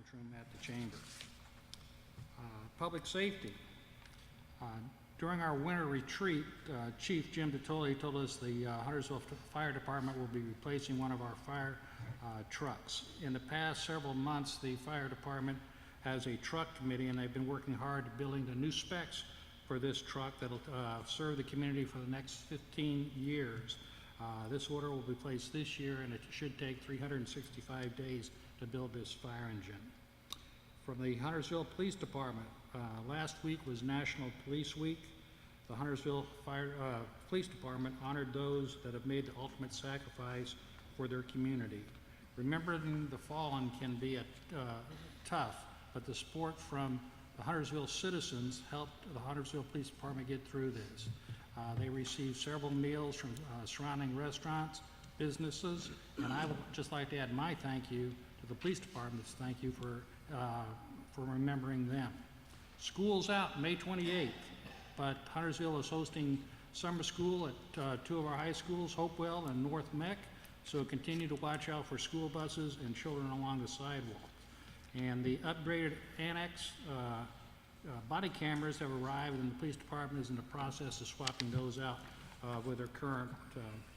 conference room at the chamber. Public safety. During our winter retreat, Chief Jim DeTolli told us the Huntersville Fire Department will be replacing one of our fire trucks. In the past several months, the fire department has a truck committee, and they've been working hard at building the new specs for this truck that'll serve the community for the next 15 years. This order will be placed this year, and it should take 365 days to build this fire engine. From the Huntersville Police Department, last week was National Police Week. The Huntersville Police Department honored those that have made the ultimate sacrifice for their community. Remembering the fallen can be tough, but the support from the Huntersville citizens helped the Huntersville Police Department get through this. They received several meals from surrounding restaurants, businesses, and I would just like to add my thank you to the police departments. Thank you for remembering them. School's out May 28th, but Huntersville is hosting summer school at two of our high schools, Hopewell and North Meck, so continue to watch out for school buses and children along the sidewalk. And the upgraded annex body cameras have arrived, and the police department is in the process of swapping those out with their current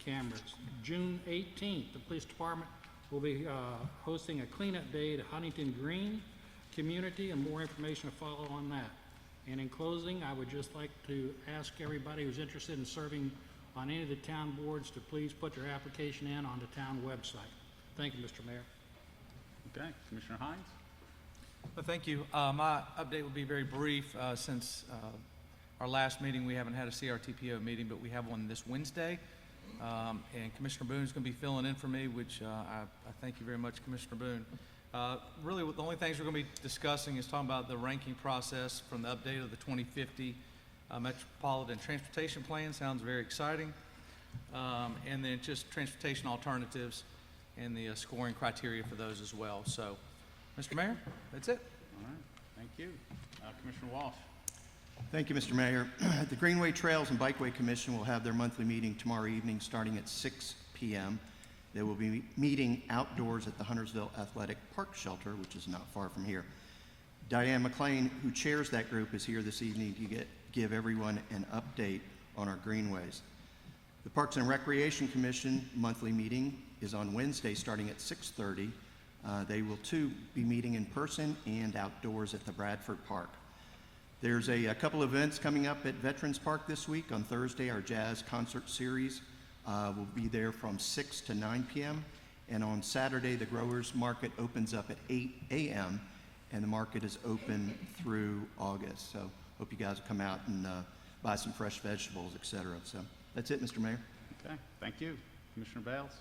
cameras. June 18th, the police department will be hosting a cleanup day at Huntington Green community, and more information to follow on that. And in closing, I would just like to ask everybody who's interested in serving on any of the town boards to please put your application in on the town website. Thank you, Mr. Mayor. Okay, Commissioner Hines. Well, thank you. My update will be very brief. Since our last meeting, we haven't had a CRTPO meeting, but we have one this Wednesday. And Commissioner Boone is going to be filling in for me, which I thank you very much, Commissioner Boone. Really, the only things we're going to be discussing is talking about the ranking process from the update of the 2050 Metropolitan Transportation Plan. Sounds very exciting. And then just transportation alternatives and the scoring criteria for those as well. So, Mr. Mayor, that's it. All right, thank you. Commissioner Walsh. Thank you, Mr. Mayor. The Greenway Trails and Bikeway Commission will have their monthly meeting tomorrow evening starting at 6 p.m. They will be meeting outdoors at the Huntersville Athletic Park Shelter, which is not far from here. Diane McLean, who chairs that group, is here this evening to give everyone an update on our greenways. The Parks and Recreation Commission monthly meeting is on Wednesday starting at 6:30. They will too be meeting in person and outdoors at the Bradford Park. There's a couple events coming up at Veterans Park this week. On Thursday, our jazz concert series will be there from 6 to 9 p.m. And on Saturday, the Growers Market opens up at 8 a.m. and the market is open through August. So hope you guys will come out and buy some fresh vegetables, etc. So that's it, Mr. Mayor. Okay, thank you. Commissioner Bales.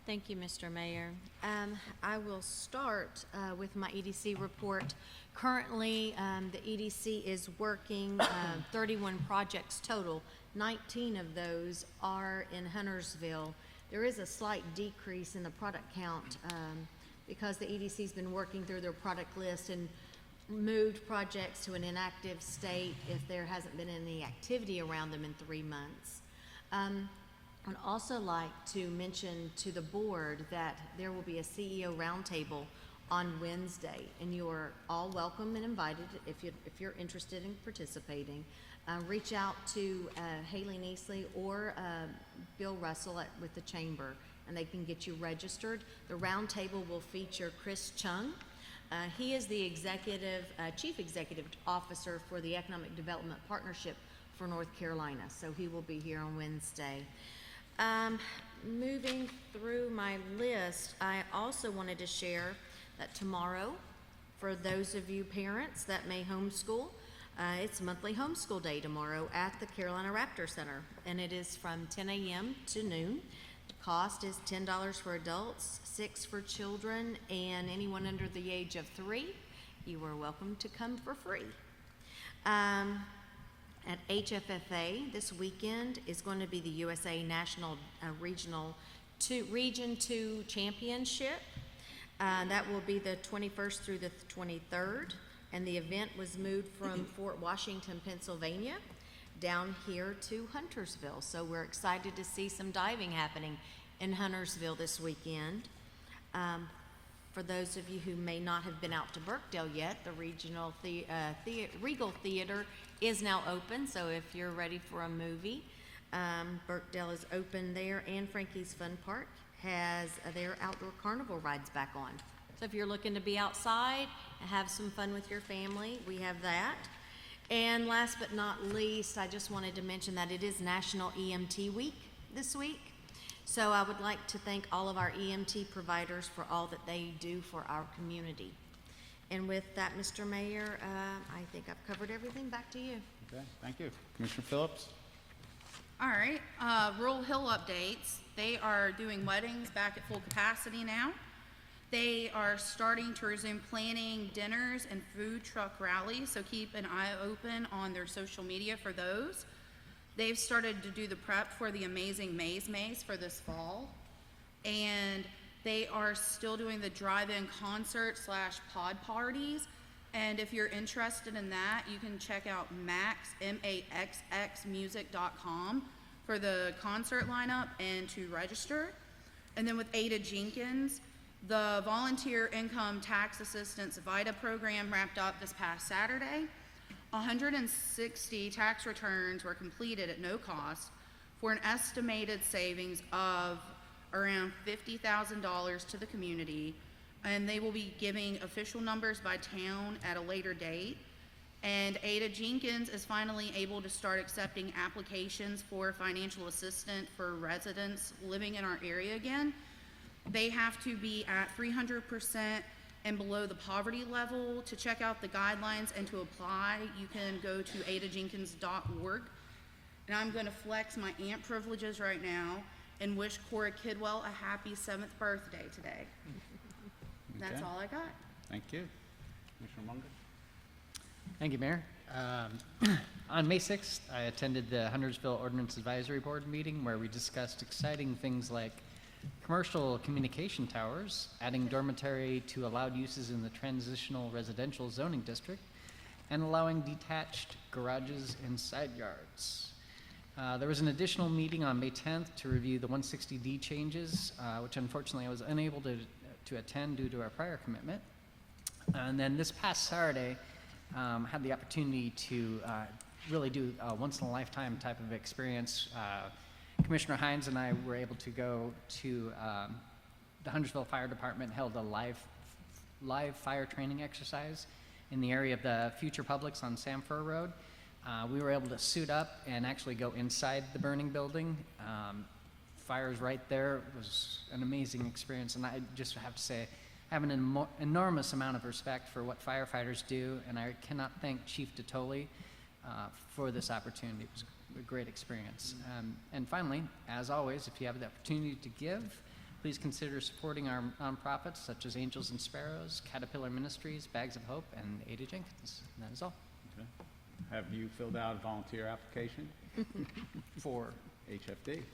Thank you, Mr. Mayor. I will start with my EDC report. Currently, the EDC is working 31 projects total. 19 of those are in Huntersville. There is a slight decrease in the product count because the EDC's been working through their product list and moved projects to an inactive state if there hasn't been any activity around them in 3 months. I'd also like to mention to the board that there will be a CEO roundtable on Wednesday, and you are all welcome and invited if you're interested in participating. Reach out to Haley Neasley or Bill Russell with the Chamber, and they can get you registered. The roundtable will feature Chris Chung. He is the Chief Executive Officer for the Economic Development Partnership for North Carolina, so he will be here on Wednesday. Moving through my list, I also wanted to share that tomorrow, for those of you parents that may homeschool, it's monthly homeschool day tomorrow at the Carolina Raptor Center, and it is from 10 a.m. to noon. The cost is $10 for adults, $6 for children, and anyone under the age of 3, you are welcome to come for free. At HFFA this weekend is going to be the USA National Region 2 Championship. That will be the 21st through the 23rd, and the event was moved from Fort Washington, Pennsylvania, down here to Huntersville. So we're excited to see some diving happening in Huntersville this weekend. For those of you who may not have been out to Burkdale yet, the regional Regal Theater is now open, so if you're ready for a movie, Burkdale is open there, and Frankie's Fun Park has their outdoor carnival rides back on. So if you're looking to be outside and have some fun with your family, we have that. And last but not least, I just wanted to mention that it is National EMT Week this week. So I would like to thank all of our EMT providers for all that they do for our community. And with that, Mr. Mayor, I think I've covered everything. Back to you. Okay, thank you. Commissioner Phillips? All right, Rural Hill updates. They are doing weddings back at full capacity now. They are starting to resume planning dinners and food truck rallies, so keep an eye open on their social media for those. They've started to do the prep for the Amazing Maze for this fall. And they are still doing the drive-in concert / pod parties. And if you're interested in that, you can check out maxmusic.com for the concert lineup and to register. And then with Ada Jenkins, the Volunteer Income Tax Assistance VITA program wrapped up this past Saturday. 160 tax returns were completed at no cost for an estimated savings of around $50,000 to the community, and they will be giving official numbers by town at a later date. And Ada Jenkins is finally able to start accepting applications for financial assistance for residents living in our area again. They have to be at 300% and below the poverty level. To check out the guidelines and to apply, you can go to adajenkins.org. And I'm going to flex my aunt privileges right now and wish Cora Kidwell a happy 7th birthday today. That's Okay. all I got. Thank you. Commissioner Munger? Thank you, Mayor. On May 6th, I attended the Huntersville Ordinance Advisory Board meeting where we discussed exciting things like commercial communication towers, adding dormitory to allowed uses in the transitional residential zoning district, and allowing detached garages and side yards. There was an additional meeting on May 10th to review the 160D changes, which unfortunately I was unable to attend due to our prior commitment. And then this past Saturday, had the opportunity to really do a once-in-a-lifetime type of experience. Commissioner Hines and I were able to go to the Huntersville Fire Department, held a live fire training exercise in the area of the Future Publix on Samfur Road. We were able to suit up and actually go inside the burning building. Fires right there. It was an amazing experience, and I just have to say, I have an enormous amount of respect for what firefighters do, and I cannot thank Chief DeToli for this opportunity. It was a great experience. And finally, as always, if you have the opportunity to give, please consider supporting our nonprofits such as Angels and Sparrows, Caterpillar Ministries, Bags of Hope, and Ada Jenkins. And that is all. Okay. Have you filled out a volunteer application For HFD?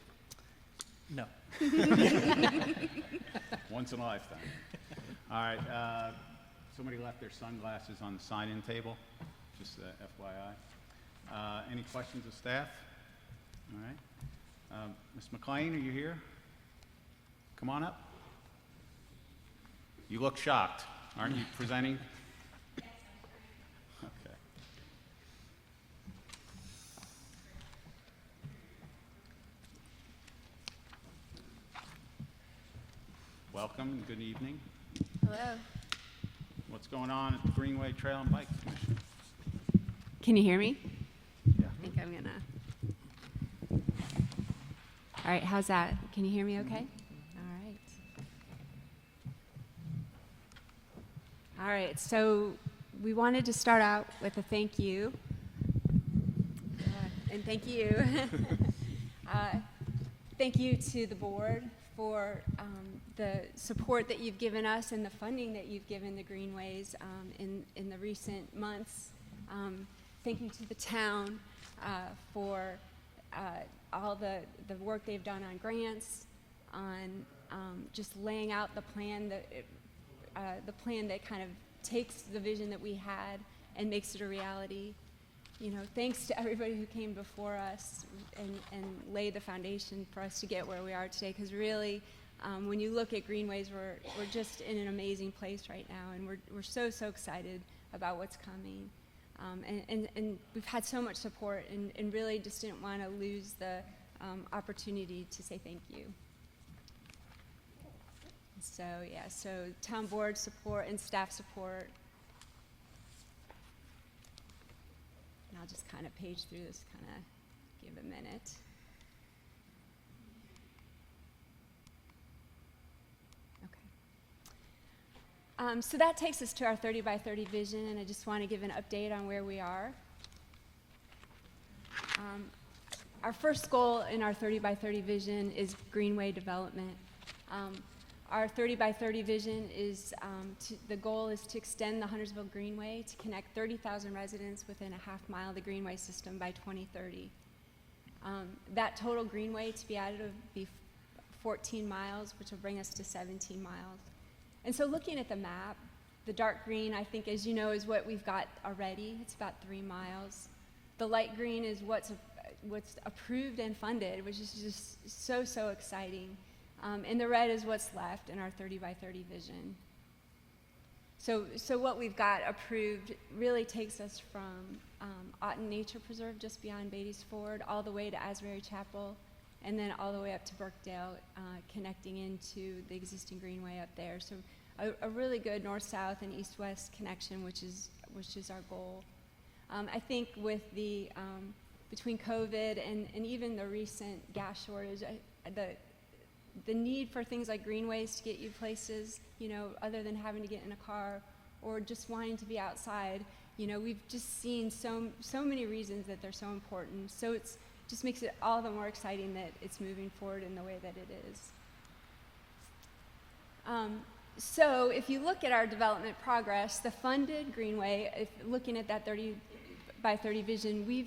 no. Once in a lifetime. All right, somebody left their sunglasses on the sign-in table, just FYI. Any questions of staff? All right. Ms. McLean, are you here? Come on up. You look shocked. Aren't you presenting? Okay. Welcome and good evening. Hello. What's going on at the Greenway Trail and Bike Commission? Can you hear me? Yeah. I think I'm gonna. All right, how's that? Can you hear me okay? All right. All right, so we wanted to start out with a thank you. And thank you. Thank you to the board for the support that you've given us and the funding that you've given the Greenways in the recent months. Thank you to the town for all the work they've done on grants, on just laying out the plan that kind of takes the vision that we had and makes it a reality. You know, thanks to everybody who came before us and laid the foundation for us to get where we are today, because really, When you look at greenways, we're just in an amazing place right now, and we're so excited about what's coming. And we've had so much support, and really just didn't want to lose the opportunity to say thank you. So yeah, so town board support and staff support. And I'll just kind of page through this, kind of give a minute. Okay. So that takes us to our 30 by 30 vision, and I just want to give an update on where we are. Our first goal in our 30 by 30 vision is Greenway development. Our 30 by 30 vision is, the goal is to extend the Huntersville Greenway to connect 30,000 residents within a half mile of the Greenway system by 2030. That total Greenway to be added would be 14 miles, which will bring us to 17 miles. And so looking at the map, the dark green, I think, as you know, is what we've got already. It's about 3 miles. The light green is what's approved and funded, which is just so exciting. And the red is what's left in our 30 by 30 vision. So what we've got approved really takes us from Otten Nature Preserve just beyond Beatty's Ford all the way to Asbury Chapel, and then all the way up to Brookdale, connecting into the existing greenway up there. So a really good north-south and east-west connection, which is our goal. I think with the between COVID and even the recent gas shortage, the need for things like greenways to get you places, other than having to get in a car or just wanting to be outside, we've just seen so many reasons that they're so important. So it just makes it all the more exciting that it's moving forward in the way that it is. So if you look at our development progress, the funded greenway, if looking at that 30 by 30 vision,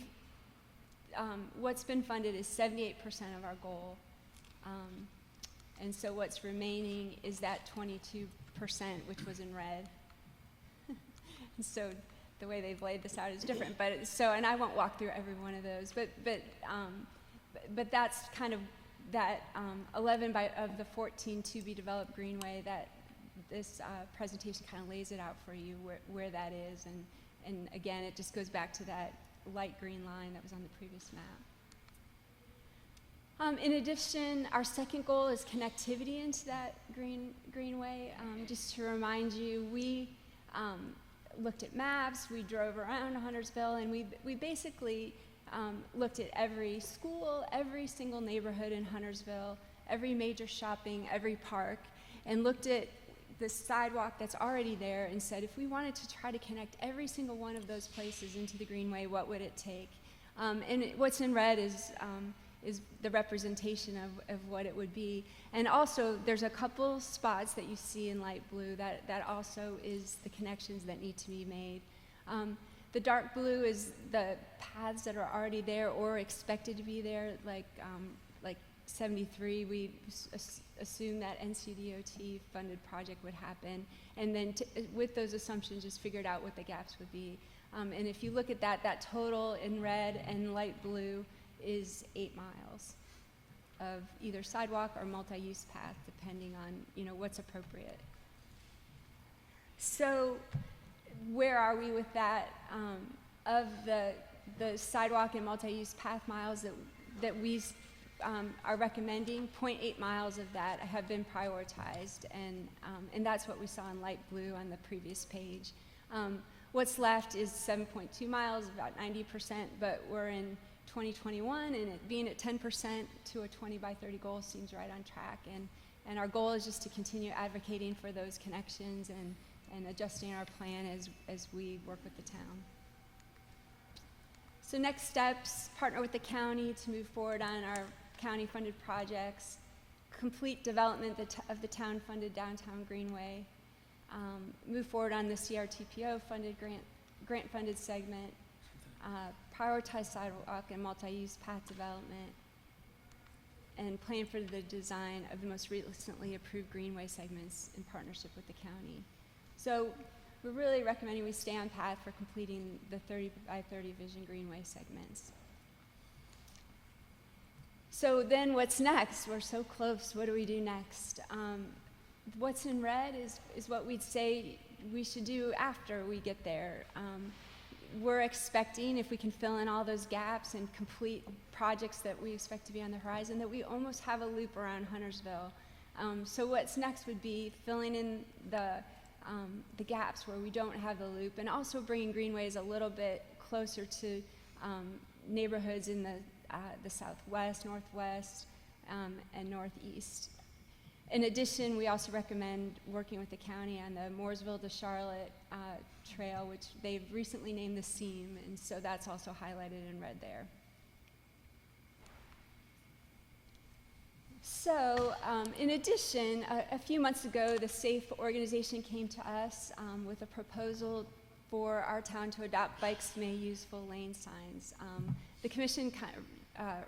what's been funded is 78% of our goal. And so what's remaining is that 22%, which was in red. And so the way they've laid this out is different, and I won't walk through every one of those, but that's kind of that 11 of the 14 to be developed greenway that this presentation kind of lays it out for you where that is, and again, it just goes back to that light green line that was on the previous map. In addition, our second goal is connectivity into that greenway. Just to remind you, we looked at maps, we drove around Huntersville, and we basically looked at every school, every single neighborhood in Huntersville, every major shopping, every park, and looked at the sidewalk that's already there and said, if we wanted to try to connect every single one of those places into the greenway, what would it take? And what's in red is the representation of what it would be. And also, there's a couple spots that you see in light blue that also is the connections that need to be made. The dark blue is the paths that are already there or expected to be there, like 73, we assumed that NCDOT funded project would happen. And then with those assumptions, just figured out what the gaps would be. And if you look at that total in red and light blue is 8 miles of either sidewalk or multi-use path, depending on what's appropriate. So where are we with that? Of the sidewalk and multi-use path miles that we are recommending, 0.8 miles of that have been prioritized, and that's what we saw in light blue on the previous page. What's left is 7.2 miles, about 90%, but we're in 2021, and it being at 10% to a 20 by 30 goal seems right on track, and our goal is just to continue advocating for those connections and adjusting our plan as we work with the town. So next steps, partner with the county to move forward on our county-funded projects, complete development of the town-funded downtown greenway, move forward on the CRTPO-funded grant-funded segment, prioritize sidewalk and multi-use path development, and plan for the design of the most recently approved greenway segments in partnership with the county. So we're really recommending we stay on path for completing the 30 by 30 vision greenway segments. So then what's next? We're so close. What do we do next? What's in red is what we'd say we should do after we get there. We're expecting, if we can fill in all those gaps and complete projects that we expect to be on the horizon, that we almost have a loop around Huntersville. So what's next would be filling in the gaps where we don't have the loop, and also bringing greenways a little bit closer to neighborhoods in the southwest, northwest, and northeast. In addition, we also recommend working with the county on the Mooresville to Charlotte trail, which they've recently named the Seam, and so that's also highlighted in red there. So, in addition, a few months ago, the SAFE organization came to us with a proposal for our town to adopt bikes may use full lane signs. The commission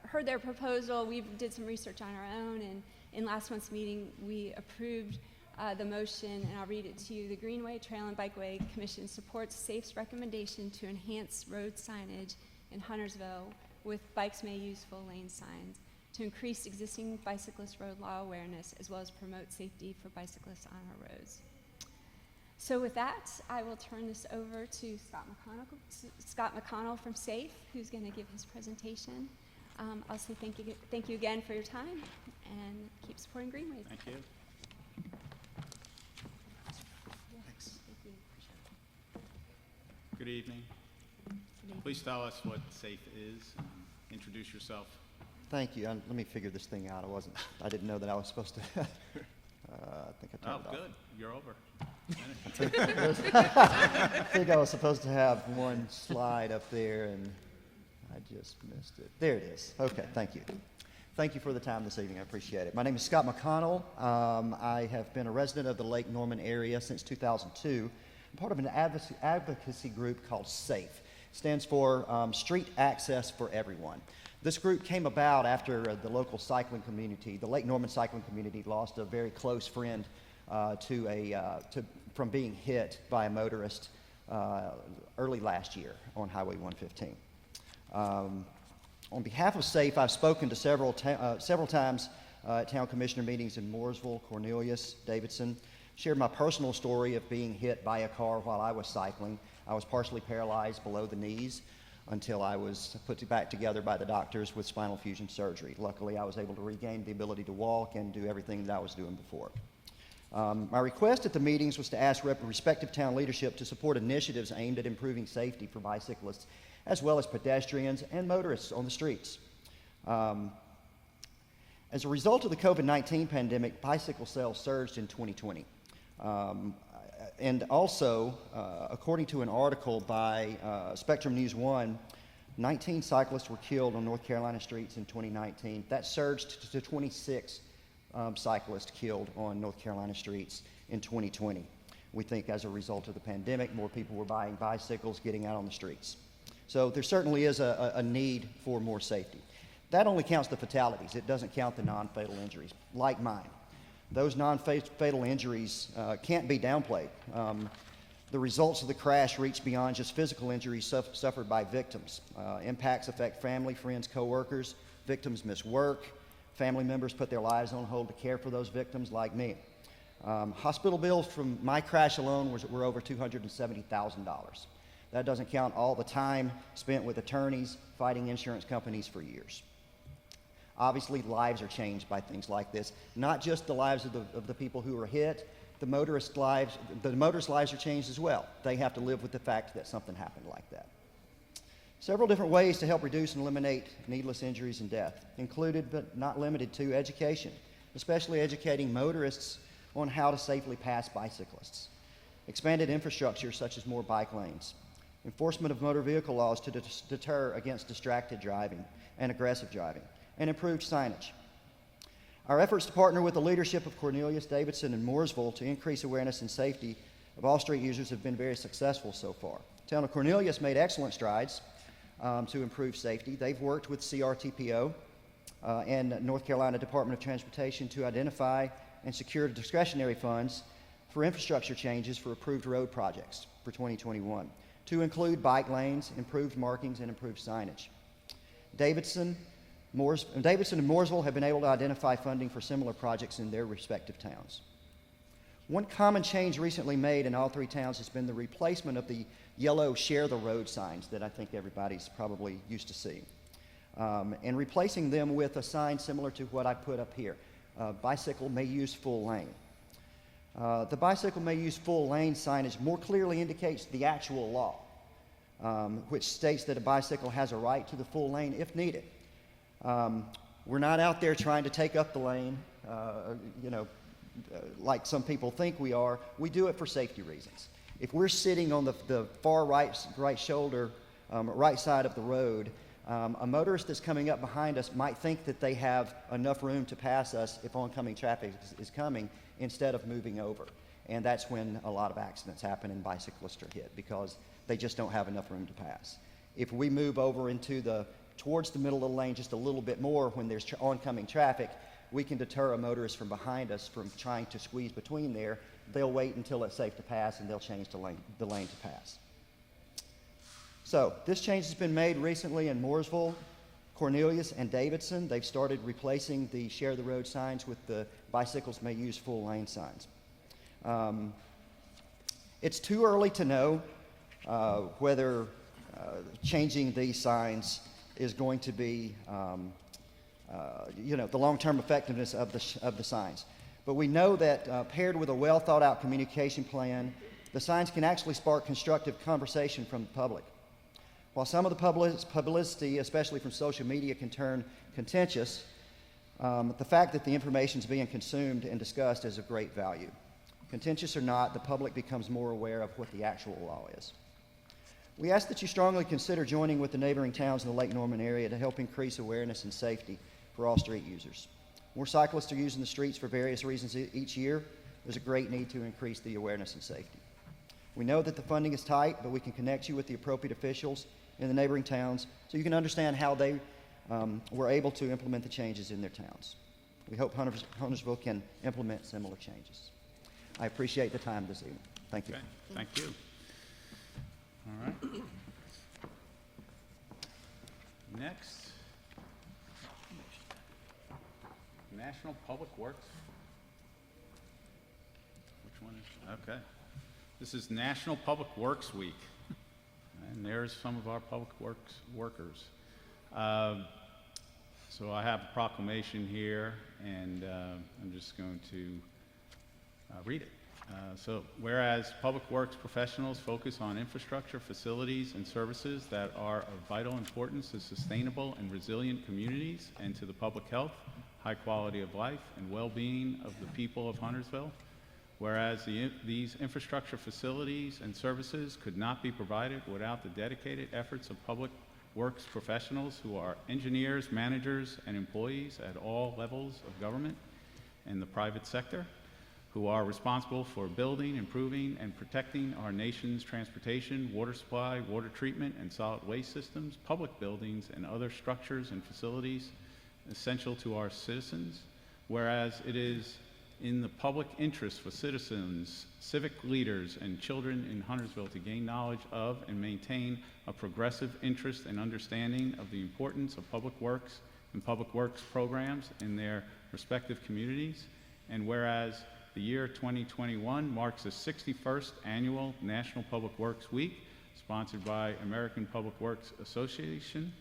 heard their proposal. We did some research on our own, and in last month's meeting, we approved the motion, and I'll read it to you. The Greenway Trail and Bikeway Commission supports SAFE's recommendation to enhance road signage in Huntersville with bikes may use full lane signs to increase existing bicyclist road law awareness as well as promote safety for bicyclists on our roads. So with that, I will turn this over to Scott McConnell from SAFE, who's going to give his presentation. I'll say thank you again for your time, and keep supporting Greenways. Thank you. Thanks. Thank you. Good evening. Please tell us what SAFE is. Introduce yourself. Thank you. Let me figure this thing out. I didn't know that I was supposed to. I think I turned it off. Good. You're over. I think I was supposed to have one slide up there, and I just missed it. There it is. Okay, thank you. Thank you for the time this evening. I appreciate it. My name is Scott McConnell. I have been a resident of the Lake Norman area since 2002. I'm part of an advocacy group called SAFE. It stands for Street Access for Everyone. This group came about after the local cycling community, the Lake Norman cycling community, lost a very close friend from being hit by a motorist early last year on Highway 115. On behalf of SAFE, I've spoken to several times at town commissioner meetings in Mooresville, Cornelius, Davidson, shared my personal story of being hit by a car while I was cycling. I was partially paralyzed below the knees until I was put back together by the doctors with spinal fusion surgery. Luckily, I was able to regain the ability to walk and do everything that I was doing before. My request at the meetings was to ask respective town leadership to support initiatives aimed at improving safety for bicyclists, as well as pedestrians and motorists on the streets. As a result of the COVID-19 pandemic, bicycle sales surged in 2020. And also, according to an article by Spectrum News 1, 19 cyclists were killed on North Carolina streets in 2019. That surged to 26 cyclists killed on North Carolina streets in 2020. We think as a result of the pandemic, more people were buying bicycles, getting out on the streets. So there certainly is a need for more safety. That only counts the fatalities. It doesn't count the non-fatal injuries, like mine. Those non-fatal injuries can't be downplayed. The results of the crash reach beyond just physical injuries suffered by victims. Impacts affect family, friends, co-workers. Victims miss work. Family members put their lives on hold to care for those victims, like me. Hospital bills from my crash alone were over $270,000. That doesn't count all the time spent with attorneys fighting insurance companies for years. Obviously, lives are changed by things like this. Not just the lives of the people who were hit, the motorists' lives are changed as well. They have to live with the fact that something happened like that. Several different ways to help reduce and eliminate needless injuries and death, included but not limited to education, especially educating motorists on how to safely pass bicyclists. Expanded infrastructure such as more bike lanes. Enforcement of motor vehicle laws to deter against distracted driving and aggressive driving. And improved signage. Our efforts to partner with the leadership of Cornelius, Davidson, and Mooresville to increase awareness and safety of all street users have been very successful so far. The town of Cornelius made excellent strides to improve safety. They've worked with CRTPO and North Carolina Department of Transportation to identify and secure discretionary funds for infrastructure changes for approved road projects for 2021, to include bike lanes, improved markings, and improved signage. Davidson Davidson and Mooresville have been able to identify funding for similar projects in their respective towns. One common change recently made in all three towns has been the replacement of the yellow share the road signs that I think everybody's probably used to seeing, and replacing them with a sign similar to what I put up here. Bicycle may use full lane. The bicycle may use full lane signage more clearly indicates the actual law, which states that a bicycle has a right to the full lane if needed. We're not out there trying to take up the lane, like some people think we are. We do it for safety reasons. If we're sitting on the far right shoulder, right side of the road, a motorist that's coming up behind us might think that they have enough room to pass us if oncoming traffic is coming instead of moving over. And that's when a lot of accidents happen and bicyclists are hit because they just don't have enough room to pass. If we move over towards the middle of the lane just a little bit more when there's oncoming traffic, we can deter a motorist from behind us from trying to squeeze between there. They'll wait until it's safe to pass and they'll change the lane to pass. So this change has been made recently in Mooresville, Cornelius, and Davidson. They've started replacing the share the road signs with the bicycles may use full lane signs. It's too early to know whether changing these signs is going to be the long-term effectiveness of the signs. But we know that paired with a well-thought-out communication plan, the signs can actually spark constructive conversation from the public. While some of the publicity, especially from social media, can turn contentious, the fact that the information is being consumed and discussed is of great value. Contentious or not, the public becomes more aware of what the actual law is. We ask that you strongly consider joining with the neighboring towns in the Lake Norman area to help increase awareness and safety for all street users. More cyclists are using the streets for various reasons each year. There's a great need to increase the awareness and safety. We know that the funding is tight, but we can connect you with the appropriate officials in the neighboring towns so you can understand how they were able to implement the changes in their towns. We hope Huntersville can implement similar changes. I appreciate the time this evening. Thank you. Okay, thank you. All right. Next, National Public Works. Which one is, okay. This is National Public Works Week. And there's some of our public works workers. So I have a proclamation here, and I'm just going to read it. So, whereas public works professionals focus on infrastructure, facilities, and services that are of vital importance to sustainable and resilient communities and to the public health, high quality of life, and well-being of the people of Huntersville. Whereas these infrastructure facilities and services could not be provided without the dedicated efforts of public works professionals who are engineers, managers, and employees at all levels of government and the private sector, who are responsible for building, improving, and protecting our nation's transportation, water supply, water treatment, and solid waste systems, public buildings, and other structures and facilities essential to our citizens. Whereas it is in the public interest for citizens, civic leaders, and children in Huntersville to gain knowledge of and maintain a progressive interest and understanding of the importance of public works and public works programs in their respective communities. And whereas the year 2021 marks the 61st annual National Public Works Week, sponsored by American Public Works Association.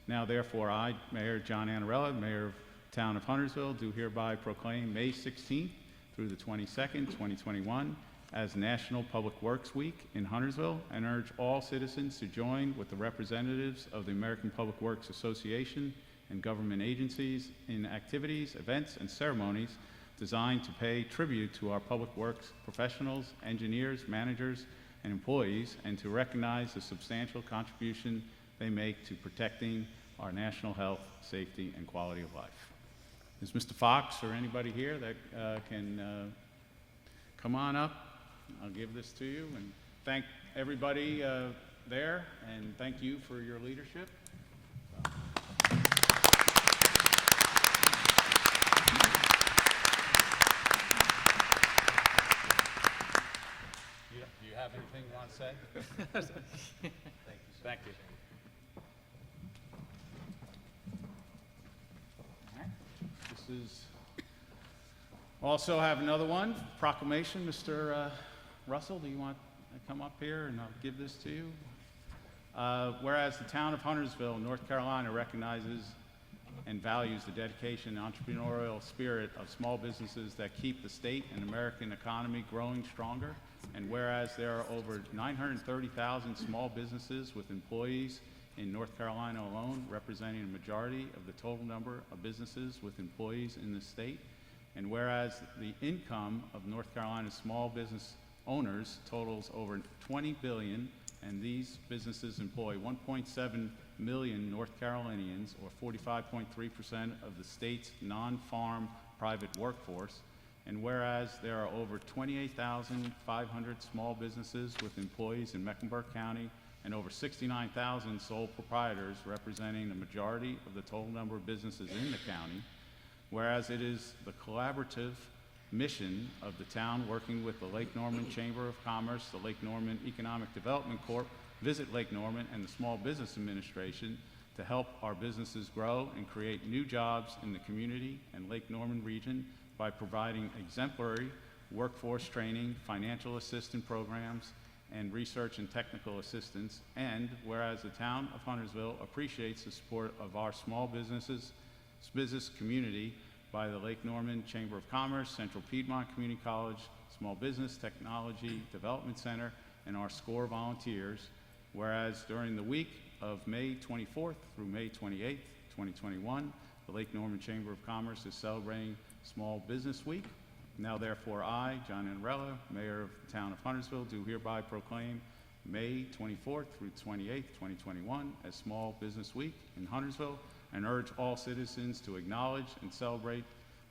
Now, therefore, I, Mayor John Annarella, Mayor of Town of Huntersville, do hereby proclaim May 16th through the 22nd, 2021, as National Public Works Week in Huntersville, and urge all citizens to join with the representatives of the American Public Works Association and government agencies in activities, events, and ceremonies designed to pay tribute to our public works professionals, engineers, managers, and employees, and to recognize the substantial contribution they make to protecting our national health, safety, and quality of life. Is Mr. Fox or anybody here that can come on up? I'll give this to you, and thank everybody there, and thank you for your leadership. Do you have anything you want to say? Thank you. This is, also have another one, proclamation. Mr. Russell, do you want to come up here and I'll give this to you? Whereas the town of Huntersville, North Carolina recognizes and values the dedication and entrepreneurial spirit of small businesses that keep the state and American economy growing stronger, and whereas there are over 930,000 small businesses with employees in North Carolina alone, representing a majority of the total number of businesses with employees in the state, and whereas the income of North Carolina's small business owners totals over $20 billion, and these businesses employ 1.7 million North Carolinians, or 45.3% of the state's non-farm private workforce, and whereas there are over 28,500 small businesses with employees in Mecklenburg County and over 69,000 sole proprietors representing the majority of the total number of businesses in the county, whereas it is the collaborative mission of the town working with the Lake Norman Chamber of Commerce, the Lake Norman Economic Development Corp., Visit Lake Norman, and the Small Business Administration to help our businesses grow and create new jobs in the community and Lake Norman region by providing exemplary workforce training, financial assistance programs, and research and technical assistance. And whereas the town of Huntersville appreciates the support of our small business community by the Lake Norman Chamber of Commerce, Central Piedmont Community College, Small Business Technology Development Center, and our SCORE volunteers. Whereas during the week of May 24th through May 28th, 2021, the Lake Norman Chamber of Commerce is celebrating Small Business Week. Now therefore I, John Anarella, Mayor of the town of Huntersville, do hereby proclaim May 24th through 28th, 2021 as Small Business Week in Huntersville, and urge all citizens to acknowledge and celebrate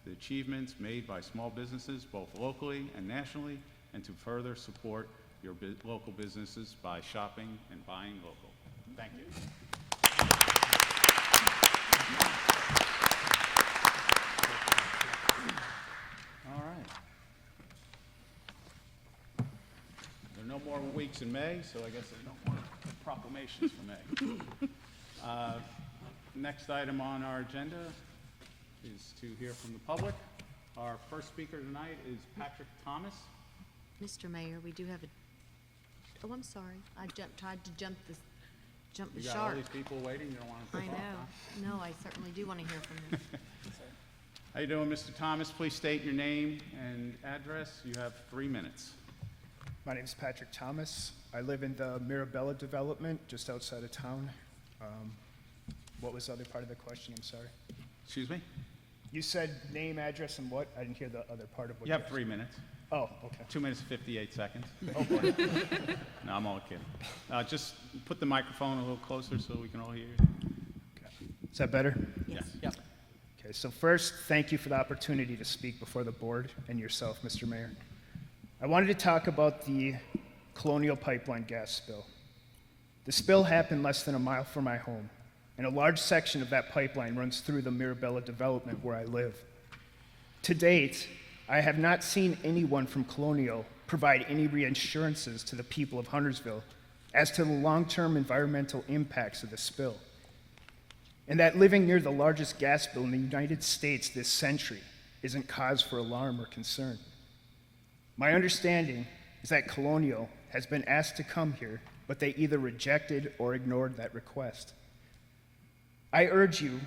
the achievements made by small businesses both locally and nationally, and to further support your local businesses by shopping and buying local. Thank you. All right. There are no more weeks in May, so I guess there's no more proclamations for May. Next item on our agenda is to hear from the public. Our first speaker tonight is Patrick Thomas. Mr. Mayor, we do have a, oh, I'm sorry. I tried to jump the You got all shark. these people waiting, you don't want to I talk, huh? know. No, I certainly do want to hear from them. How you doing, Mr. Thomas? Please state your name and address. You have 3 minutes. My name is Patrick Thomas. I live in the Mirabella development, just outside of town. What was the other part of the question? I'm sorry. Excuse me? You said name, address, and what? I didn't hear the other part of what You have 3 minutes. Oh, okay. 2 minutes, 58 seconds. Oh, boy. No, I'm all kidding. Just put the microphone a little closer so we can all hear you. Okay. Is that better? Yes. Yep. Okay, so first, thank you for the opportunity to speak before the board and yourself, Mr. Mayor. I wanted to talk about the Colonial Pipeline gas spill. The spill happened less than a mile from my home, and a large section of that pipeline runs through the Mirabella development where I live. To date, I have not seen anyone from Colonial provide any reassurances to the people of Huntersville as to the long-term environmental impacts of the spill, and that living near the largest gas spill in the United States this century isn't cause for alarm or concern. My understanding is that Colonial has been asked to come here, but they either rejected or ignored that request. I urge you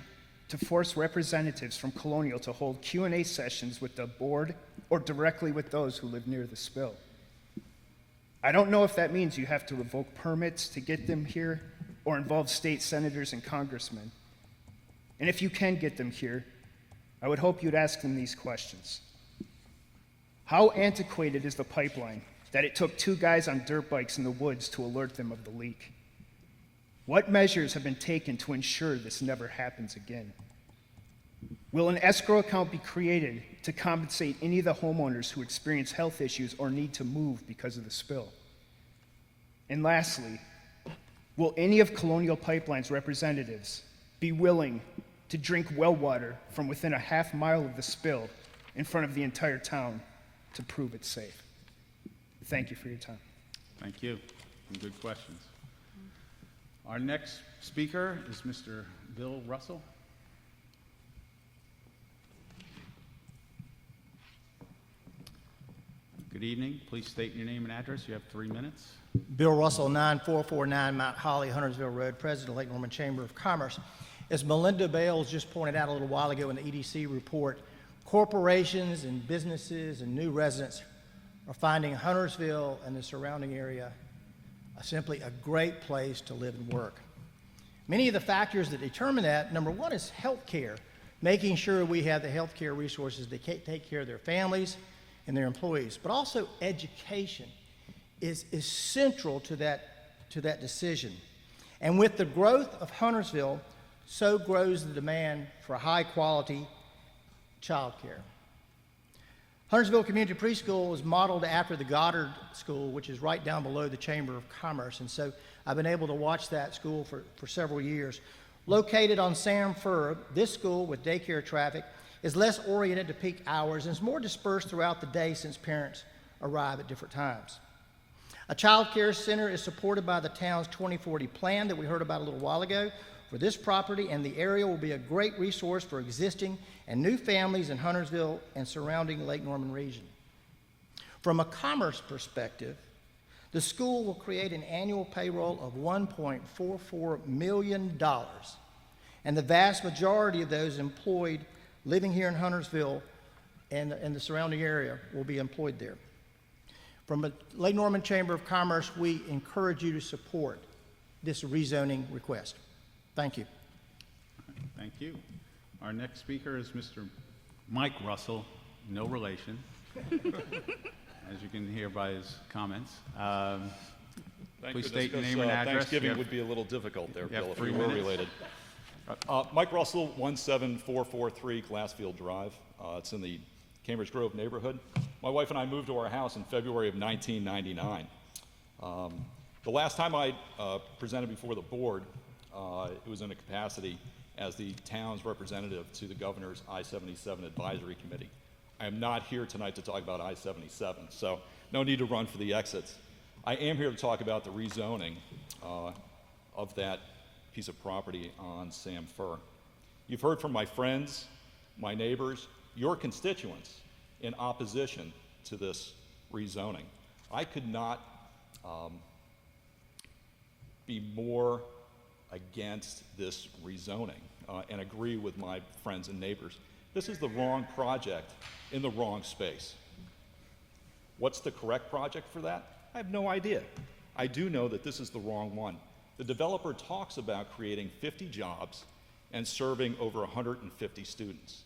to force representatives from Colonial to hold Q&A sessions with the board or directly with those who live near the spill. I don't know if that means you have to revoke permits to get them here or involve state senators and congressmen. And if you can get them here, I would hope you'd ask them these questions. How antiquated is the pipeline that it took 2 guys on dirt bikes in the woods to alert them of the leak? What measures have been taken to ensure this never happens again? Will an escrow account be created to compensate any of the homeowners who experience health issues or need to move because of the spill? And lastly, will any of Colonial Pipeline's representatives be willing to drink well water from within a half mile of the spill in front of the entire town to prove it's safe? Thank you for your time. Thank you. Some good questions. Our next speaker is Mr. Bill Russell. Good evening. Please state your name and address. You have 3 minutes. Bill Russell, 9449 Mount Holly, Huntersville Road, President of Lake Norman Chamber of Commerce. As Melinda Bales just pointed out a little while ago in the EDC report, corporations and businesses and new residents are finding Huntersville and the surrounding area simply a great place to live and work. Many of the factors that determine that, number one is health care, making sure we have the health care resources to take care of their families and their employees, but also education is central to that decision. And with the growth of Huntersville, so grows the demand for high-quality child care. Huntersville Community Preschool is modeled after the Goddard School, which is right down below the Chamber of Commerce, and so I've been able to watch that school for several years. Located on Sam Fur, this school with daycare traffic is less oriented to peak hours and is more dispersed throughout the day since parents arrive at different times. A child care center is supported by the town's 2040 plan that we heard about a little while ago for this property, and the area will be a great resource for existing and new families in Huntersville and surrounding Lake Norman region. From a commerce perspective, the school will create an annual payroll of $1.44 million, and the vast majority of those employed living here in Huntersville and the surrounding area will be employed there. From the Lake Norman Chamber of Commerce, we encourage you to support this rezoning request. Thank you. Thank you. Our next speaker is Mr. Mike Russell, no relation, as you can hear by his comments. Please state your name and address. Thanksgiving would be a little difficult there, Bill, if we 3 were minutes. related. Mike Russell, 17443 Glassfield Drive. It's in the Cambridge Grove neighborhood. My wife and I moved to our house in February of 1999. The last time I presented before the board, it was in a capacity as the town's representative to the governor's I-77 Advisory Committee. I am not here tonight to talk about I-77, so no need to run for the exits. I am here to talk about the rezoning of that piece of property on Sam Fur. You've heard from my friends, my neighbors, your constituents in opposition to this rezoning. I could not be more against this rezoning and agree with my friends and neighbors. This is the wrong project in the wrong space. What's the correct project for that? I have no idea. I do know that this is the wrong one. The developer talks about creating 50 jobs and serving over 150 students.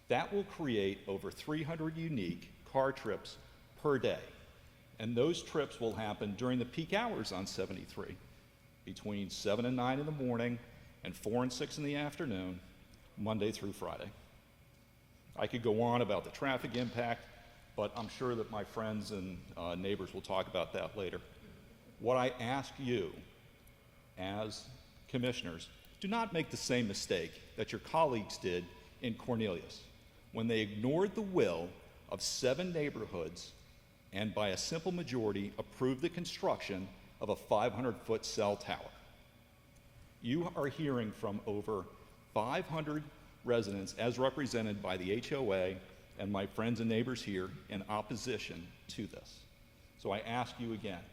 That will create over 300 unique car trips per day. And those trips will happen during the peak hours on 73, between 7 and 9 in the morning and 4 and 6 in the afternoon, Monday through Friday. I could go on about the traffic impact, but I'm sure that my friends and neighbors will talk about that later. What I ask you as commissioners, do not make the same mistake that your colleagues did in Cornelius, when they ignored the will of 7 neighborhoods and by a simple majority approved the construction of a 500-foot cell tower. You are hearing from over 500 residents as represented by the HOA and my friends and neighbors here in opposition to this. So I ask you again,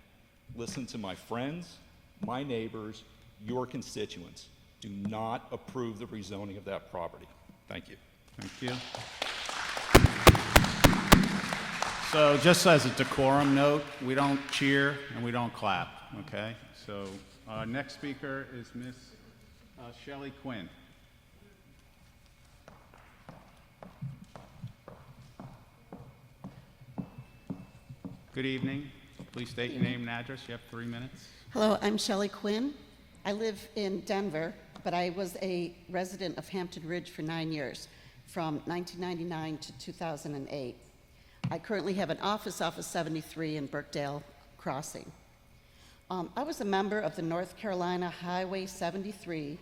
listen to my friends, my neighbors, your constituents. Do not approve the rezoning of that property. Thank you. Thank you. So just as a decorum note, we don't cheer and we don't clap, okay? So our next speaker is Miss Shelly Quinn. Good evening. Please state your name and address. You have 3 minutes. Hello, I'm Shelly Quinn. I live in Denver, but I was a resident of Hampton Ridge for 9 years, from 1999 to 2008. I currently have an office off of 73 in Birkdale Crossing. I was a member of the North Carolina Highway 73,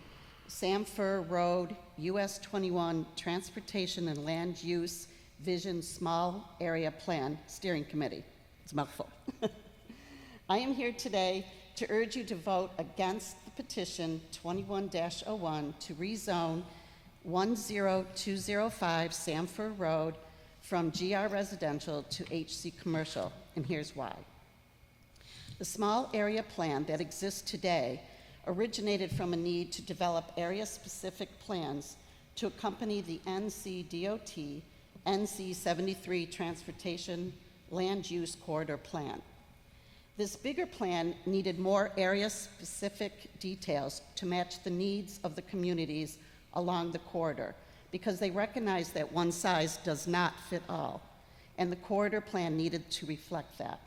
Sam Fur Road, US 21 Transportation and Land Use Vision Small Area Plan Steering Committee. It's a mouthful. I am here today to urge you to vote against the petition 21-01 to rezone 10205 Sam Fur Road from GR residential to HC commercial. and here's why. The small area plan that exists today originated from a need to develop area-specific plans to accompany the NCDOT NC 73 Transportation Land Use Corridor Plan. This bigger plan needed more area-specific details to match the needs of the communities along the corridor, because they recognized that one size does not fit all, and the corridor plan needed to reflect that.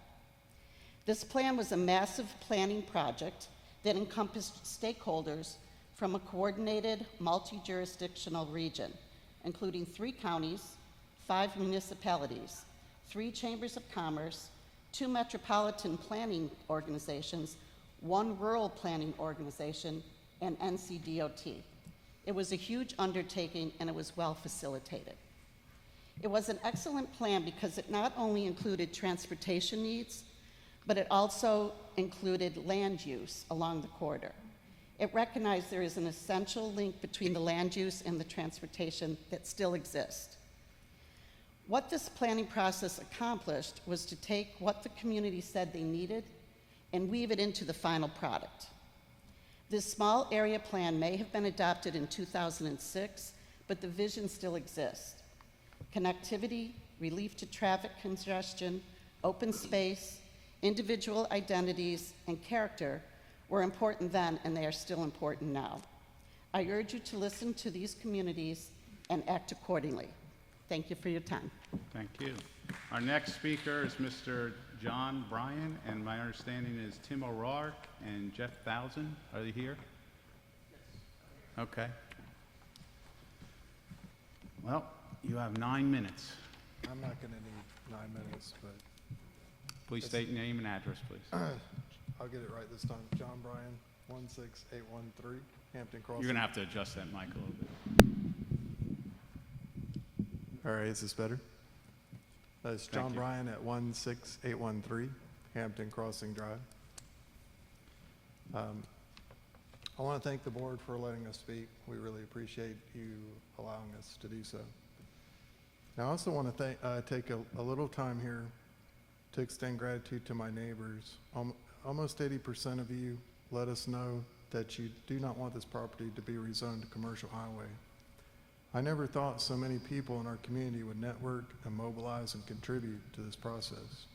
This plan was a massive planning project that encompassed stakeholders from a coordinated, multi-jurisdictional region, including 3 counties, 5 municipalities, 3 chambers of commerce, 2 metropolitan planning organizations, 1 rural planning organization, and NCDOT. It was a huge undertaking, and it was well facilitated. It was an excellent plan because it not only included transportation needs, but it also included land use along the corridor. It recognized there is an essential link between the land use and the transportation that still exists. What this planning process accomplished was to take what the community said they needed and weave it into the final product. This small area plan may have been adopted in 2006, but the vision still exists. Connectivity, relief to traffic congestion, open space, individual identities, and character were important then, and they are still important now. I urge you to listen to these communities and act accordingly. Thank you for your time. Thank you. Our next speaker is Mr. John Bryan, and my understanding is Tim O'Rourke and Jeff Thousand. Are they here? Yes. Okay. Well, you have 9 minutes. I'm not going to need 9 minutes, but Please state your name and address, please. I'll get it right this time. John Bryan, 16813, Hampton Crossing. You're going to have to adjust that mic a little bit. All right, is this better? That's John you. Bryan at 16813, Hampton Crossing Drive. I want to thank the board for letting us speak. We really appreciate you allowing us to do so. Now, I also want to take a little time here to extend gratitude to my neighbors. Almost 80% of you let us know that you do not want this property to be rezoned to commercial highway. I never thought so many people in our community would network and mobilize and contribute to this process.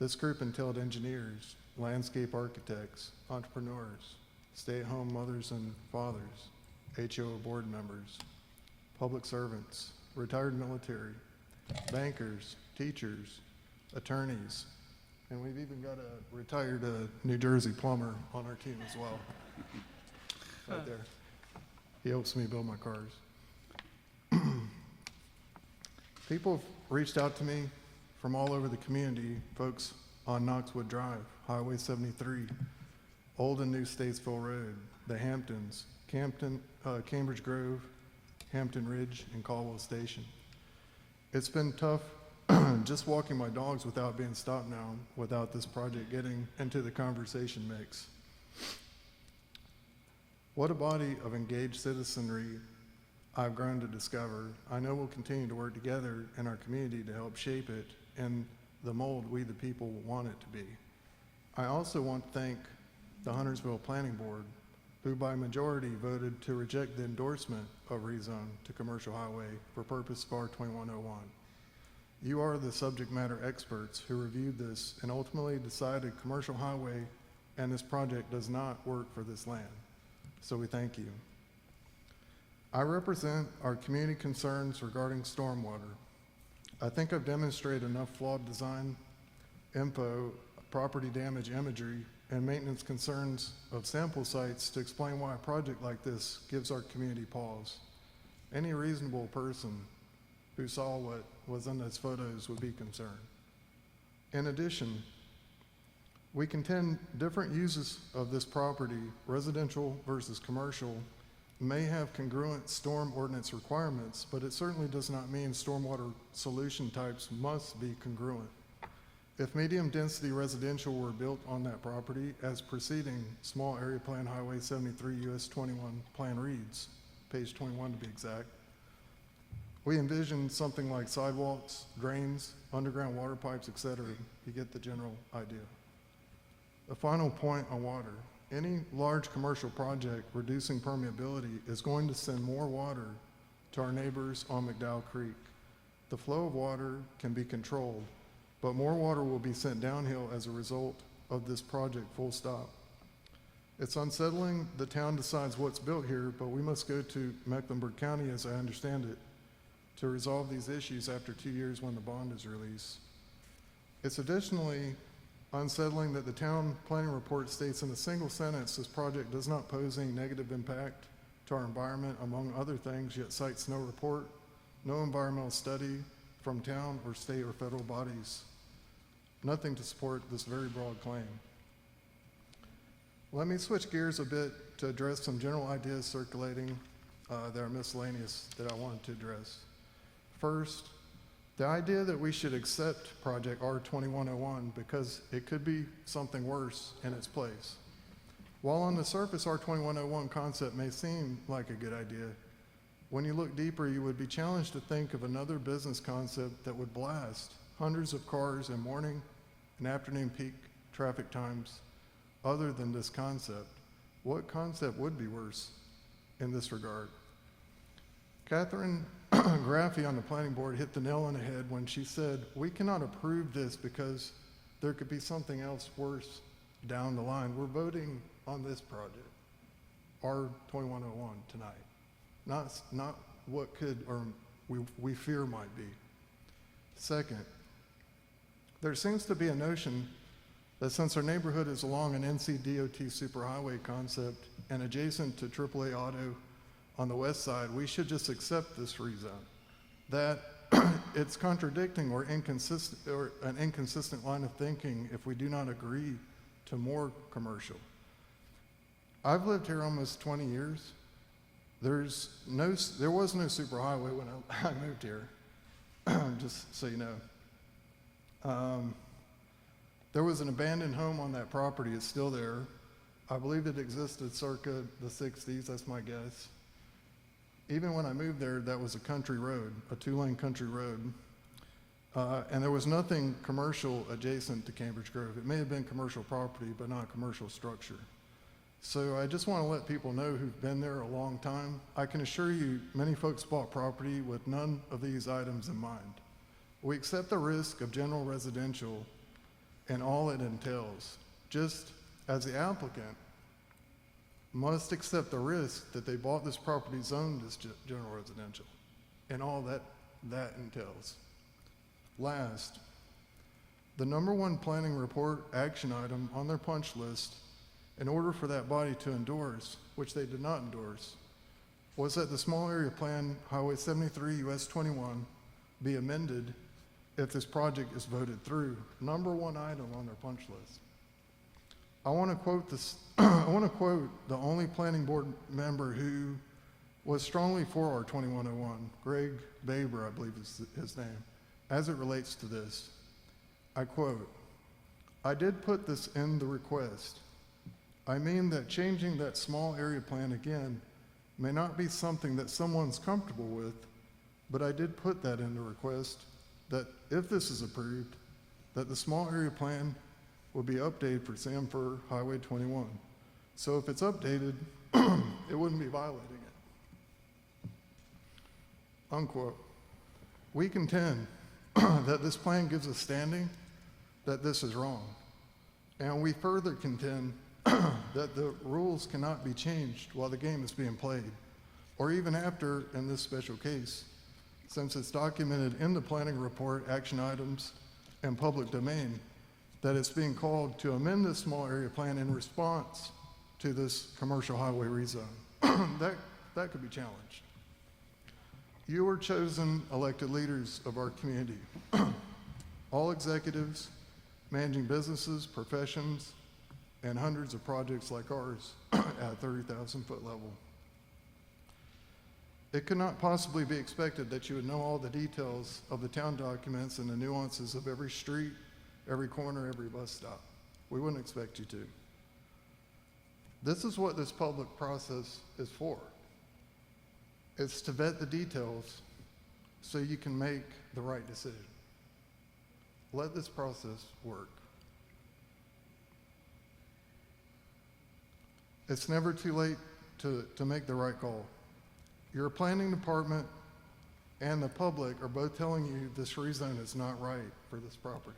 This group entailed engineers, landscape architects, entrepreneurs, stay-at-home mothers and fathers, HOA board members, public servants, retired military, bankers, teachers, attorneys, and we've even got a retired New Jersey plumber on our team as well. Right there. He helps me build my cars. People have reached out to me from all over the community, folks on Knoxwood Drive, Highway 73, Old and New Statesville Road, the Hamptons, Cambridge Grove, Hampton Ridge, and Caldwell Station. It's been tough just walking my dogs without being stopped now, without this project getting into the conversation mix. What a body of engaged citizenry I've grown to discover. I know we'll continue to work together in our community to help shape it in the mold we the people want it to be. I also want to thank the Huntersville Planning Board, who by majority voted to reject the endorsement of rezone to commercial highway for purpose FAR 2101. You are the subject matter experts who reviewed this and ultimately decided commercial highway and this project does not work for this land. So we thank you. I represent our community concerns regarding stormwater. I think I've demonstrated enough flawed design, info, property damage imagery, and maintenance concerns of sample sites to explain why a project like this gives our community pause. Any reasonable person who saw what was in those photos would be concerned. In addition, we contend different uses of this property, residential versus commercial, may have congruent storm ordinance requirements, but it certainly does not mean stormwater solution types must be congruent. If medium density residential were built on that property as preceding small area plan Highway 73 US 21 plan reads, page 21 to be exact, We envision something like sidewalks, drains, underground water pipes, etc. You get the general idea. A final point on water. Any large commercial project reducing permeability is going to send more water to our neighbors on McDowell Creek. The flow of water can be controlled, but more water will be sent downhill as a result of this project, full stop. It's unsettling the town decides what's built here, but we must go to Mecklenburg County, as I understand it, to resolve these issues after 2 years when the bond is released. It's additionally unsettling that the town planning report states in a single sentence this project does not pose any negative impact to our environment, among other things, yet cites no report, no environmental study from town or state or federal bodies. Nothing to support this very broad claim. Let me switch gears a bit to address some general ideas circulating that are miscellaneous that I wanted to address. First, the idea that we should accept Project R2101 because it could be something worse in its place. While on the surface R2101 concept may seem like a good idea, when you look deeper, you would be challenged to think of another business concept that would blast hundreds of cars in morning and afternoon peak traffic times other than this concept. What concept would be worse in this regard? Catherine Graffey on the planning board hit the nail on the head when she said, we cannot approve this because there could be something else worse down the line. We're voting on this project, R2101, tonight, not what could or we fear might be. Second, there seems to be a notion that since our neighborhood is along an NCDOT superhighway concept and adjacent to AAA Auto on the west side, we should just accept this rezone. That it's contradicting or inconsistent or an inconsistent line of thinking if we do not agree to more commercial. I've lived here almost 20 years. There was no superhighway when I moved here, just so you know. There was an abandoned home on that property. It's still there. I believe it existed circa the 60s, that's my guess. Even when I moved there, that was a country road, a 2-lane country road. And there was nothing commercial adjacent to Cambridge Grove. It may have been commercial property, but not commercial structure. So I just want to let people know who've been there a long time. I can assure you, many folks bought property with none of these items in mind. We accept the risk of general residential and all it entails, just as the applicant must accept the risk that they bought this property zoned as general residential and all that entails. Last, the #1 planning report action item on their punch list in order for that body to endorse, which they did not endorse, was that the small area plan Highway 73 US 21 be amended if this project is voted through. #1 item on their punch list. I want to quote this. I want to quote the only planning board member who was strongly for our 2101, Greg Baber, I believe is his name, as it relates to this. I quote, I did put this in the request. I mean that changing that small area plan again may not be something that someone's comfortable with, but I did put that in the request that if this is approved, that the small area plan will be updated for Sanford Highway 21. So if it's updated, it wouldn't be violating it. Unquote. We contend that this plan gives us standing, that this is wrong. And we further contend that the rules cannot be changed while the game is being played, or even after in this special case, since it's documented in the planning report, action items, and public domain, that it's being called to amend this small area plan in response to this commercial highway rezone. that could be challenged. You are chosen elected leaders of our community. All executives managing businesses, professions, and hundreds of projects like ours at 30,000 foot level. It could not possibly be expected that you would know all the details of the town documents and the nuances of every street, every corner, every bus stop. We wouldn't expect you to. This is what this public process is for. It's to vet the details so you can make the right decision. Let this process work. It's never too late to make the right call. Your planning department and the public are both telling you this rezone is not right for this property.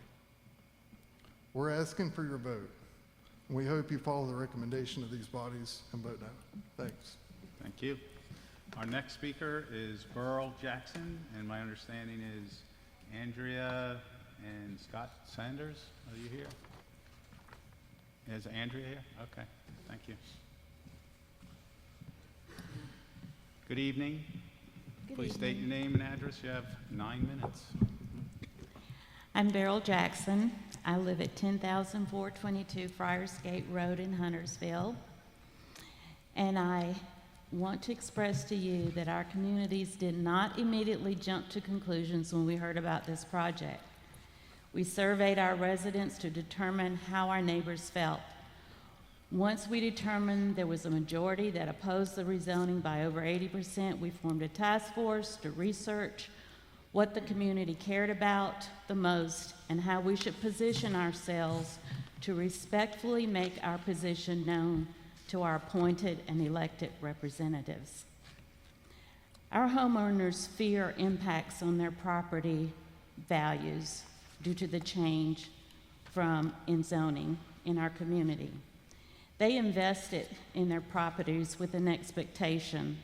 We're asking for your vote. We hope you follow the recommendation of these bodies and vote no. Thanks. Thank you. Our next speaker is Earl Jackson, and my understanding is Andrea and Scott Sanders. Are you here? Is Andrea here? Okay, thank you. Good evening. Please state your name and address. You have 9 minutes. I'm Beryl Jackson. I live at 10,422 Friars Gate Road in Huntersville. And I want to express to you that our communities did not immediately jump to conclusions when we heard about this project. We surveyed our residents to determine how our neighbors felt. Once we determined there was a majority that opposed the rezoning by over 80%, we formed a task force to research what the community cared about the most and how we should position ourselves to respectfully make our position known to our appointed and elected representatives. Our homeowners fear impacts on their property values due to the change in zoning in our community. They invested in their properties with an expectation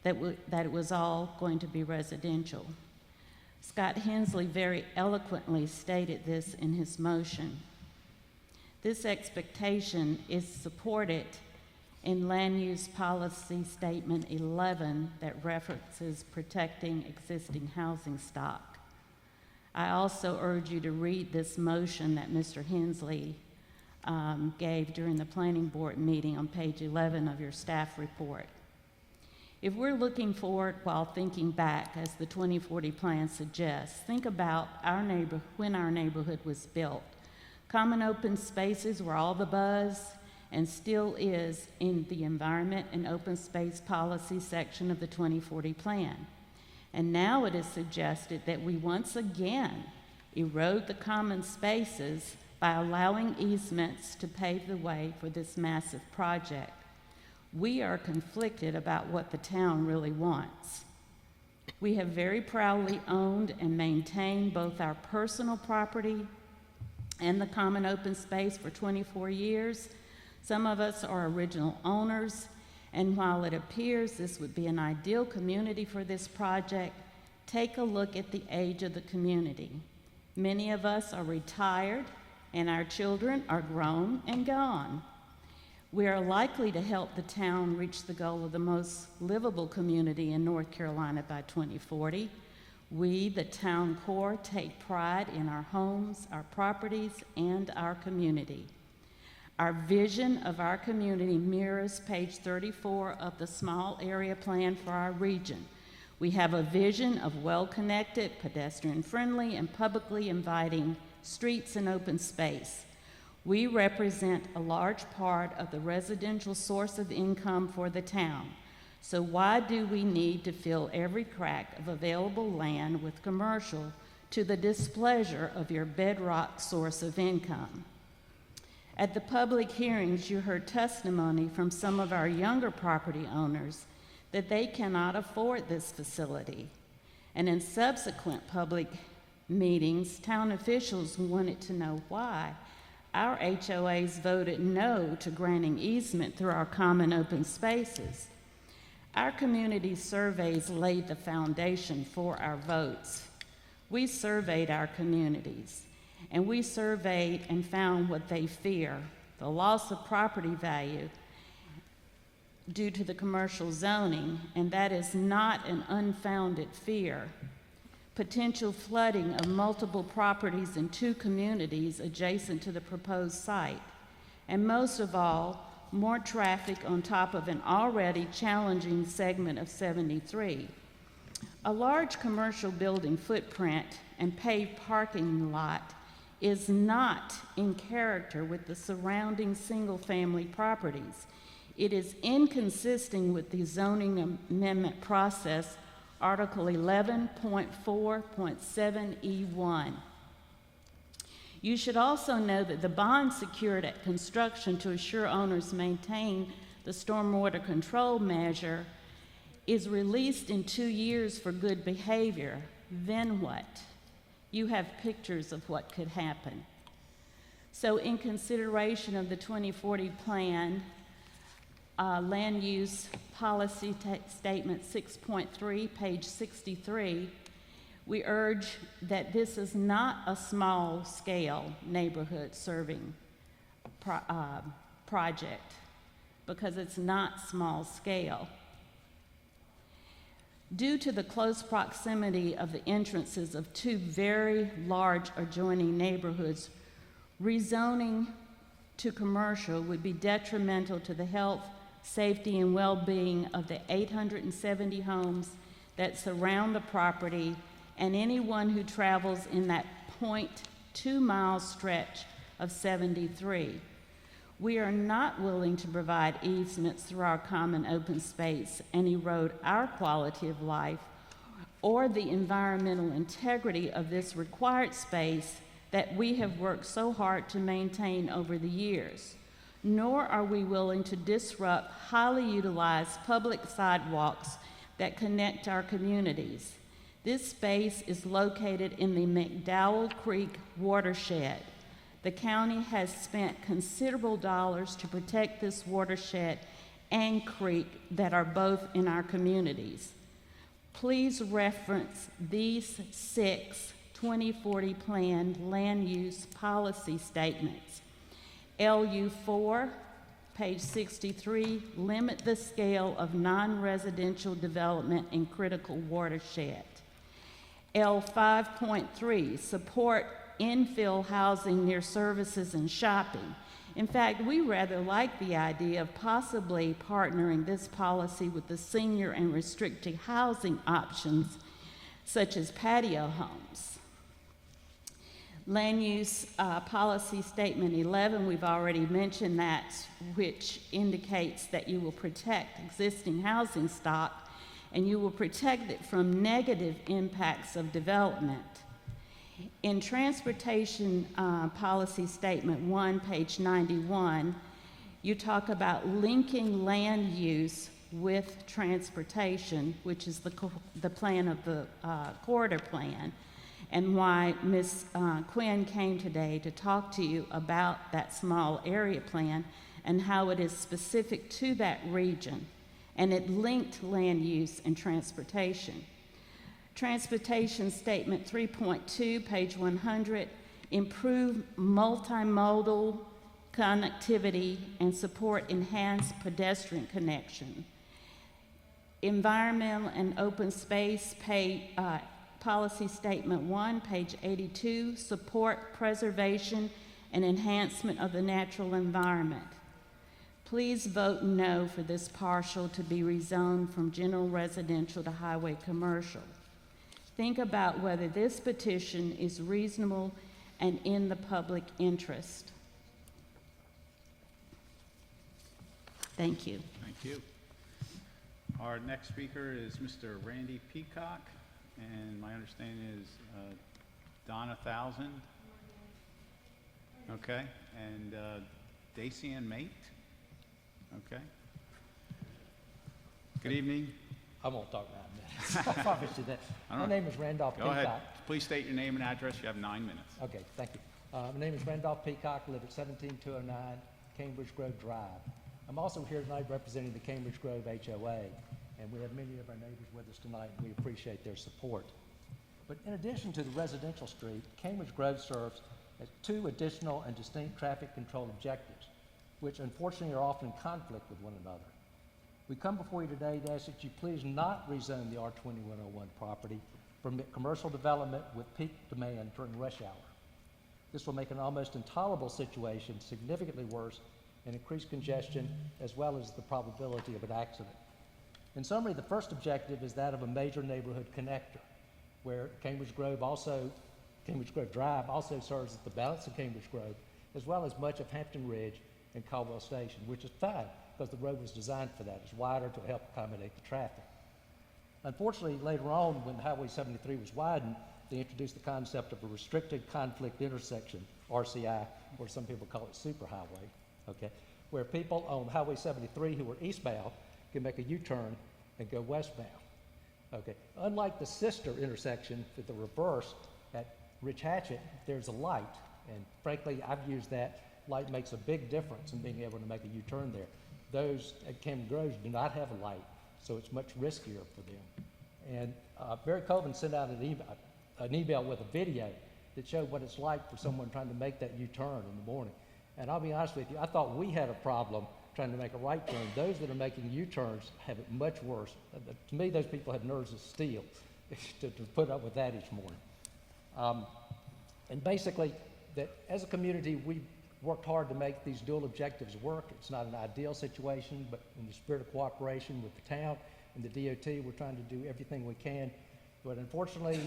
that it was all going to be residential. Scott Hensley very eloquently stated this in his motion. This expectation is supported in Land Use Policy Statement 11 that references protecting existing housing stock. I also urge you to read this motion that Mr. Hensley gave during the planning board meeting on page 11 of your staff report. If we're looking forward while thinking back, as the 2040 plan suggests, think about when our neighborhood was built. Common open spaces were all the buzz and still is in the Environment and Open Space Policy section of the 2040 plan. And now it is suggested that we once again erode the common spaces by allowing easements to pave the way for this massive project. We are conflicted about what the town really wants. We have very proudly owned and maintained both our personal property and the common open space for 24 years. Some of us are original owners, and while it appears this would be an ideal community for this project, take a look at the age of the community. Many of us are retired, and our children are grown and gone. We are likely to help the town reach the goal of the most livable community in North Carolina by 2040. We, the town core, take pride in our homes, our properties, and our community. Our vision of our community mirrors page 34 of the small area plan for our region. We have a vision of well-connected, pedestrian-friendly, and publicly inviting streets and open space. We represent a large part of the residential source of income for the town. So why do we need to fill every crack of available land with commercial to the displeasure of your bedrock source of income? At the public hearings, you heard testimony from some of our younger property owners that they cannot afford this facility. And in subsequent public meetings, town officials wanted to know why our HOAs voted no to granting easement through our common open spaces. Our community surveys laid the foundation for our votes. We surveyed our communities, and we surveyed and found what they fear: the loss of property value due to the commercial zoning, and that is not an unfounded fear. Potential flooding of multiple properties in 2 communities adjacent to the proposed site, and most of all, more traffic on top of an already challenging segment of 73. A large commercial building footprint and paved parking lot is not in character with the surrounding single-family properties. It is inconsistent with the zoning amendment process Article 11.4.7E1. You should also know that the bond secured at construction to assure owners maintain the stormwater control measure is released in 2 years for good behavior. Then what? You have pictures of what could happen. So in consideration of the 2040 plan, land use policy statement 6.3, page 63, we urge that this is not a small-scale neighborhood serving project, because it's not small-scale. Due to the close proximity of the entrances of 2 very large adjoining neighborhoods, rezoning to commercial would be detrimental to the health, safety, and well-being of the 870 homes that surround the property and anyone who travels in that 0.2 mile stretch of 73. We are not willing to provide easements through our common open space and erode our quality of life or the environmental integrity of this required space that we have worked so hard to maintain over the years. Nor are we willing to disrupt highly utilized public sidewalks that connect our communities. This space is located in the McDowell Creek watershed. The county has spent considerable dollars to protect this watershed and creek that are both in our communities. Please reference these 6 2040 plan land use policy statements. LU 4, page 63, limit the scale of non-residential development in critical watershed. L 5.3, support infill housing near services and shopping. In fact, we rather like the idea of possibly partnering this policy with the senior and restricted housing options, such as patio homes. Land use policy statement 11, we've already mentioned that, which indicates that you will protect existing housing stock and you will protect it from negative impacts of development. In transportation policy statement 1, page 91, you talk about linking land use with transportation, which is the plan of the corridor plan, and why Ms. Quinn came today to talk to you about that small area plan and how it is specific to that region, and it linked land use and transportation. Transportation statement 3.2, page 100, improve multimodal connectivity and support enhanced pedestrian connection. Environmental and open space policy statement 1, page 82, support preservation and enhancement of the natural environment. Please vote no for this partial to be rezoned from general residential to highway commercial. Think about whether this petition is reasonable and in the public interest. Thank you. Thank you. Our next speaker is Mr. Randy Peacock, and my understanding is Donna Thousand. Okay, and Dacian Mate. Okay. Good evening. I won't talk 9 minutes. I promise you that. My name is Randolph Peacock. Go ahead. Please state your name and address. You have 9 minutes. Okay, thank you. My name is Randolph Peacock. I live at 17209 Cambridge Grove Drive. I'm also here tonight representing the Cambridge Grove HOA, and we have many of our neighbors with us tonight, and we appreciate their support. But in addition to the residential street, Cambridge Grove serves as 2 additional and distinct traffic control objectives, which unfortunately are often in conflict with one another. We come before you today to ask that you please not rezone the R2101 property from commercial development with peak demand during rush hour. This will make an almost intolerable situation significantly worse and increase congestion as well as the probability of an accident. In summary, the first objective is that of a major neighborhood connector, where Cambridge Grove Drive also serves as the balance of Cambridge Grove, as well as much of Hampton Ridge and Caldwell Station, which is fine because the road was designed for that. It's wider to help accommodate the traffic. Unfortunately, later on, when Highway 73 was widened, they introduced the concept of a restricted conflict intersection, RCI, or some people call it superhighway, okay, where people on Highway 73 who are eastbound can make a U-turn and go westbound. Okay. Unlike the sister intersection at the reverse at Rich Hatchet, there's a light, and frankly, I've used that. Light makes a big difference in being able to make a U-turn there. Those at Camden Groves do not have a light, so it's much riskier for them. And Barry Colvin sent out an email with a video that showed what it's like for someone trying to make that U-turn in the morning. And I'll be honest with you, I thought we had a problem trying to make a right turn. Those that are making U-turns have it much worse. To me, those people have nerves of steel to put up with that each morning. And basically, that as a community, we worked hard to make these dual objectives work. It's not an ideal situation, but in the spirit of cooperation with the town and the DOT, we're trying to do everything we can. But unfortunately,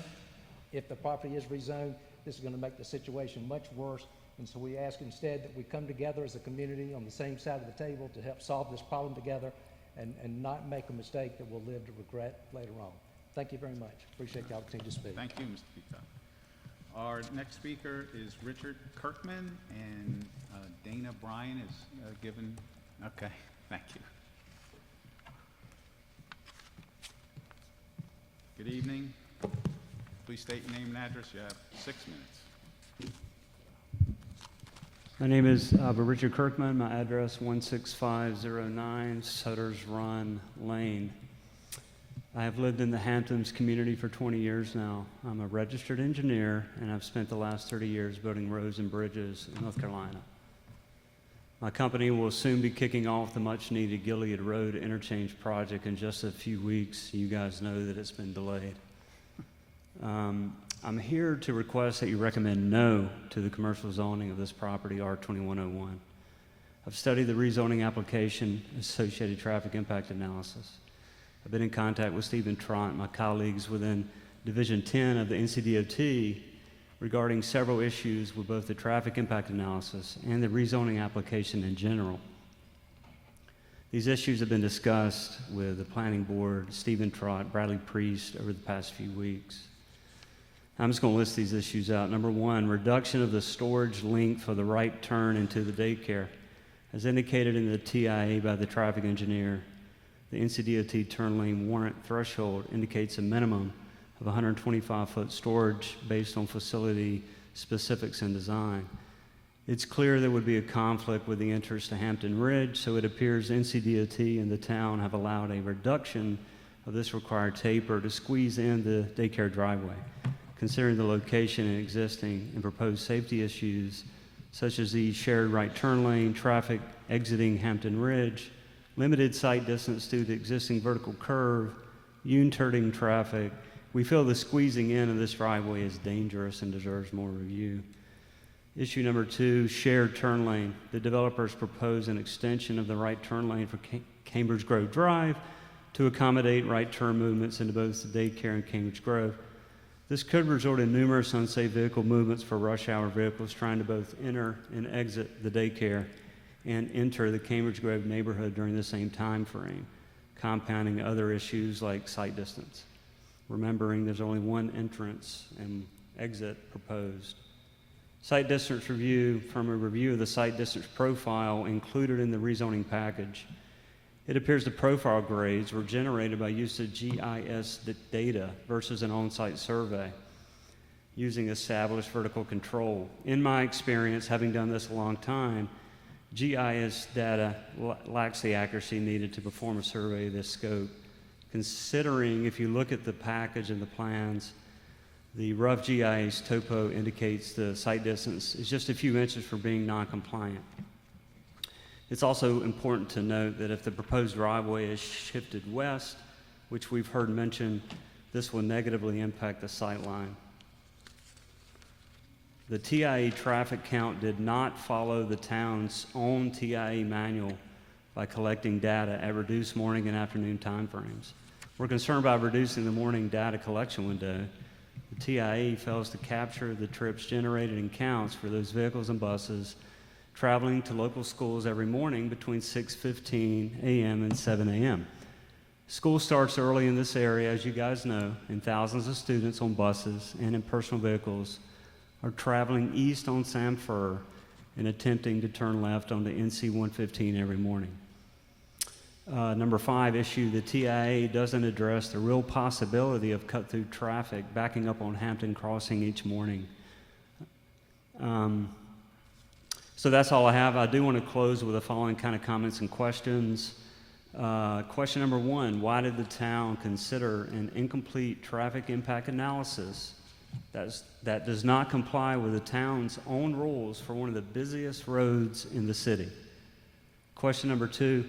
if the property is rezoned, this is going to make the situation much worse. And so we ask instead that we come together as a community on the same side of the table to help solve this problem together and not make a mistake that we'll live to regret later on. Thank you very much. Appreciate the opportunity to speak. Thank you, Mr. Peacock. Our next speaker is Richard Kirkman, and Dana Bryan is given. Okay, thank you. Good evening. Please state your name and address. You have 6 minutes. My name is Richard Kirkman. My address 16509 Sutter's Run Lane. I have lived in the Hamptons community for 20 years now. I'm a registered engineer, and I've spent the last 30 years building roads and bridges in North Carolina. My company will soon be kicking off the much-needed Gilead Road interchange project in just a few weeks. You guys know that it's been delayed. I'm here to request that you recommend no to the commercial zoning of this property, R2101. I've studied the rezoning application, associated traffic impact analysis. I've been in contact with Stephen Trott, my colleagues within Division 10 of the NCDOT, regarding several issues with both the traffic impact analysis and the rezoning application in general. These issues have been discussed with the Planning Board, Stephen Trott, Bradley Priest over the past few weeks. I'm just going to list these issues out. Number one, reduction of the storage length for the right turn into the daycare. As indicated in the TIA by the traffic engineer, the NCDOT turn lane warrant threshold indicates a minimum of 125-foot storage based on facility specifics and design. It's clear there would be a conflict with the entrance to Hampton Ridge, so it appears NCDOT and the town have allowed a reduction of this required taper to squeeze in the daycare driveway. Considering the location and existing and proposed safety issues, such as the shared right turn lane, traffic exiting Hampton Ridge, limited sight distance to the existing vertical curve, U-turning traffic, we feel the squeezing in of this driveway is dangerous and deserves more review. Issue number two, shared turn lane. The developers propose an extension of the right turn lane for Cambridge Grove Drive to accommodate right turn movements into both the daycare and Cambridge Grove. This could result in numerous unsafe vehicle movements for rush hour vehicles trying to both enter and exit the daycare and enter the Cambridge Grove neighborhood during the same time frame, compounding other issues like sight distance. Remembering there's only one entrance and exit proposed. Sight distance review. From a review of the sight distance profile included in the rezoning package, it appears the profile grades were generated by use of GIS data versus an on-site survey using established vertical control. In my experience, having done this a long time, GIS data lacks the accuracy needed to perform a survey of this scope. Considering, if you look at the package and the plans, the rough GIS topo indicates the sight distance is just a few inches from being non-compliant. It's also important to note that if the proposed driveway is shifted west, which we've heard mentioned, this will negatively impact the sight line. The TIE traffic count did not follow the town's own TIE manual by collecting data at reduced morning and afternoon timeframes. We're concerned about reducing the morning data collection window. The TIE fails to capture the trips generated in counts for those vehicles and buses traveling to local schools every morning between 6:15 a.m. and 7 a.m. School starts early in this area, as you guys know, and thousands of students on buses and in personal vehicles are traveling east on Sam Fur and attempting to turn left onto NC 115 every morning. Number 5 issue, the TIA doesn't address the real possibility of cut-through traffic backing up on Hampton Crossing each morning. So that's all I have. I do want to close with the following kind of comments and questions. Question number 1, why did the town consider an incomplete traffic impact analysis that does not comply with the town's own rules for one of the busiest roads in the city? Question number 2,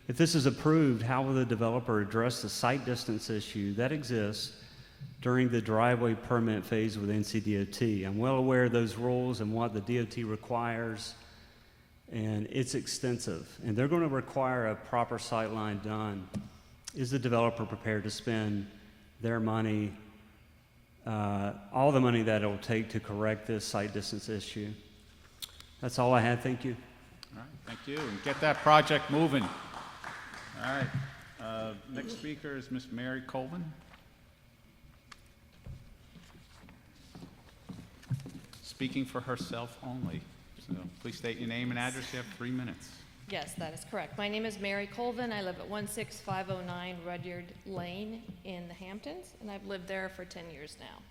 if this is approved, how will the developer address the site distance issue that exists during the driveway permit phase with NCDOT? I'm well aware of those rules and what the DOT requires, and it's extensive, and they're going to require a proper sight line done. Is the developer prepared to spend their money, all the money that it will take to correct this site distance issue? That's all I had. Thank you. All right, thank you, and get that project moving. All right, next speaker is Miss Mary Colvin. Speaking for herself only. So please state your name and address. You have 3 minutes. Yes, that is correct. My name is Mary Colvin. I live at 16509 Rudyard Lane in the Hamptons, and I've lived there for 10 years now.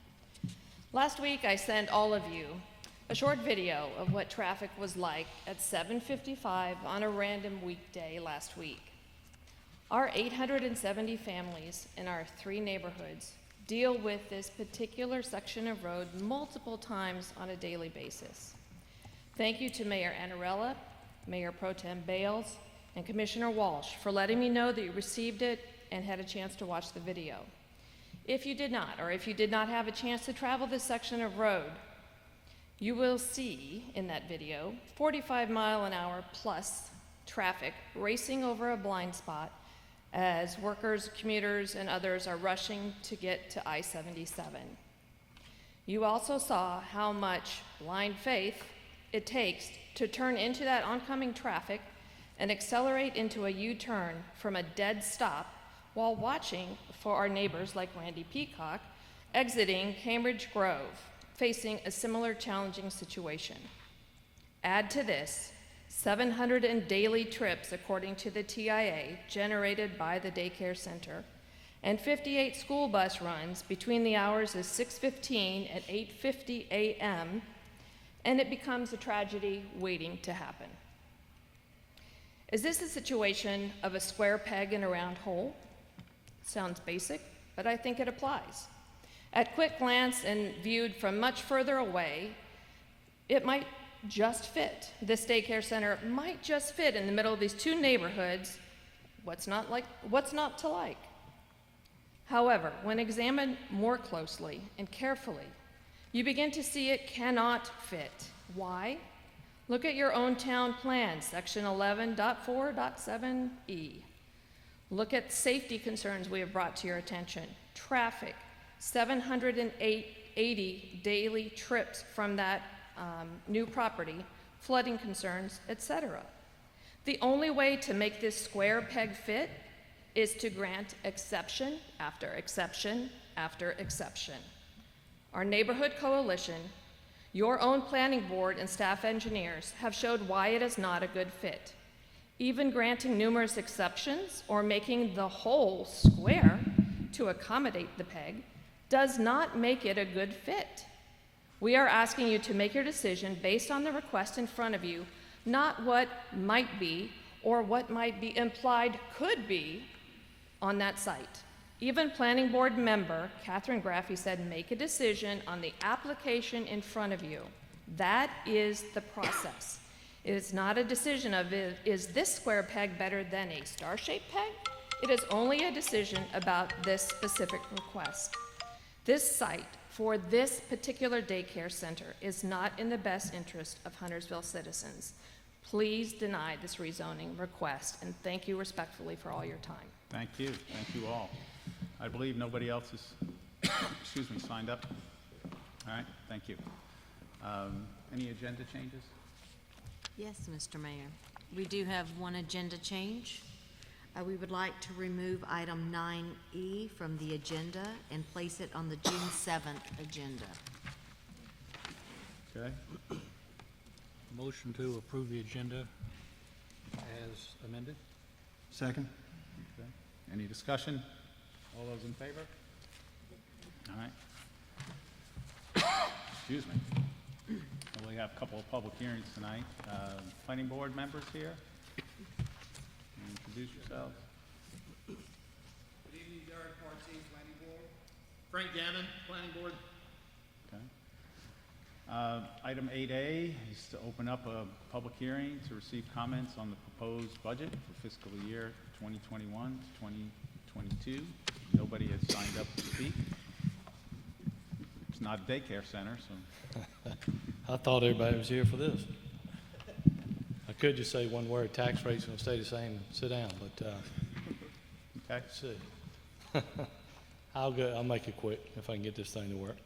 Last week, I sent all of you a short video of what traffic was like at 7:55 on a random weekday last week. Our 870 families in our 3 neighborhoods deal with this particular section of road multiple times on a daily basis. Thank you to Mayor Annarella, Mayor Pro Tem Bales, and Commissioner Walsh for letting me know that you received it and had a chance to watch the video. If you did not, or if you did not have a chance to travel this section of road, you will see in that video 45-mile-an-hour plus traffic racing over a blind spot as workers, commuters, and others are rushing to get to I-77. You also saw how much blind faith it takes to turn into that oncoming traffic and accelerate into a U-turn from a dead stop while watching for our neighbors like Randy Peacock exiting Cambridge Grove, facing a similar challenging situation. Add to this 700 daily trips, according to the TIA, generated by the daycare center, and 58 school bus runs between the hours of 6:15 and 8:50 a.m., and it becomes a tragedy waiting to happen. Is this a situation of a square peg in a round hole? Sounds basic, but I think it applies. At quick glance and viewed from much further away, it might just fit. This daycare center might just fit in the middle of these 2 neighborhoods. What's not to like? However, when examined more closely and carefully, you begin to see it cannot fit. Why? Look at your own town plan, section 11.4.7E. Look at safety concerns we have brought to your attention. Traffic, 780 daily trips from that new property, flooding concerns, etc. The only way to make this square peg fit is to grant exception after exception after exception. Our neighborhood coalition, your own planning board and staff engineers have showed why it is not a good fit. Even granting numerous exceptions or making the whole square to accommodate the peg does not make it a good fit. We are asking you to make your decision based on the request in front of you, not what might be or what might be implied could be on that site. Even planning board member Catherine Graffey said, make a decision on the application in front of you. That is the process. It is not a decision of, is this square peg better than a star-shaped peg? It is only a decision about this specific request. This site for this particular daycare center is not in the best interest of Huntersville citizens. Please deny this rezoning request, and thank you respectfully for all your time. Thank you. Thank you all. I believe nobody else is, signed up. All right, thank you. Any agenda changes? Yes, Mr. Mayor. We do have one agenda change. We would like to remove item 9E from the agenda and place it on the June 7th agenda. Okay, Motion to approve the agenda as amended? Second? okay. Any discussion? All those in favor? All right. Excuse me. Well, we have a couple of public hearings tonight. Planning board members here? Introduce yourselves. Good evening, Derek Martin, Planning Board. Frank Gannon, Planning Board. Okay. Item 8A is to open up a public hearing to receive comments on the proposed budget for fiscal year 2021 to 2022. Nobody has signed up to speak. It's not a daycare center, so. I thought everybody was here for this. I could just say one word, tax rate's gonna stay the same and sit down, but, Okay. let's see. I'll make it quick if I can get this thing to work.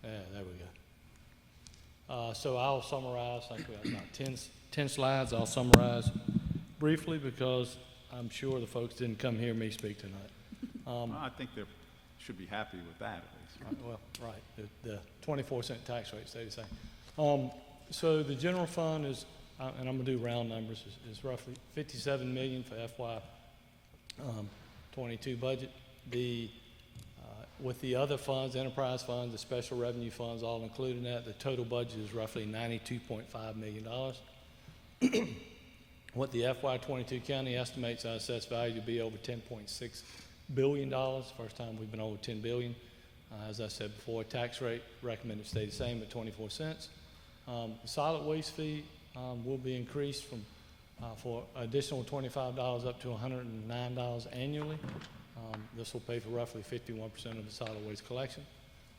Yeah, there we go. So I'll summarize, I think we have about 10 slides. I'll summarize briefly because I'm sure the folks didn't come hear me speak tonight. Well, I think they should be happy with that at least. Well, right, the 24-cent tax rate stayed the same. So the general fund is, and I'm gonna do round numbers, is roughly $57 million for FY 22 budget. With the other funds, enterprise funds, the special revenue funds, all included in that, the total budget is roughly $92.5 million. What the FY 22 county estimates our assessed value to be over $10.6 billion. First time we've been over $10 billion. As I said before, tax rate recommended stay the same at 24 cents. Solid waste fee will be increased from for additional $25 up to $109 annually. This will pay for roughly 51% of the solid waste collection.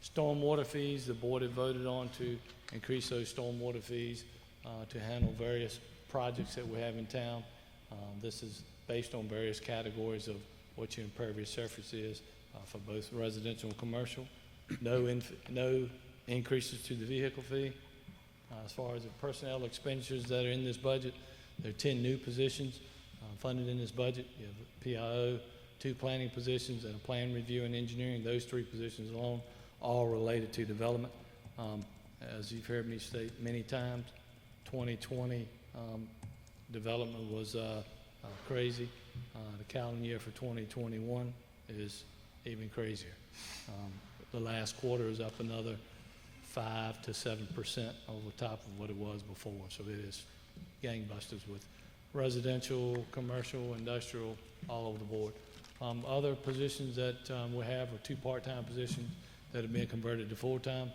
Stormwater fees, the board had voted on to increase those stormwater fees to handle various projects that we have in town. This is based on various categories of what your impervious surface is for both residential and commercial. No increases to the vehicle fee. As far as the personnel expenditures that are in this budget, there are 10 new positions funded in this budget. You have a PIO, 2 planning positions, and a plan review and engineering. Those 3 positions alone, all related to development. As you've heard me state many times, 2020 development was crazy. The calendar year for 2021 is even crazier. The last quarter is up another 5 to 7% over top of what it was before. So it is gangbusters with residential, commercial, industrial, all over the board. Other positions that we have are 2 part-time positions that have been converted to full-time,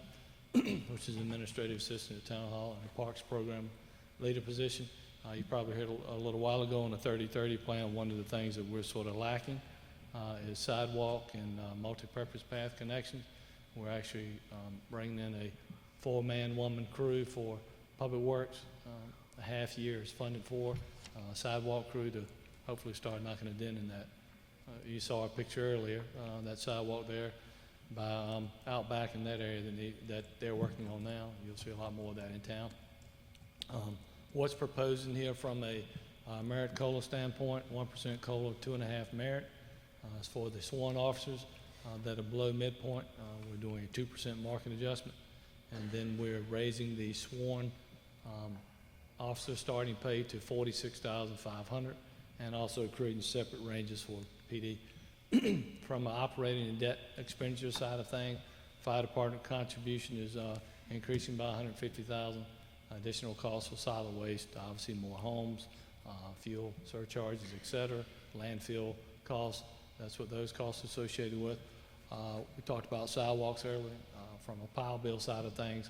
which is administrative assistant at Town Hall and a Parks Program leader position. You probably heard a little while ago on the 30-30 plan, one of the things that we're sort of lacking is sidewalk and multi-purpose path connections. We're actually bringing in a 4-man, 1-man crew for Public Works. A half year is funded for sidewalk crew to hopefully start knocking a dent in that. You saw a picture earlier, that sidewalk there by out back in that area that they're working on now. You'll see a lot more of that in town. What's proposed in here from a merit COLA standpoint, 1% COLA, 2.5 merit. As for the sworn officers that are below midpoint, we're doing a 2% market adjustment. And then we're raising the sworn officer starting pay to $46,500 and also creating separate ranges for PD. From an operating and debt expenditure side of things, fire department contribution is increasing by $150,000. Additional costs for solid waste, obviously more homes, fuel surcharges, et cetera, landfill costs. That's what those costs are associated with. We talked about sidewalks earlier. From a pile bill side of things,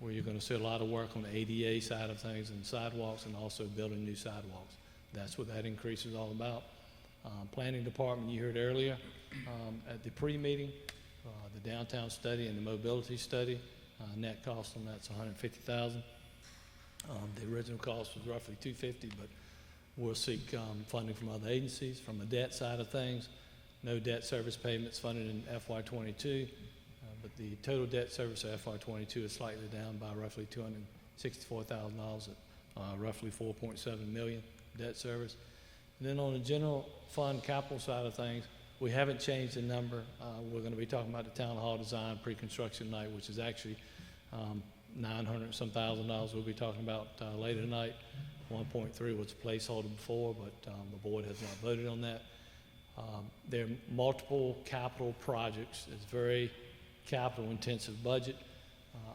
where you're going to see a lot of work on the ADA side of things and sidewalks and also building new sidewalks. That's what that increase is all about. Planning department, you heard earlier at the pre-meeting, the downtown study and the mobility study, net cost on that's $150,000. The original cost was roughly $250,000, but we'll seek funding from other agencies. From the debt side of things, no debt service payments funded in FY22, but the total debt service of FY22 is slightly down by roughly $264,000 at roughly $4.7 million debt service. And then on the general fund capital side of things, we haven't changed the number. We're going to be talking about the town hall design pre-construction night, which is actually 900 some thousand dollars we'll be talking about later tonight. 1.3 was a placeholder before, but the board has not voted on that. There are multiple capital projects. It's a very capital intensive budget.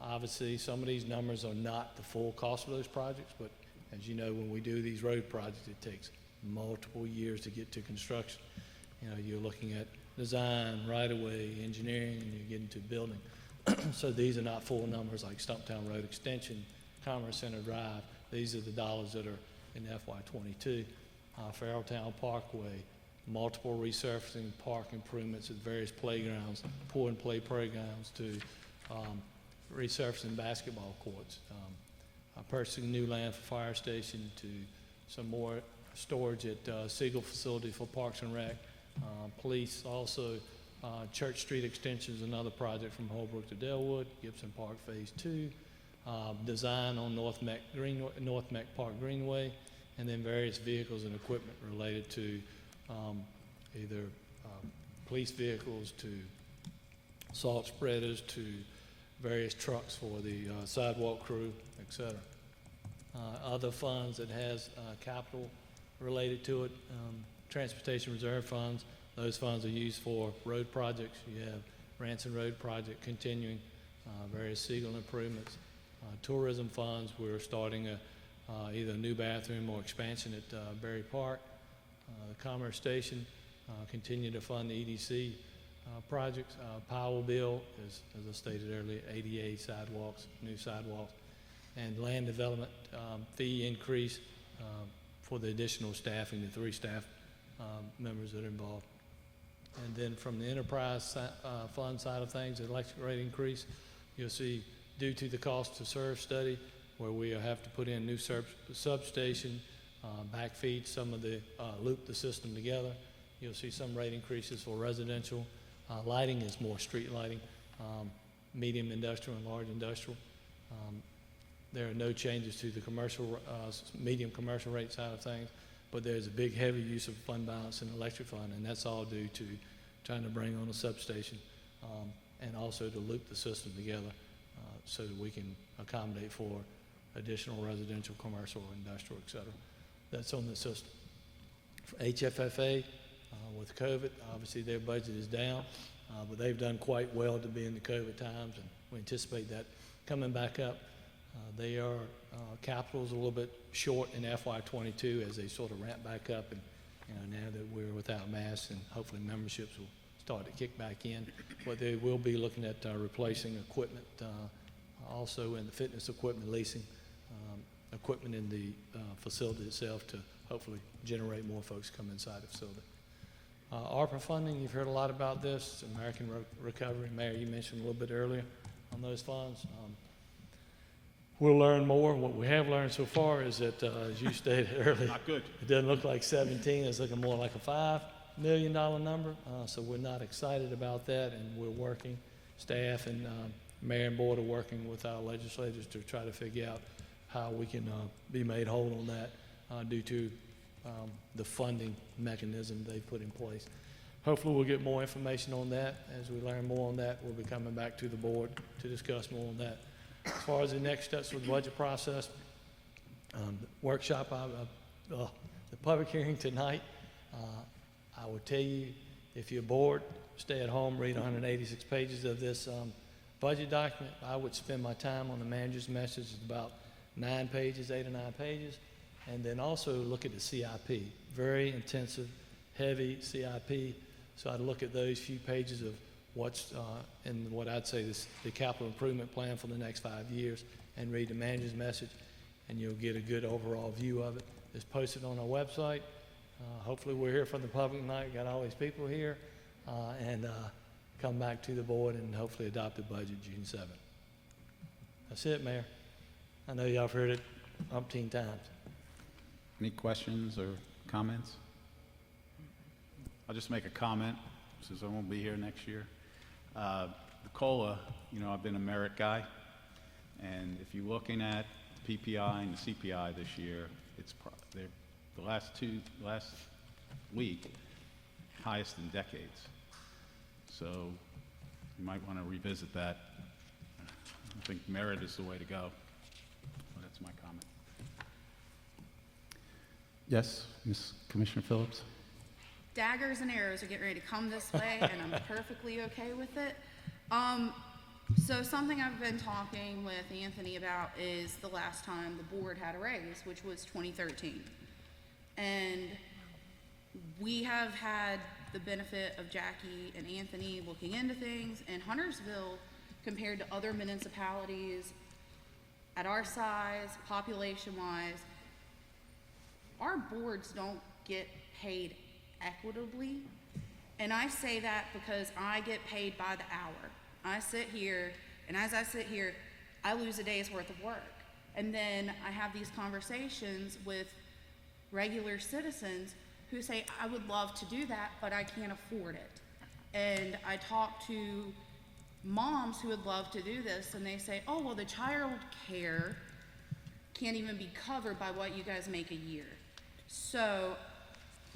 Obviously, some of these numbers are not the full cost of those projects, but as you know, when we do these road projects, it takes multiple years to get to construction. You know, you're looking at design, right-of-way, engineering, and you're getting to building. So these are not full numbers like Stumptown Road Extension, Commerce Center Drive. These are the dollars that are in FY22. Farrelltown Parkway, multiple resurfacing park improvements at various playgrounds, pour and play playgrounds to resurfacing basketball courts, purchasing new land for fire station to some more storage at Siegel facility for Parks and Rec. Police also, Church Street Extension is another project from Holbrook to Delwood, Gibson Park Phase 2, design on North Meck Park Greenway, and then various vehicles and equipment related to either police vehicles to salt spreaders to various trucks for the sidewalk crew, etc. Other funds that has capital related to it, transportation reserve funds. Those funds are used for road projects. You have Ranson Road project continuing, various Siegel improvements. Tourism funds, we're starting either a new bathroom or expansion at Berry Park. The Commerce Station, continue to fund the EDC projects. Powell Bill is, as I stated earlier, ADA sidewalks, new sidewalks, and land development fee increase for the additional staffing, the 3 staff members that are involved. And then from the enterprise fund side of things, the electric rate increase, you'll see due to the cost to serve study, where we have to put in new substation, backfeed some of the, loop the system together. You'll see some rate increases for residential. Lighting is more street lighting, medium industrial and large industrial. There are no changes to the commercial, medium commercial rate side of things, but there's a big heavy use of fund balance in the electric fund, and that's all due to trying to bring on a substation and also to loop the system together so that we can accommodate for additional residential, commercial, industrial, et cetera. That's on the system. For HFFA, with COVID, obviously their budget is down, but they've done quite well to be in the COVID times, and we anticipate that coming back up. They are, capital's a little bit short in FY22 as they sort of ramp back up, and now that we're without masks, and hopefully memberships will start to kick back in. But they will be looking at replacing equipment, also in the fitness equipment leasing, equipment in the facility itself to hopefully generate more folks come inside the facility. ARPA funding, you've heard a lot about this, American Recovery. Mayor, you mentioned a little bit earlier on those funds. We'll learn more. What we have learned so far is that, as you stated earlier, Not good. it doesn't look like 17. It's looking more like a $5 million number. So we're not excited about that, and we're working, staff and mayor and board are working with our legislators to try to figure out how we can be made whole on that due to the funding mechanism they put in place. Hopefully we'll get more information on that. As we learn more on that, we'll be coming back to the board to discuss more on that. As far as the next steps with the budget process, the workshop, the public hearing tonight, I would tell you, if you're bored, stay at home, read 186 pages of this budget document. I would spend my time on the manager's message. It's about 9 pages, 8 or 9 pages. And then also look at the CIP, very intensive, heavy CIP. So I'd look at those few pages of what's in what I'd say is the capital improvement plan for the next 5 years, and read the manager's message, and you'll get a good overall view of it. It's posted on our website. Hopefully we're here for the public tonight, got all these people here, and come back to the board and hopefully adopt the budget June 7th. That's it, Mayor. I know y'all have heard it umpteen times. Any questions or comments? I'll just make a comment since I won't be here next year. The COLA, I've been a merit guy, and if you're looking at PPI and the CPI this year, the last week, highest in decades. So you might want to revisit that. I think merit is the way to go. Well, that's my comment. Yes, Ms. Commissioner Phillips? Daggers and arrows are getting ready to come this way, and I'm perfectly okay with it. So something I've been talking with Anthony about is the last time the board had a raise, which was 2013. And we have had the benefit of Jackie and Anthony looking into things, and Huntersville, compared to other municipalities at our size, population-wise, our boards don't get paid equitably. And I say that because I get paid by the hour. I sit here, and as I sit here, I lose a day's worth of work. And then I have these conversations with regular citizens who say, I would love to do that, but I can't afford it. And I talk to moms who would love to do this, and they say, oh, well, the child care can't even be covered by what you guys make a year. So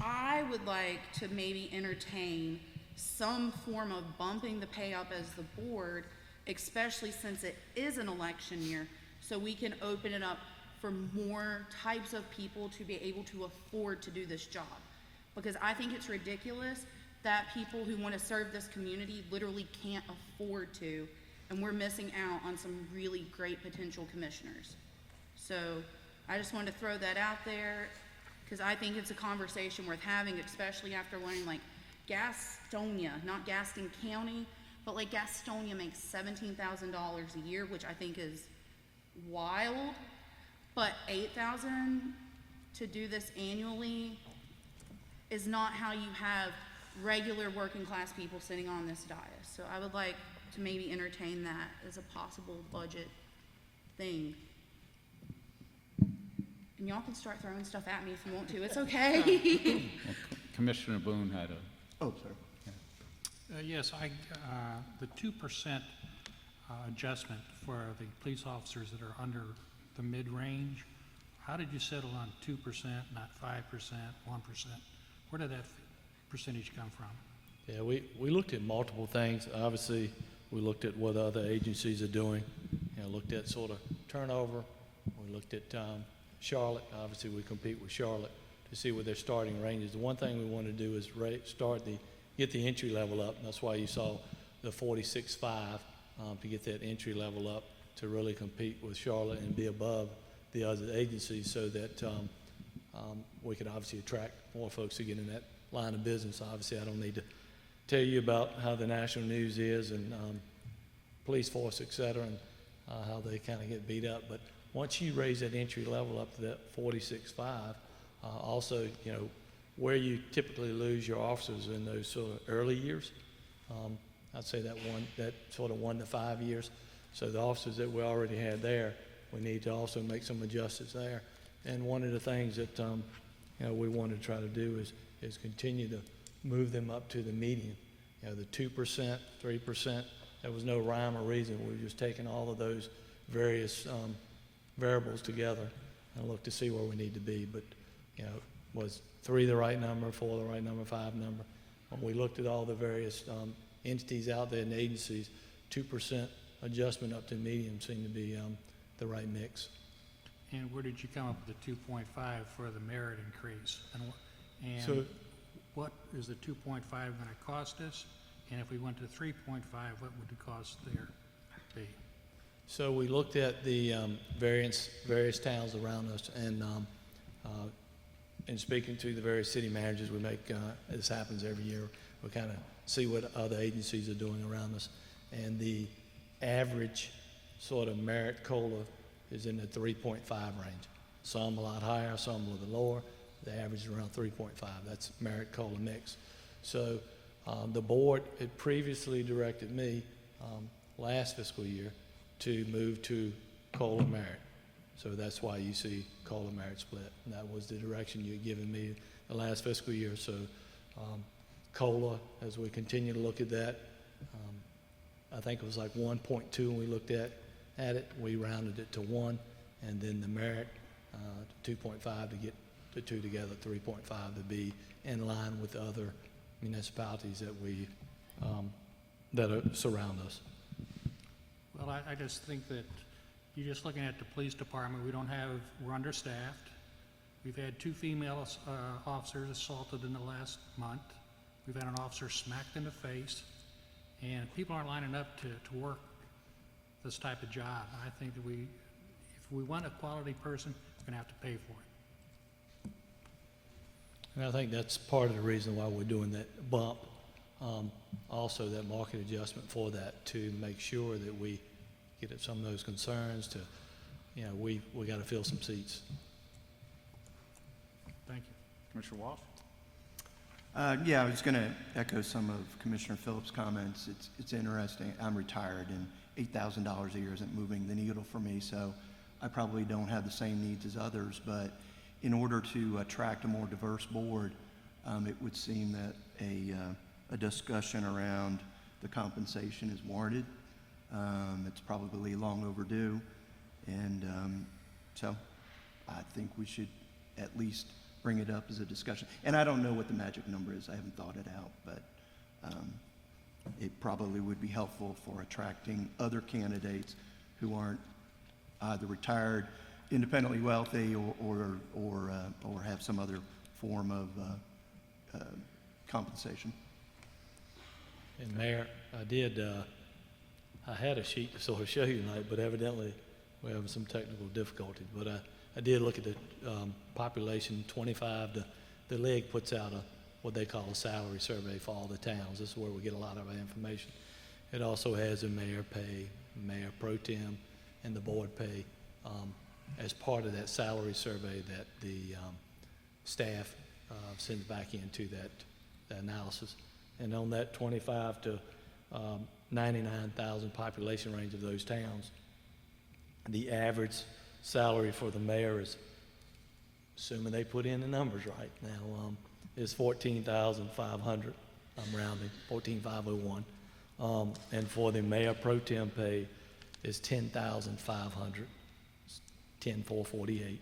I would like to maybe entertain some form of bumping the pay up as the board, especially since it is an election year, so we can open it up for more types of people to be able to afford to do this job. Because I think it's ridiculous that people who want to serve this community literally can't afford to, and we're missing out on some really great potential commissioners. So I just wanted to throw that out there, because I think it's a conversation worth having, especially after learning like Gastonia, not Gaston County, but like Gastonia makes $17,000 a year, which I think is wild, but $8,000 to do this annually is not how you have regular working class people sitting on this dais. So I would like to maybe entertain that as a possible budget thing. And y'all can start throwing stuff at me if you want to. It's okay. Well, Commissioner Boone had a... Oh, sorry. Yes, the 2% adjustment for the police officers that are under the mid-range, how did you settle on 2%, not 5%, 1%? Where did that percentage come from? Yeah, we looked at multiple things. Obviously, we looked at what other agencies are doing. You know, looked at sort of turnover. We looked at Charlotte. Obviously, we compete with Charlotte to see what their starting range is. The one thing we want to do is get the entry level up. And that's why you saw the 46.5 to get that entry level up to really compete with Charlotte and be above the other agencies, so that we could obviously attract more folks to get in that line of business. Obviously, I don't need to tell you about how the national news is and police force, et cetera, and how they kind of get beat up. But once you raise that entry level up to that 46.5, also, you know, where you typically lose your officers in those sort of early years, I'd say that sort of 1 to 5 years. So the officers that we already had there, we need to also make some adjustments there. And one of the things that you know, we want to try to do is continue to move them up to the median. You know, the 2%, 3%, there was no rhyme or reason. We were just taking all of those various variables together and look to see where we need to be. But, you know, was 3 the right number, 4 the right number, 5 number? When we looked at all the various entities out there and agencies, 2% adjustment up to medium seemed to be the right mix. And where did you come up with the 2.5 for the merit increase? And So- what is the 2.5 going to cost us? And if we went to 3.5, what would the cost there be? So we looked at the various towns around us, and in speaking to the various city managers, we make, this happens every year, we kind of see what other agencies are doing around us. And the average sort of merit COLA is in the 3.5 range. Some a lot higher, some a little lower. The average is around 3.5. That's merit COLA mix. So the board had previously directed me last fiscal year to move to COLA merit. So that's why you see COLA merit split. And that was the direction you had given me the last fiscal year. So COLA, as we continue to look at that, I think it was like 1.2 when we looked at it. We rounded it to 1, and then the merit to 2.5 to get the two together, 3.5, to be in line with the other municipalities that we, surround us. Well, I just think that you're just looking at the police department, we're understaffed. We've had 2 female officers assaulted in the last month. We've had an officer smacked in the face, and people aren't lining up to work this type of job. I think that if we want a quality person, we're gonna have to pay for it. And I think that's part of the reason why we're doing that bump, also that market adjustment for that, to make sure that we get at some of those concerns to, we got to fill some seats. Thank you. Commissioner Walsh? Yeah, I was going to echo some of Commissioner Phillips' comments. It's interesting. I'm retired, and $8,000 a year isn't moving the needle for me, so I probably don't have the same needs as others. But in order to attract a more diverse board, it would seem that a discussion around the compensation is warranted. It's probably long overdue, and so I think we should at least bring it up as a discussion. And I don't know what the magic number is. I haven't thought it out, but it probably would be helpful for attracting other candidates who aren't either retired, independently wealthy, or have some other form of compensation. And Mayor, I had a sheet to sort of show you tonight, but evidently we're having some technical difficulties. But I did look at the population 25. The league puts out what they call a salary survey for all the towns. This is where we get a lot of our information. It also has a mayor pay, mayor pro tem, and the board pay as part of that salary survey that the staff sends back into that analysis. And on that 25 to 99,000 population range of those towns, the average salary for the mayor is, assuming they put in the numbers right now, is $14,500. I'm rounding, 14,501. And for the mayor pro tem pay is $10,500, 10,448.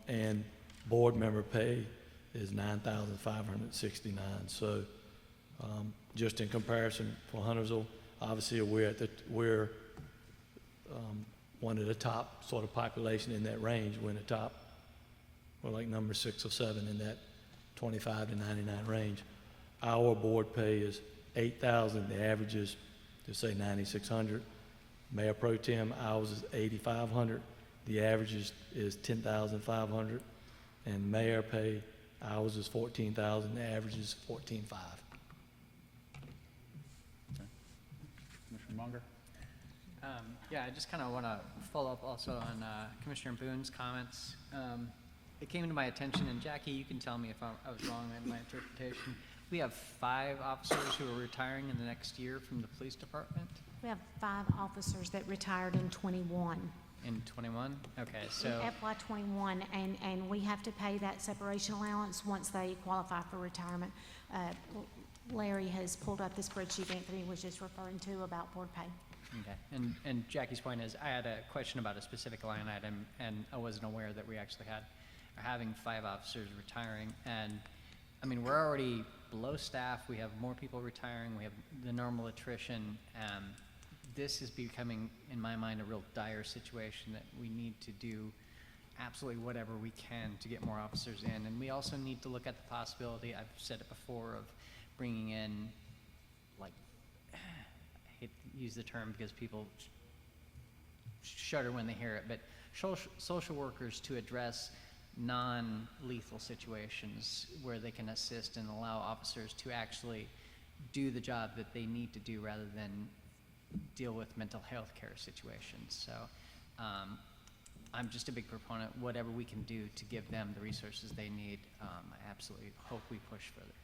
And board member pay is $9,569. So just in comparison for Huntersville, obviously we're one of the top sort of population in that range. We're in the top, we're like number 6 or 7 in that 25 to 99 range. Our board pay is $8,000. The average is, just say, $9,600. Mayor pro tem, ours is $8,500. The average is $10,500. And mayor pay, ours is $14,000. The average is $14,500. Commissioner Munger? Yeah, I just kind of want to follow up also on Commissioner Boone's comments. It came to my attention, and Jackie, you can tell me if I was wrong in my interpretation. We have 5 officers who are retiring in the next year from the police department. We have 5 officers that retired in '21. In 21? Okay, so. In FY '21, and we have to pay that separation allowance once they qualify for retirement. Larry has pulled up the spreadsheet Anthony was just referring to about board pay. Okay, and Jackie's point is, I had a question about a specific line item, and I wasn't aware that we actually are having 5 officers retiring. And, I mean, we're already below staff, we have more people retiring, we have the normal attrition. This is becoming, in my mind, a real dire situation that we need to do absolutely whatever we can to get more officers in. And we also need to look at the possibility, I've said it before, of bringing in, like, I hate to use the term because people shudder when they hear it, but social workers to address non-lethal situations where they can assist and allow officers to actually do the job that they need to do rather than deal with mental health care situations. So I'm just a big proponent, whatever we can do to give them the resources they need. I absolutely hope we push further.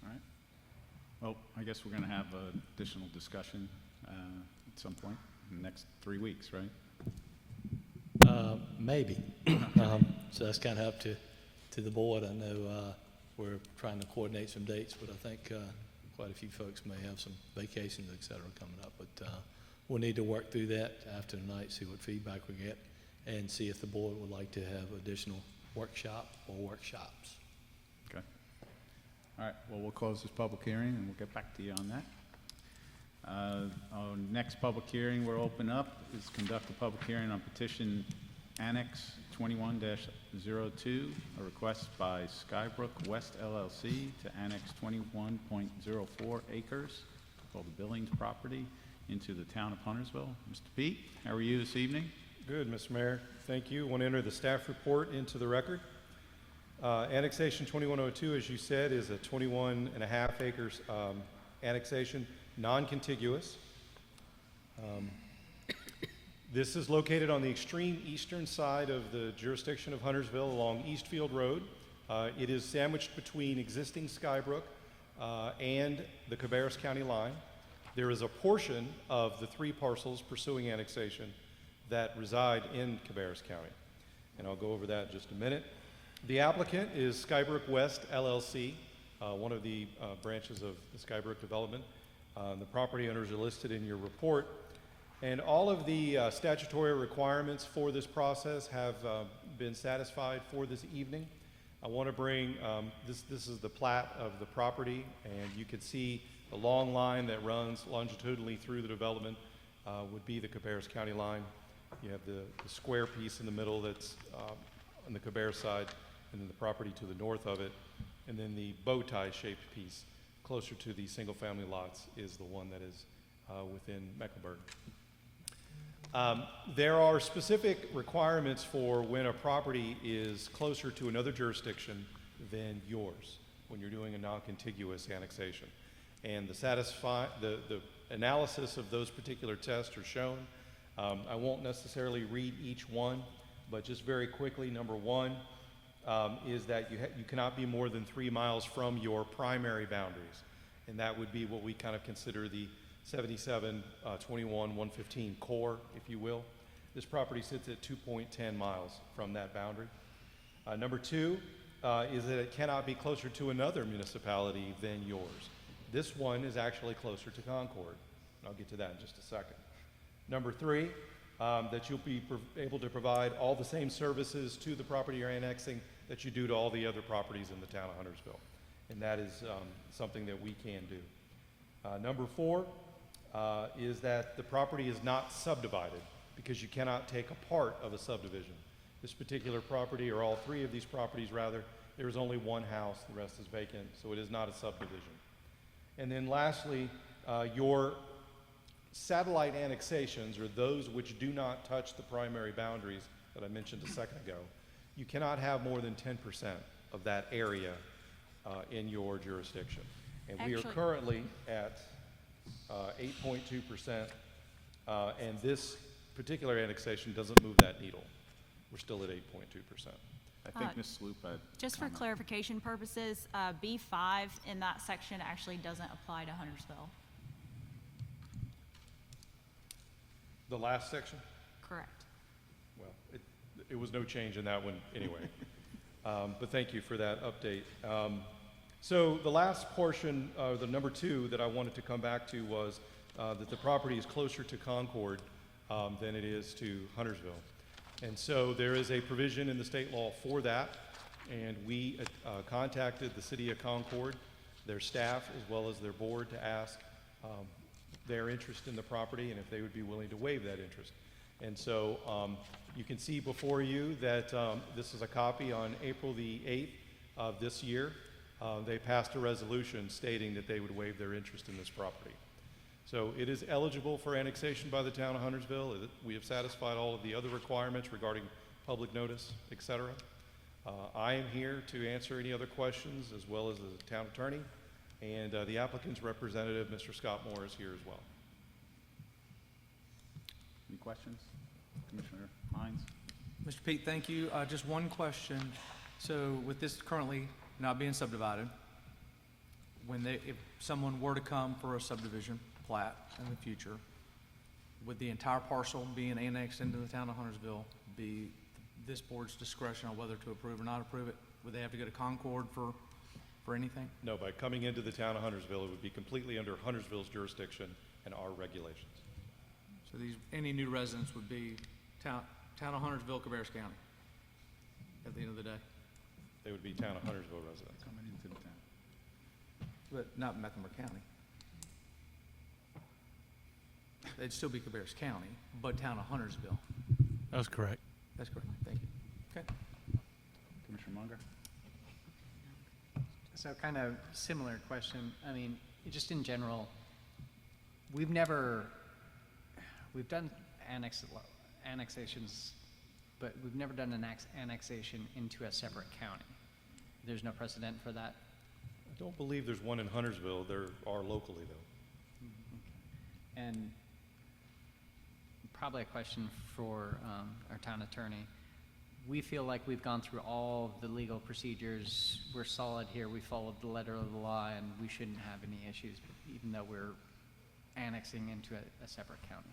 All right. Well, I guess we're going to have additional discussion at some point in the next 3 weeks, right? Maybe. So that's kind of up to the board. I know we're trying to coordinate some dates, but I think quite a few folks may have some vacations, et cetera, coming up. But we'll need to work through that after tonight, see what feedback we get, and see if the board would like to have additional workshop or workshops. Okay. All right, well, we'll close this public hearing, and we'll get back to you on that. Our next public hearing we'll open up is conduct a public hearing on petition Annex 21-02, a request by Skybrook West LLC to annex 21.04 acres called the Billings property into the town of Huntersville. Mr. Pete, how are you this evening? Good, Mr. Mayor. Thank you. I want to enter the staff report into the record. Annexation 2102, as you said, is a 21.5 acres annexation, non-contiguous. This is located on the extreme eastern side of the jurisdiction of Huntersville along Eastfield Road. It is sandwiched between existing Skybrook and the Cabarrus County line. There is a portion of the 3 parcels pursuing annexation that reside in Cabarrus County, and I'll go over that in just a minute. The applicant is Skybrook West LLC, one of the branches of the Skybrook development. The property owners are listed in your report, and all of the statutory requirements for this process have been satisfied for this evening. I want to bring, this is the plat of the property, and you can see the long line that runs longitudinally through the development would be the Cabarrus County line. You have the square piece in the middle that's on the Cabarrus side, and then the property to the north of it, and then the bow tie shaped piece closer to the single family lots is the one that is within Mecklenburg. There are specific requirements for when a property is closer to another jurisdiction than yours when you're doing a non-contiguous annexation. And the analysis of those particular tests are shown. I won't necessarily read each one, but just very quickly, number 1 is that you cannot be more than 3 miles from your primary boundaries, and that would be what we kind of consider the 77, 21, 115 core, if you will. This property sits at 2.10 miles from that boundary. Number 2 is that it cannot be closer to another municipality than yours. This one is actually closer to Concord, and I'll get to that in just a second. Number 3, that you'll be able to provide all the same services to the property you're annexing that you do to all the other properties in the town of Huntersville, and that is something that we can do. Number 4 is that the property is not subdivided, because you cannot take a part of a subdivision. This particular property, or all 3 of these properties rather, there is only 1 house, the rest is vacant, so it is not a subdivision. And then lastly, your satellite annexations, or those which do not touch the primary boundaries that I mentioned a second ago, you cannot have more than 10% of that area in your jurisdiction. And we are currently at 8.2%, and this particular annexation doesn't move that needle. We're still at 8.2%. I think Ms. Sloop had Just for clarification purposes, B5 in that section actually doesn't apply to Huntersville. The last section? Correct. Well, it was no change in that one anyway. But thank you for that update. So the last portion, the number 2 that I wanted to come back to was that the property is closer to Concord than it is to Huntersville. And so there is a provision in the state law for that, and we contacted the city of Concord, their staff, as well as their board, to ask their interest in the property and if they would be willing to waive that interest. And so you can see before you that this is a copy on April the 8th of this year. They passed a resolution stating that they would waive their interest in this property. So it is eligible for annexation by the town of Huntersville. We have satisfied all of the other requirements regarding public notice, et cetera. I am here to answer any other questions, as well as the town attorney, and the applicant's representative, Mr. Scott Moore, is here as well. Any questions? Commissioner Hines? Mr. Pete, thank you. Just one question. So with this currently not being subdivided, if someone were to come for a subdivision plat in the future, would the entire parcel being annexed into the town of Huntersville be this board's discretion on whether to approve or not approve it? Would they have to go to Concord for anything? No, by coming into the town of Huntersville, it would be completely under Huntersville's jurisdiction and our regulations. So any new residents would be Town of Huntersville, Cabarrus County, at the end of the day. They would be town of Huntersville residents. Coming into the town. But not Mecklenburg County. They'd still be Cabarrus County, but Town of Huntersville. That's correct. That's correct, thank you. Okay. Commissioner Munger? So kind of similar question. I mean, just in general, we've done annexations, but we've never done an annexation into a separate county. There's no precedent for that. I don't believe there's one in Huntersville. There are locally, though. And probably a question for our town attorney. We feel like we've gone through all the legal procedures. We're solid here. We followed the letter of the law, and we shouldn't have any issues, even though we're annexing into a separate county.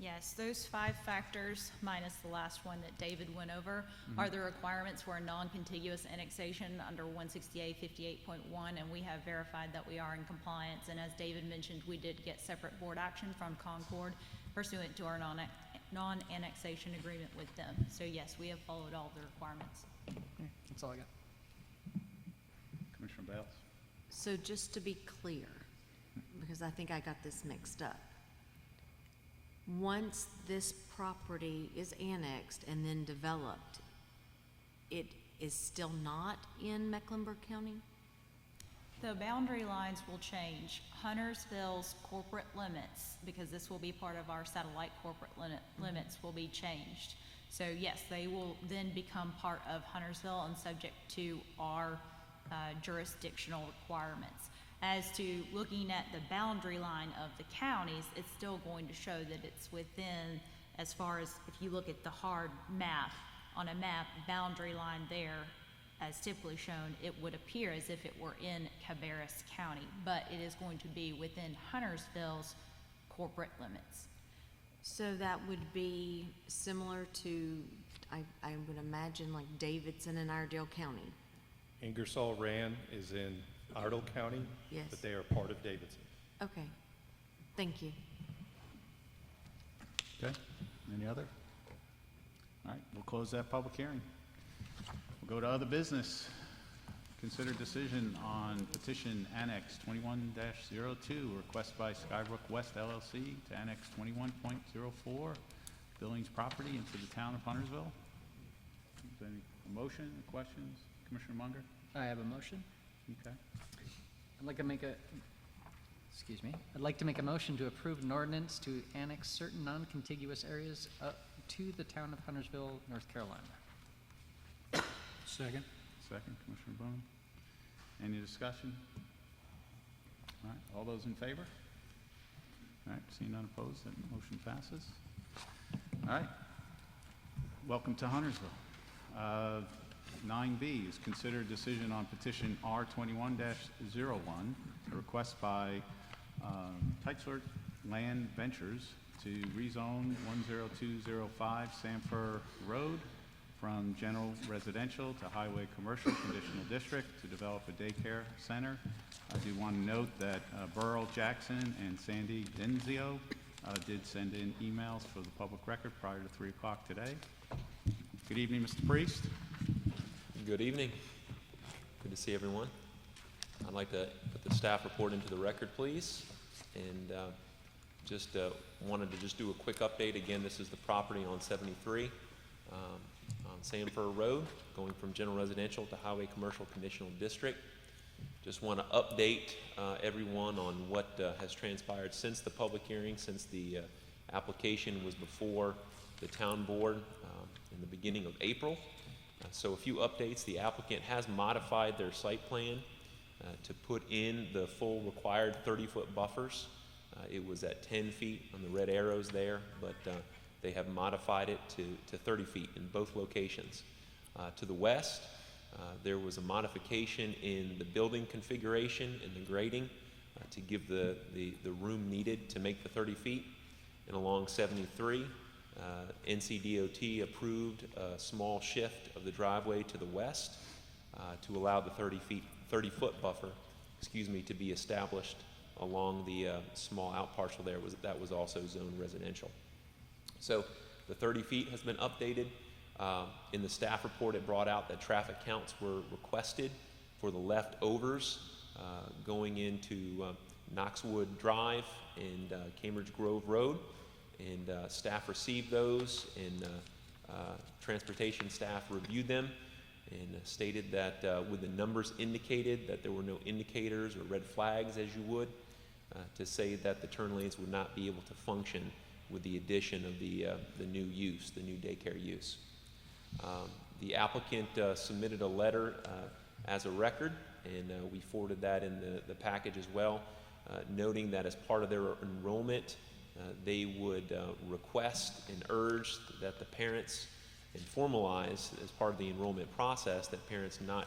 Yes, those 5 factors, minus the last one that David went over, are the requirements for a non-contiguous annexation under 160A 58.1, and we have verified that we are in compliance. And as David mentioned, we did get separate board action from Concord pursuant to our non-annexation agreement with them. So yes, we have followed all the requirements. That's all I got. Commissioner Bales? So just to be clear, because I think I got this mixed up. Once this property is annexed and then developed, it is still not in Mecklenburg County? The boundary lines will change. Huntersville's corporate limits, because this will be part of our satellite corporate limits, will be changed. So yes, they will then become part of Huntersville and subject to our jurisdictional requirements. As to looking at the boundary line of the counties, it's still going to show that it's within, as far as if you look at the hard map, on a map, boundary line there, as typically shown, it would appear as if it were in Cabarrus County, but it is going to be within Huntersville's corporate limits. So that would be similar to, I would imagine, like Davidson and Iredell County. Ingersoll Rand is in Iredell County, Yes. but they are part of Davidson. Okay, thank you. Okay, any other? All right, we'll close that public hearing. We'll go to other business. Consider decision on petition Annex 21-02, request by Skybrook West LLC to annex 21.04 Billings property into the town of Huntersville. Is there any motion, questions? Commissioner Munger? I have a motion. Okay. I'd like to make a motion to approve an ordinance to annex certain non-contiguous areas to the town of Huntersville, North Carolina. Second. Second, Commissioner Boone. Any discussion? All right, all those in favor? All right, seeing none opposed, that motion passes. All right, welcome to Huntersville. 9B is consider decision on petition R21-01, a request by Teichler Land Ventures to rezone 10205 Sanford Road from general residential to highway commercial conditional district to develop a daycare center. I do want to note that Earl Jackson and Sandy Denzio did send in emails for the public record prior to 3 o'clock today. Good evening, Mr. Priest. Good evening. Good to see everyone. I'd like to put the staff report into the record, please. And just wanted to just do a quick update. Again, this is the property on 73 on Sanford Road, going from general residential to highway commercial conditional district. Just want to update everyone on what has transpired since the public hearing, since the application was before the town board in the beginning of April. So a few updates. The applicant has modified their site plan to put in the full required 30-foot buffers. It was at 10 feet on the red arrows there, but they have modified it to 30 feet in both locations. To the west, there was a modification in the building configuration and the grading to give the room needed to make the 30 feet. And along 73, NCDOT approved a small shift of the driveway to the west to allow the 30-foot buffer, to be established along the small out parcel there. That was also zoned residential. So The 30 feet has been updated. In the staff report, it brought out that traffic counts were requested for the leftovers going into Knoxwood Drive and Cambridge Grove Road, and staff received those, and transportation staff reviewed them and stated that with the numbers indicated, that there were no indicators or red flags, as you would, to say that the turn lanes would not be able to function with the addition of the new use, the new daycare use. The applicant submitted a letter as a record, and we forwarded that in the package as well, noting that as part of their enrollment, they would request and urge that the parents, and formalize as part of the enrollment process, that parents not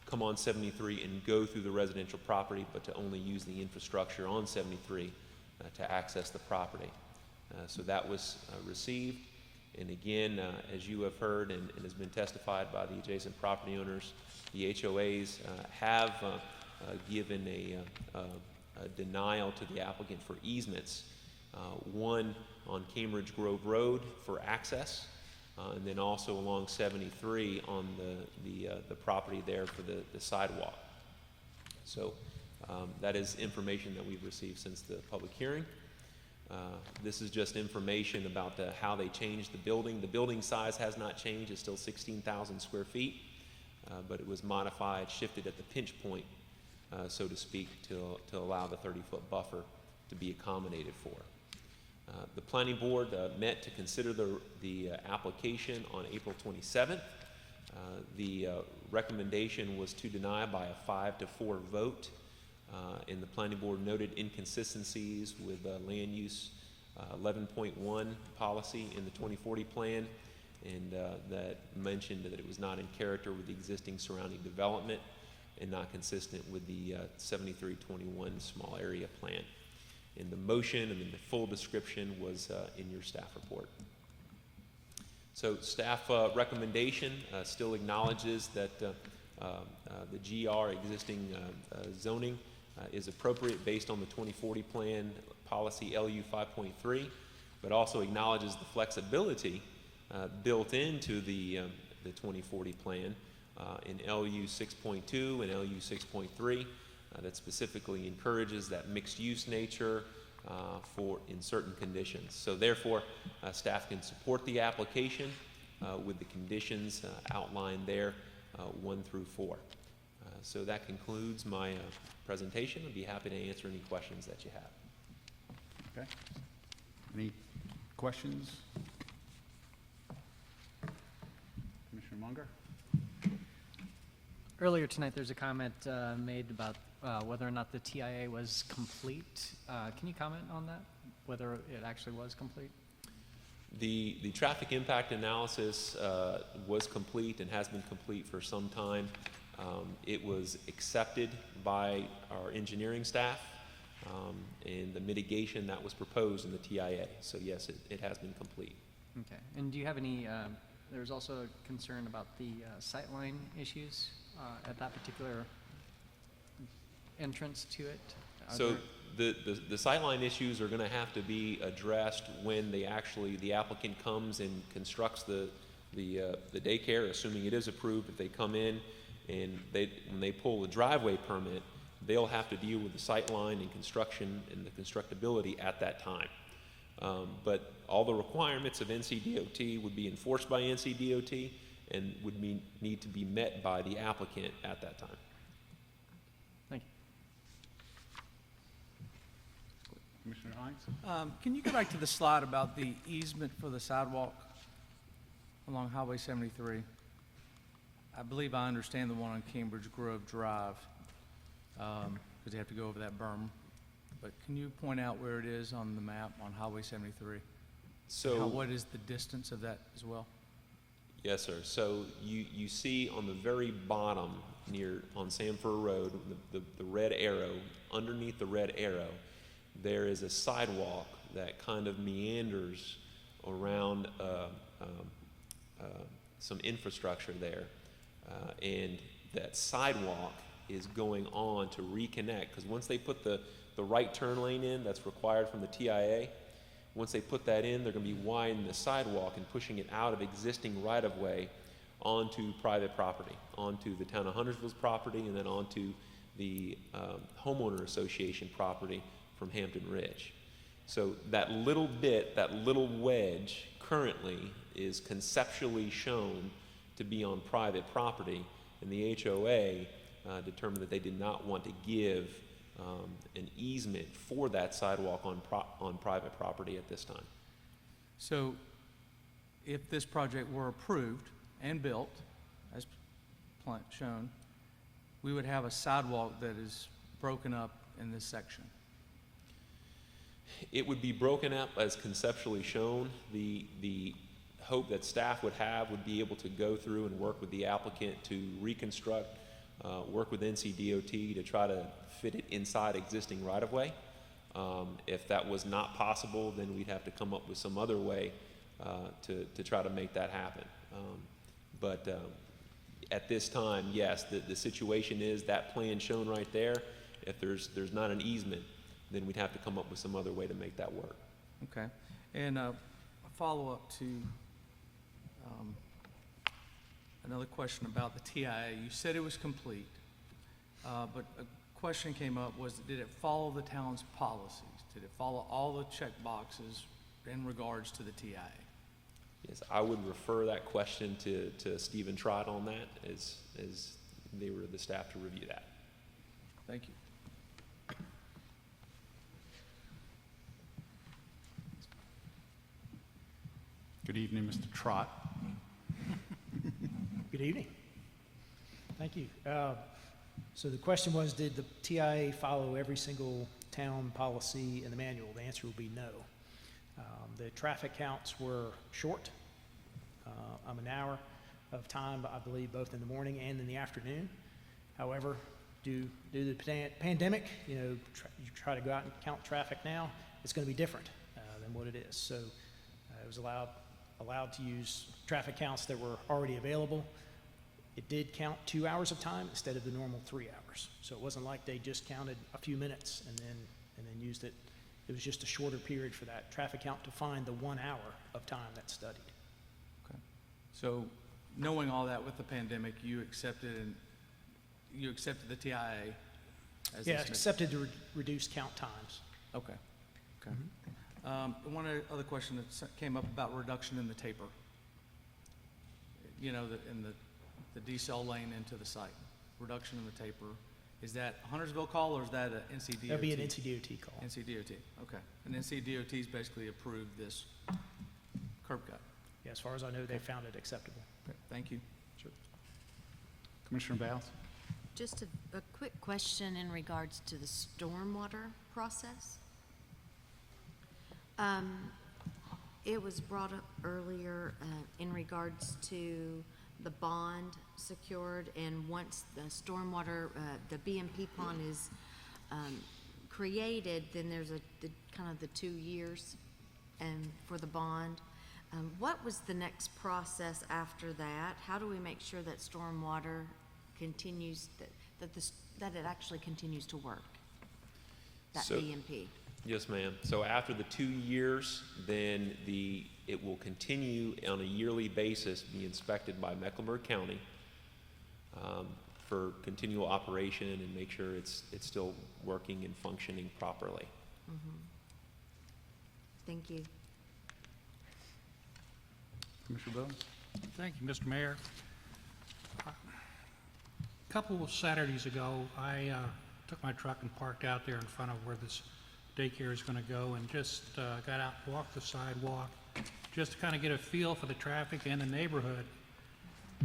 come on 73 and go through the residential property, but to only use the infrastructure on 73 to access the property. So that was received. And again, as you have heard and has been testified by the adjacent property owners, the HOAs have given a denial to the applicant for easements, one on Cambridge Grove Road for access, and then also along 73 on the property there for the sidewalk. So that is information that we've received since the public hearing. This is just information about how they changed the building. The building size has not changed. It's still 16,000 square feet, but it was modified, shifted at the pinch point, so to speak, to allow the 30-foot buffer to be accommodated for. The planning board met to consider the application on April 27th. The recommendation was to deny by a 5-4 vote. And the planning board noted inconsistencies with land use 11.1 policy in the 2040 plan, and that mentioned that it was not in character with the existing surrounding development and not consistent with the 7321 small area plan. And the motion and the full description was in your staff report. So staff recommendation still acknowledges that the GR existing zoning is appropriate based on the 2040 plan policy LU 5.3, but also acknowledges the flexibility built into the 2040 plan in LU 6.2 and LU 6.3 that specifically encourages that mixed use nature in certain conditions. So therefore, staff can support the application with the conditions outlined there, 1 through 4. So that concludes my presentation. I'd be happy to answer any questions that you have. Okay. Any questions? Commissioner Munger? Earlier tonight, there's a comment made about whether or not the TIA was complete. Can you comment on that, whether it actually was complete? The traffic impact analysis was complete and has been complete for some time. It was accepted by our engineering staff and the mitigation that was proposed in the TIA. So yes, it has been complete. Okay. And do you have any, there's also a concern about the sightline issues at that particular entrance to it? So the sightline issues are going to have to be addressed when the applicant comes and constructs the daycare, assuming it is approved. If they come in and when they pull the driveway permit, they'll have to deal with the sightline and construction and the constructability at that time. But all the requirements of NCDOT would be enforced by NCDOT and would need to be met by the applicant at that time. Thank you. Commissioner Hines? Can you go back to the slide about the easement for the sidewalk along Highway 73? I believe I understand the one on Cambridge Grove Drive, because you have to go over that berm. But can you point out where it is on the map on Highway 73? So what is the distance of that as well? Yes, sir. So you see on the very bottom on Sanford Road, the red arrow, underneath the red arrow, there is a sidewalk that kind of meanders around some infrastructure there. And that sidewalk is going on to reconnect, because once they put the right turn lane in that's required from the TIA, Once they put that in, they're going to be widening the sidewalk and pushing it out of existing right-of-way onto private property, onto the town of Huntersville's property, and then onto the homeowner association property from Hampton Ridge. So that little bit, that little wedge currently is conceptually shown to be on private property, and the HOA determined that they did not want to give an easement for that sidewalk on private property at this time. So if this project were approved and built, as shown, we would have a sidewalk that is broken up in this section. It would be broken up as conceptually shown. The hope that staff would have would be able to go through and work with the applicant to reconstruct, work with NCDOT to try to fit it inside existing right-of-way. If that was not possible, then we'd have to come up with some other way to try to make that happen. But at this time, yes, the situation is that plan shown right there. If there's not an easement, then we'd have to come up with some other way to make that work. Okay. And a follow-up to another question about the TIA. You said it was complete, but a question came up was, did it follow the town's policies? Did it follow all the check boxes in regards to the TIA? Yes, I would refer that question to Stephen Trott on that as they were the staff to review that. Thank you. Good evening, Mr. Trott. Good evening. Thank you. So the question was, did the TIA follow every single town policy in the manual? The answer would be no. The traffic counts were short, an hour of time, I believe, both in the morning and in the afternoon. However, due to the pandemic, you try to go out and count traffic now, it's going to be different than what it is. So it was allowed to use traffic counts that were already available. It did count 2 hours of time instead of the normal 3 hours. So it wasn't like they just counted a few minutes and then used it. It was just a shorter period for that traffic count to find the 1 hour of time that's studied. Okay. So knowing all that with the pandemic, you accepted the TIA as Yeah, this accepted to reduce count times. Okay. Okay. One other question that came up about reduction in the taper. In the decel lane into the site, reduction in the taper. Is that a Huntersville call or is that an NCDOT? That'd be an NCDOT call. NCDOT, okay. And NCDOT's basically approved this curb cut. Yeah, as far as I know, they found it acceptable. Okay, thank you. Sure. Commissioner Bowles? Just a quick question in regards to the stormwater process. It was brought up earlier in regards to the bond secured, and once the stormwater, the BMP pond is created, then there's kind of the 2 years for the bond. What was the next process after that? How do we make sure that stormwater continues, that it actually continues to work, that BMP? Yes, ma'am. So after the 2 years, then it will continue on a yearly basis, be inspected by Mecklenburg County for continual operation and make sure it's still working and functioning properly. Mm-hmm. Thank you. Commissioner Bowles? Thank you, Mr. Mayor. A couple of Saturdays ago, I took my truck and parked out there in front of where this daycare is going to go, and just got out and walked the sidewalk just to kind of get a feel for the traffic and the neighborhood.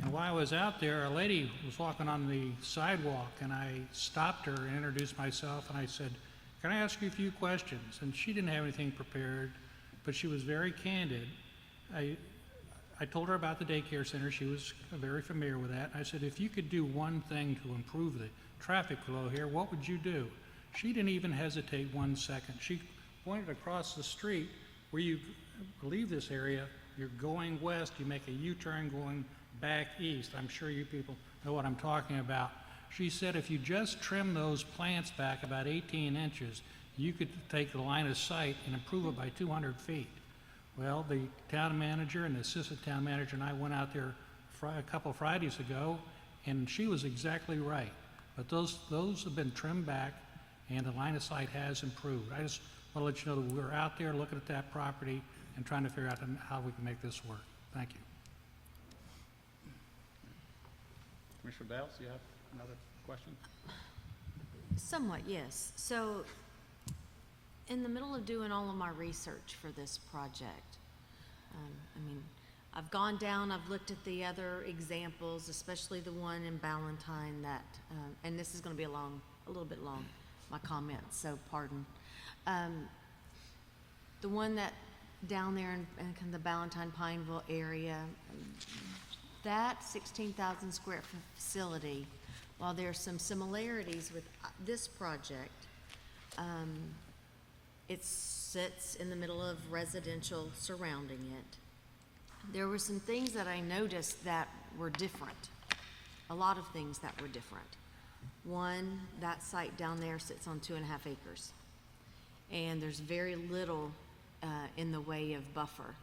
And while I was out there, a lady was walking on the sidewalk, and I stopped her and introduced myself, and I said, "Can I ask you a few questions?" And she didn't have anything prepared, but she was very candid. I told her about the daycare center. She was very familiar with that. I said, "If you could do one thing to improve the traffic flow here, what would you do?" She didn't even hesitate 1 second. She pointed across the street where you leave this area, you're going west, you make a U-turn going back east. I'm sure you people know what I'm talking about. She said if you just trim those plants back about 18 inches, you could take the line of sight and improve it by 200 feet. Well, the town manager and the assistant town manager and I went out there a couple Fridays ago, and she was exactly right. But those have been trimmed back, and the line of sight has improved. I just want to let you know that we're out there looking at that property and trying to figure out how we can make this work. Thank you. Commissioner Bales, you have another question? Somewhat, yes. So, in the middle of doing all of my research for this project, I've gone down, I've looked at the other examples, especially the one in Ballantyne that, and this is going to be a little bit long, my comments, so pardon. The one that down there in kind of the Ballantyne Pineville area, that 16,000 square foot facility, while there's some similarities with this project, it sits in the middle of residential surrounding it. There were some things that I noticed that were different, a lot of things that were different. One, that site down there sits on 2.5 acres, and there's very little in the way of buffer.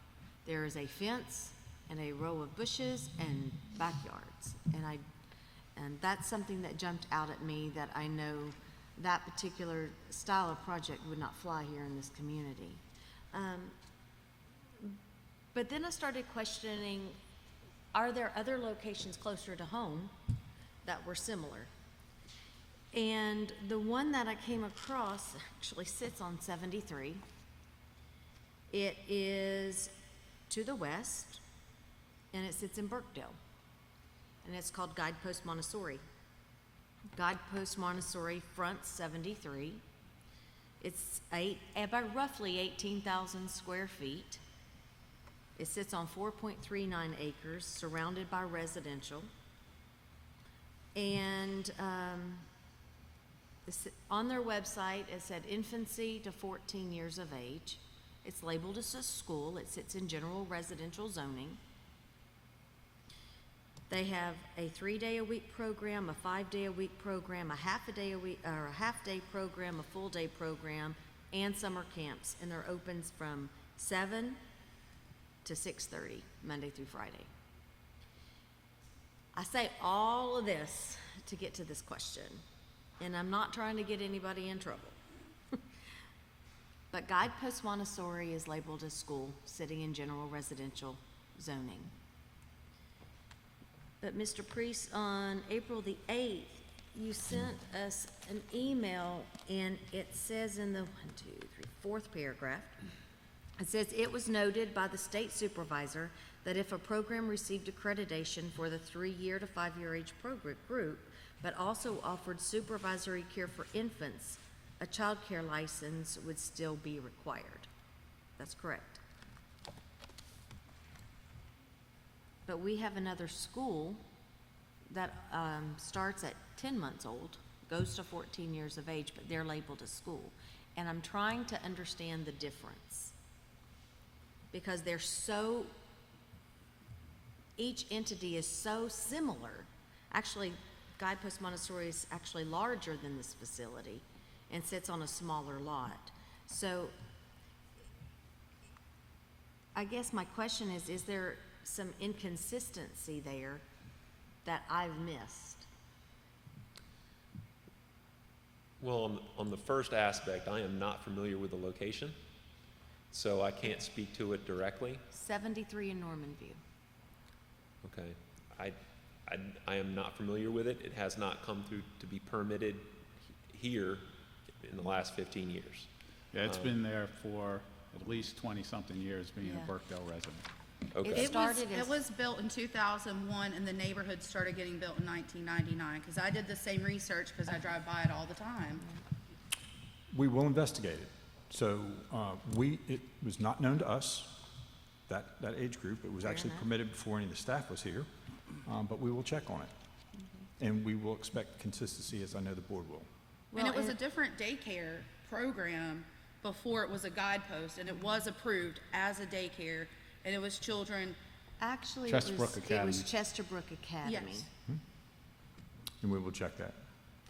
There is a fence and a row of bushes and backyards, and that's something that jumped out at me, that I know that particular style of project would not fly here in this community. But then I started questioning, are there other locations closer to home that were similar? And the one that I came across actually sits on 73. It is to the west, and it sits in Burkdale, and it's called Guidepost Montessori. Guidepost Montessori fronts 73. It's by roughly 18,000 square feet. It sits on 4.39 acres, surrounded by residential. And on their website, it said infancy to 14 years of age. It's labeled as a school. It sits in general residential zoning. They have a 3-day-a-week program, a 5-day-a-week program, a half-day program, a full-day program, and summer camps. And they're open from 7 to 6:30, Monday through Friday. I say all of this to get to this question, and I'm not trying to get anybody in trouble. But Guidepost Montessori is labeled as school, sitting in general residential zoning. But Mr. Priest, on April the 8th, you sent us an email, and it says in the 4th paragraph, it says, it was noted by the state supervisor that if a program received accreditation for the 3-year to 5-year age program group, but also offered supervisory care for infants, a child care license would still be required. That's correct. But we have another school that starts at 10 months old, goes to 14 years of age, but they're labeled as school. And I'm trying to understand the difference, because they're so, each entity is so similar. Actually, Guidepost Montessori is actually larger than this facility and sits on a smaller lot. So I guess my question is there some inconsistency there that I've missed? Well, on the first aspect, I am not familiar with the location, so I can't speak to it directly. 73 in Norman View. Okay. I am not familiar with it. It has not come through to be permitted here in the last 15 years. Yeah, it's been there for at least 20-something years, being a Burkdale resident. Okay. It was built in 2001, and the neighborhood started getting built in 1999, because I did the same research because I drive by it all the time. We will investigate it. So it was not known to us, that age group. It was actually permitted before any of the staff was here, but we will check on it. And we will expect consistency, as I know the board will. And it was a different daycare program before it was a Guidepost, and it was approved as a daycare, and it was children. Actually, Chesterbrook it Academy. was Chesterbrook Academy. Yes. And we will check that.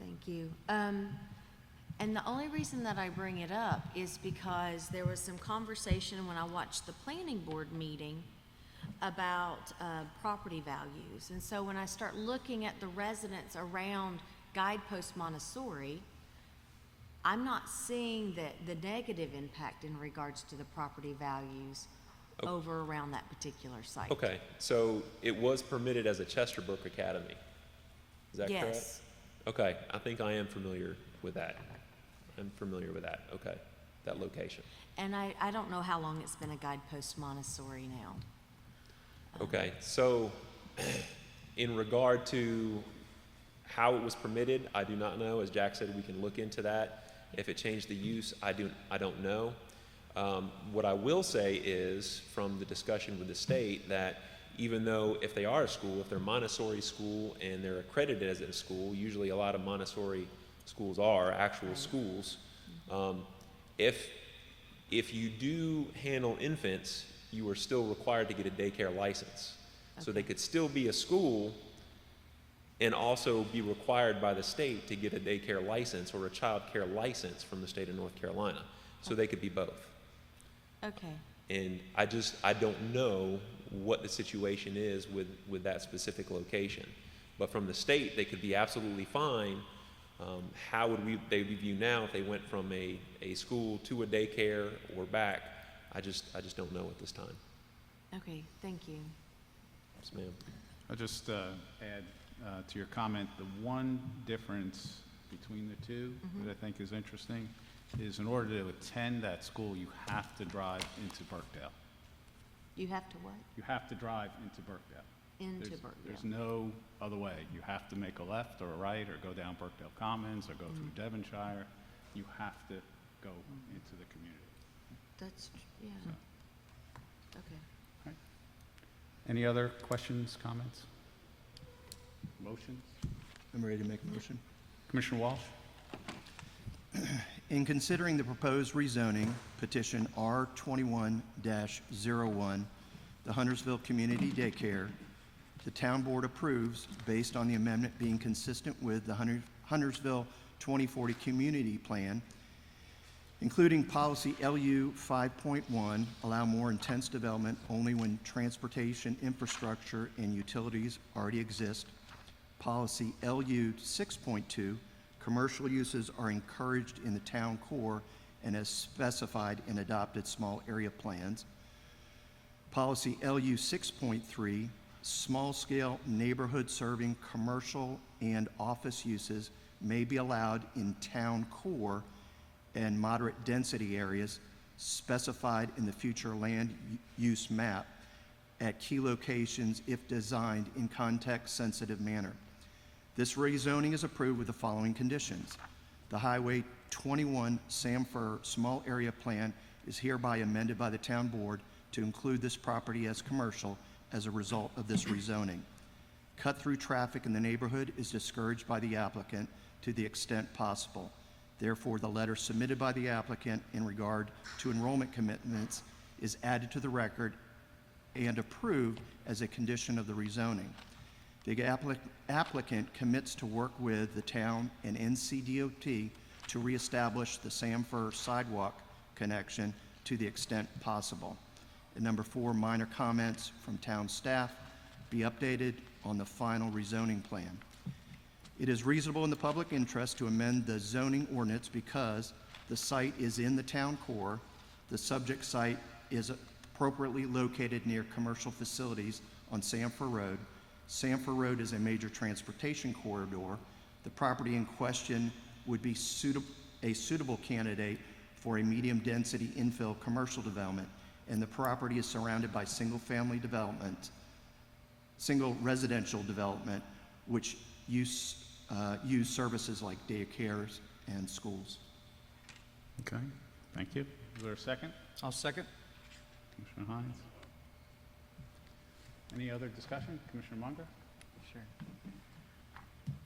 Thank you. And the only reason that I bring it up is because there was some conversation when I watched the planning board meeting about property values. And so when I start looking at the residents around Guidepost Montessori, I'm not seeing the negative impact in regards to the property values over around that particular site. Okay, so it was permitted as a Chesterbrook Academy. Is that correct? Yes. Okay, I think I am familiar with that. I'm familiar with that, okay, that location. And I don't know how long it's been a Guidepost Montessori now. Okay, so in regard to how it was permitted, I do not know. As Jack said, we can look into that. If it changed the use, I don't know. What I will say is, from the discussion with the state, that even though if they are a school, if they're a Montessori school and they're accredited as a school, usually a lot of Montessori schools are actual schools. If you do handle infants, you are still required to get a daycare license. So they could still be a school and also be required by the state to get a daycare license or a child care license from the state of North Carolina. So they could be both. Okay. And I don't know what the situation is with that specific location. But from the state, they could be absolutely fine. How would they view now if they went from a school to a daycare or back? I just don't know at this time. Okay, thank you. Yes, ma'am. I'll just add to your comment, the one difference between the two that I think is interesting is in order to attend that school, you have to drive into Burkdale. You have to what? You have to drive into Burkdale. There's no other way. You have to make a left or a right or go down Burkdale Commons or go through Devonshire. You have to go into the community. That's, yeah. Okay. Right. Any other questions, comments? Motions? I'm ready to make a motion. Commissioner Walsh? In considering the proposed rezoning petition R21-01, the Huntersville Community Daycare, the town board approves, based on the amendment being consistent with the Huntersville 2040 Community Plan, including policy LU 5.1, allow more intense development only when transportation infrastructure and utilities already exist. Policy LU 6.2, commercial uses are encouraged in the town core and as specified in adopted small area plans. Policy LU 6.3, small-scale neighborhood-serving commercial and office uses may be allowed in town core and moderate density areas specified in the future land use map at key locations if designed in context-sensitive manner. This rezoning is approved with the following conditions. The Highway 21 Samford Small Area Plan is hereby amended by the town board to include this property as commercial as a result of this rezoning. Cut-through traffic in the neighborhood is discouraged by the applicant to the extent possible. Therefore, the letter submitted by the applicant in regard to enrollment commitments is added to the record and approved as a condition of the rezoning. The applicant commits to work with the town and NCDOT to reestablish the Samford Sidewalk connection to the extent possible. And number 4, minor comments from town staff be updated on the final rezoning plan. It is reasonable in the public interest to amend the zoning ordinance because the site is in the town core, the subject site is appropriately located near commercial facilities on Samford Road. Samford Road is a major transportation corridor. The property in question would be a suitable candidate for a medium-density infill commercial development, and the property is surrounded by single residential development, which use services like daycares and schools. Okay, thank you. Is there a second? I'll second. Commissioner Hines? Any other discussion? Commissioner Munger? Sure.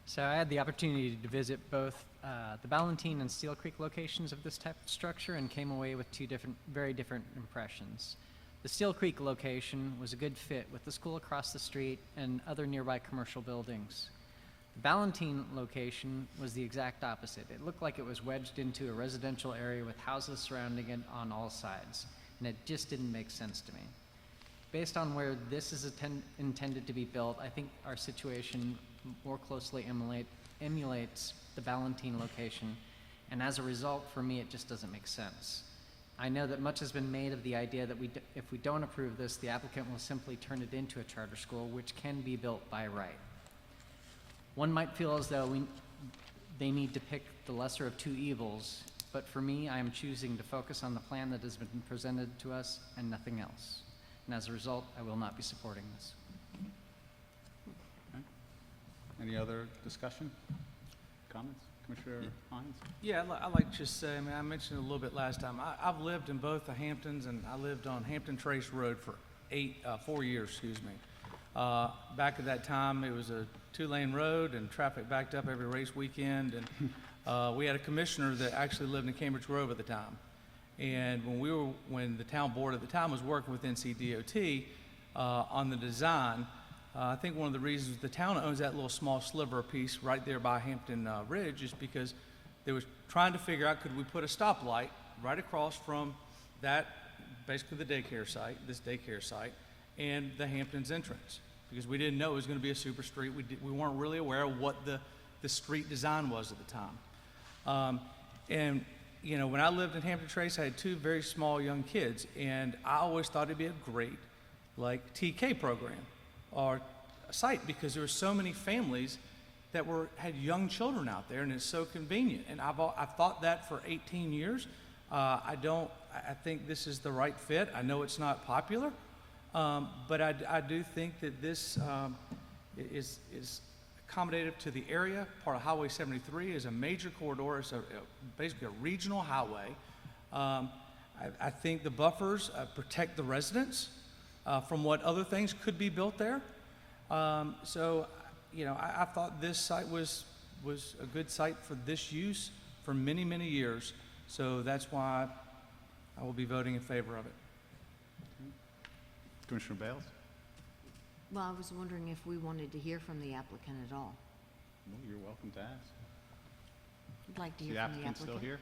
So I had the opportunity to visit both the Ballantine and Steel Creek locations of this type of structure and came away with two very different impressions. The Steel Creek location was a good fit with the school across the street and other nearby commercial buildings. The Ballantine location was the exact opposite. It looked like it was wedged into a residential area with houses surrounding it on all sides, and it just didn't make sense to me. Based on where this is intended to be built, I think our situation more closely emulates the Ballantine location, and as a result, for me, it just doesn't make sense. I know that much has been made of the idea that if we don't approve this, the applicant will simply turn it into a charter school, which can be built by right. One might feel as though they need to pick the lesser of two evils, but for me, I am choosing to focus on the plan that has been presented to us and nothing else. And as a result, I will not be supporting this. Okay. Any other discussion, comments? Commissioner Hines? Yeah, I'd like to just say, I mean, I mentioned it a little bit last time. I've lived in both the Hamptons, and I lived on Hampton Trace Road for 4 years, excuse me. Back at that time, it was a 2-lane road, and traffic backed up every race weekend. And we had a commissioner that actually lived in Cambridge Grove at the time. And when the town board at the time was working with NCDOT on the design, I think one of the reasons the town owns that little small sliver of piece right there by Hampton Ridge is because they was trying to figure out, could we put a stoplight right across from that, basically the daycare site, this daycare site, and the Hamptons entrance, because we didn't know it was going to be a super street. We weren't really aware of what the street design was at the time. And you know, when I lived in Hampton Trace, I had 2 very small young kids, and I always thought it'd be a great, like, TK program or a site, because there were so many families that had young children out there, and it's so convenient. And I've thought that for 18 years. I think this is the right fit. I know it's not popular, but I do think that this is accommodative to the area. Part of Highway 73 is a major corridor. It's basically a regional highway. I think the buffers protect the residents from what other things could be built there. So, you know, I thought this site was a good site for this use for many, many years. So that's why I will be voting in favor of it. Commissioner Bales? Well, I was wondering if we wanted to hear from the applicant at all. Well, you're welcome to ask. I'd like to Is hear the from the applicant applicant. still here?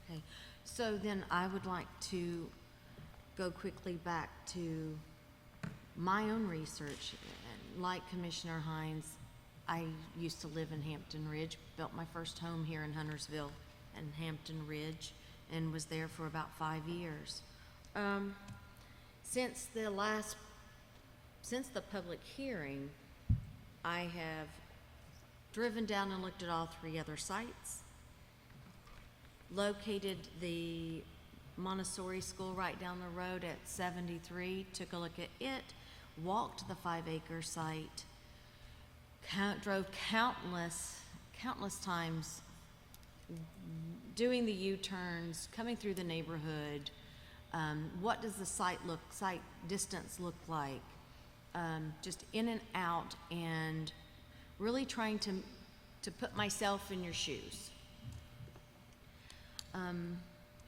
Okay, so then I would like to go quickly back to my own research. Like Commissioner Hines, I used to live in Hampton Ridge, built my first home here in Huntersville and Hampton Ridge, and was there for about 5 years. Since the public hearing, I have driven down and looked at all 3 other sites, located the Montessori school right down the road at 73, took a look at it, walked the 5-acre site, drove countless times doing the U-turns, coming through the neighborhood. What does the site distance look like? Just in and out, and really trying to put myself in your shoes.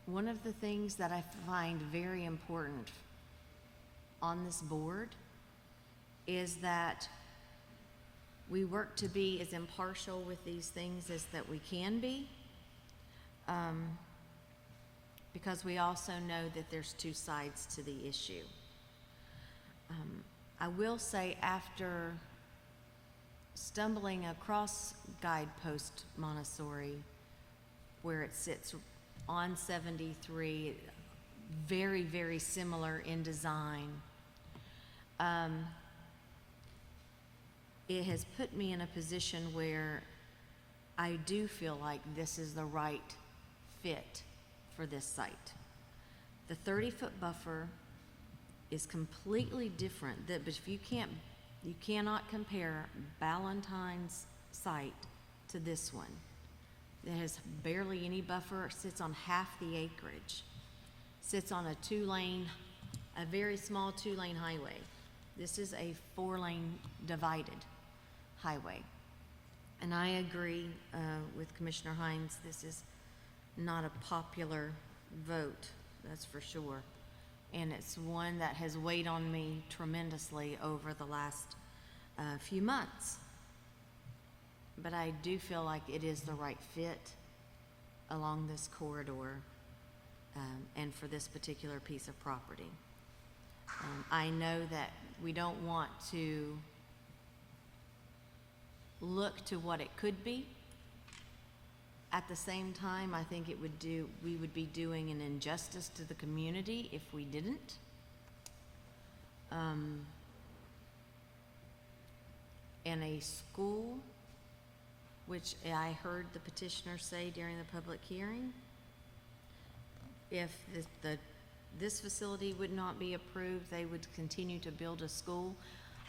One of the things that I find very important on this board is that we work to be as impartial with these things as that we can be, because we also know that there's 2 sides to the issue. I will say, after stumbling across Guidepost Montessori, where it sits on 73, very, very similar in design, it has put me in a position where I do feel like this is the right fit for this site. The 30-foot buffer is completely different, but if you cannot compare Ballantyne's site to this one. It has barely any buffer, sits on half the acreage, sits on a very small 2-lane highway. This is a 4-lane divided highway. And I agree with Commissioner Hines, this is not a popular vote, that's for sure. And it's one that has weighed on me tremendously over the last few months. But I do feel like it is the right fit along this corridor and for this particular piece of property. I know that we don't want to look to what it could be. At the same time, I think we would be doing an injustice to the community if we didn't. In a school, which I heard the petitioner say during the public hearing, if this facility would not be approved, they would continue to build a school.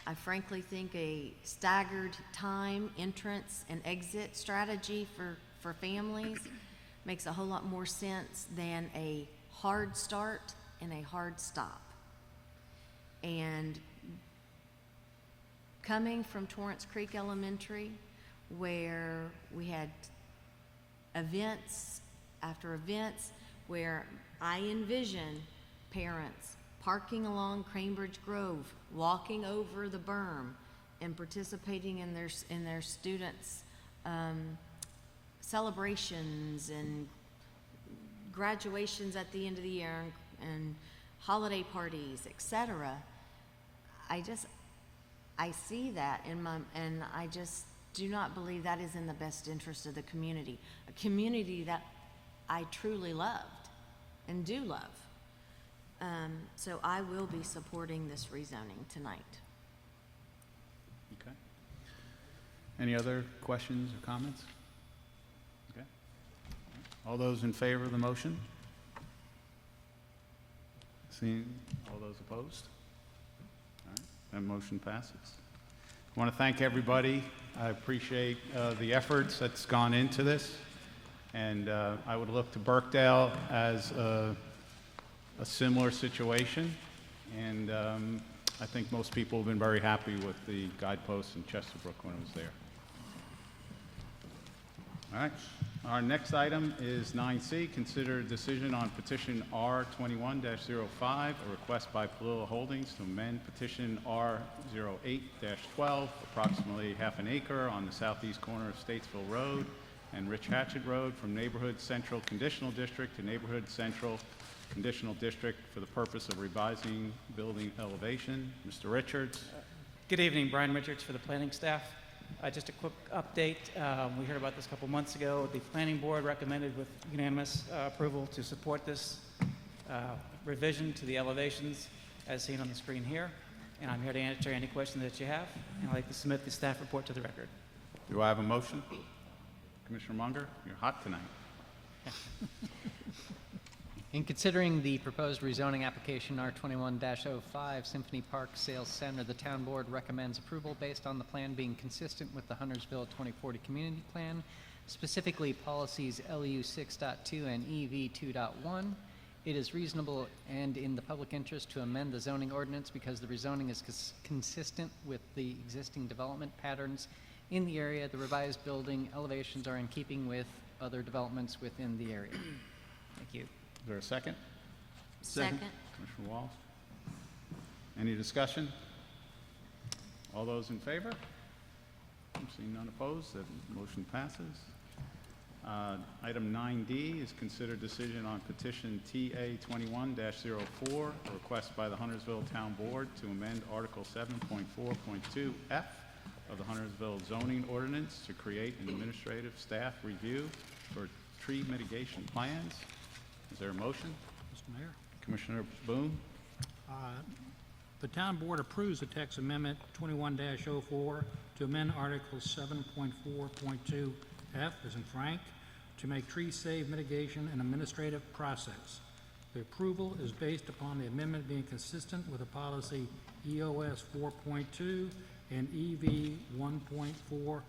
I frankly think a staggered time, entrance, and exit strategy for families makes a whole lot more sense than a hard start and a hard stop. And coming from Torrance Creek Elementary, where we had events after events, where I envision parents parking along Cranebridge Grove, walking over the berm, and participating in their students' celebrations and graduations at the end of the year and holiday parties, etc. I see that and I just do not believe that is in the best interest of the community, a community that I truly loved and do love. So I will be supporting this rezoning tonight. Okay. Any other questions or comments? Okay. All those in favor of the motion? Seeing all those opposed? All right, that motion passes. I want to thank everybody. I appreciate the efforts that's gone into this. And I would look to Birkdale as a similar situation. And I think most people have been very happy with the guideposts in Chesterbrook when it was there. All right. Our next item is 9C, consider decision on petition R21-05, a request by Palillo Holdings to amend petition R08-12, approximately half an acre on the southeast corner of Statesville Road and Rich Hatchett Road from Neighborhood Central Conditional District to Neighborhood Central Conditional District for the purpose of revising building elevation. Mr. Richards. Good evening, Bryan Richards for the planning staff. Just a quick update. We heard about this a couple months ago. The planning board recommended with unanimous approval to support this revision to the elevations as seen on the screen here. And I'm here to answer any questions that you have. And I'd like to submit the staff report to the record. Do I have a motion? Commissioner Munger, you're hot tonight. In considering the proposed rezoning application R21-05 Symphony Park Sales Center, the town board recommends approval based on the plan being consistent with the Huntersville 2040 Community Plan, specifically policies LU 6.2 and EV 2.1. It is reasonable and in the public interest to amend the zoning ordinance because the rezoning is consistent with the existing development patterns in the area. The revised building elevations are in keeping with other developments within the area. Thank you. Is there a second? Second. Commissioner Walsh. Any discussion? All those in favor? I'm seeing none opposed. That motion passes. Item 9D is considered decision on petition TA 21-04, a request by the Huntersville Town Board to amend Article 7.4.2F of the Huntersville zoning ordinance to create an administrative staff review for tree mitigation plans. Is there a motion? Mr. Mayor. Commissioner Boone? The town board approves the text amendment 21-04 to amend Article 7.4.2F, as in Frank, to make tree save mitigation an administrative process. The approval is based upon the amendment being consistent with the policy EOS 4.2 and EV 1.4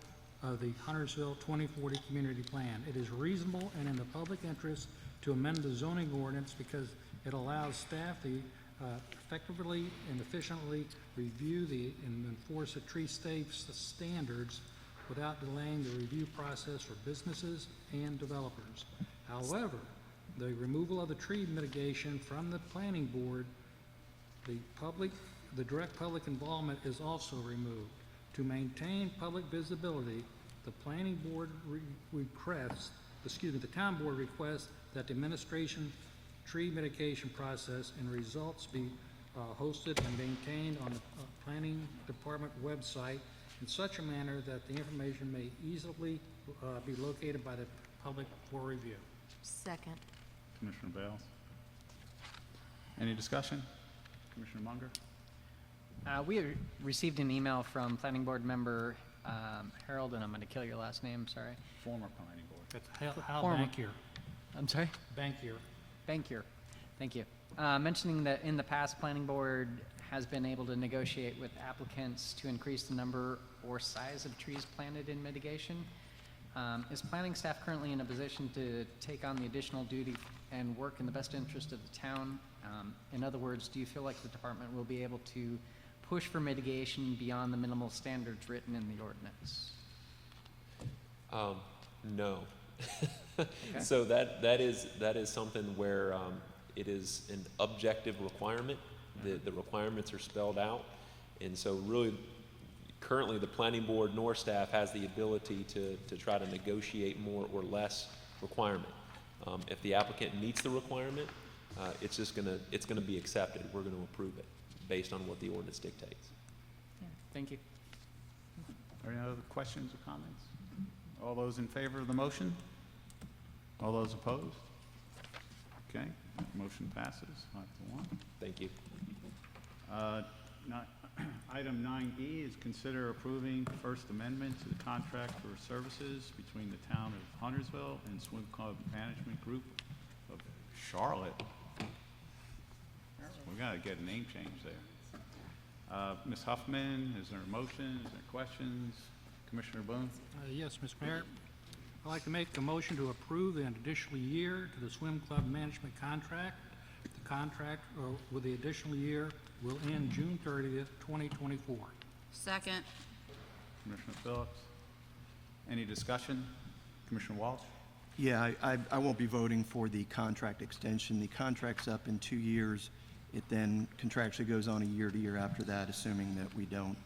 of the Huntersville 2040 Community Plan. It is reasonable and in the public interest to amend the zoning ordinance because it allows staff to effectively and efficiently review and enforce the tree save standards without delaying the review process for businesses and developers. However, the removal of the tree mitigation from the planning board, the direct public involvement is also removed. To maintain public visibility, the planning board the town board requests that the administration tree mitigation process and results be hosted and maintained on the planning department website in such a manner that the information may easily be located by the public for review. Second. Commissioner Bales? Any discussion? Commissioner Munger? We received an email from planning board member Harold, and I'm going to kill your last name, sorry. Former planning board. That's Hal Former- Bankier. I'm sorry? Bankier. Bankier, thank you. Mentioning that in the past, planning board has been able to negotiate with applicants to increase the number or size of trees planted in mitigation. Is planning staff currently in a position to take on the additional duty and work in the best interest of the town? In other words, do you feel like the department will be able to push for mitigation beyond the minimal standards written in the ordinance? No. Okay. So that is something where it is an objective requirement. The requirements are spelled out, and so really, currently the planning board nor staff has the ability to try to negotiate more or less requirement. If the applicant meets the requirement, it's gonna be accepted. We're gonna approve it based on what the ordinance dictates. Thank you. Are there any other questions or comments? All those in favor of the motion? All those opposed? Okay, motion passes 5-1. Thank you. Item 9E is consider approving First Amendment to the contract for services between the town of Huntersville and Swim Club Management Group of Charlotte. We gotta get a name change there. Ms. Huffman, is there a motion? Is there questions? Commissioner Boone? Yes, Mr. Mayor. I'd like to make a motion to approve an additional year to the swim club management contract. The contract with the additional year will end June 30th, 2024. Second. Commissioner Phillips? Any discussion? Commissioner Walsh? Yeah, I won't be voting for the contract extension. The contract's up in 2 years. It then contractually goes on a year to year after that, assuming that we don't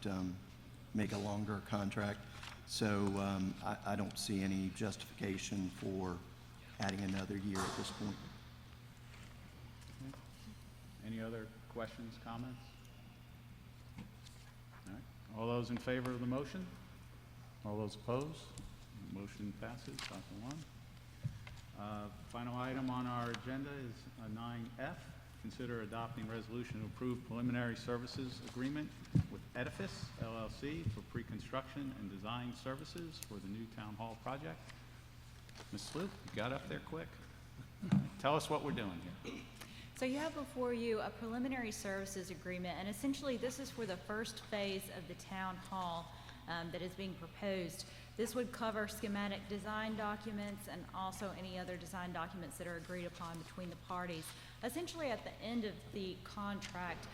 make a longer contract. So I don't see any justification for adding another year at this point. Any other questions, comments? All right. All those in favor of the motion? All those opposed? Motion passes 5-1. Final item on our agenda is 9F. Consider adopting resolution to approve preliminary services agreement with Edifice LLC for pre-construction and design services for the new town hall project. Ms. Sloop, you got up there quick. Tell us what we're doing here. So you have before you a preliminary services agreement, and essentially this is for the first phase of the town hall that is being proposed. This would cover schematic design documents and also any other design documents that are agreed upon between the parties. Essentially, at the end of the contract,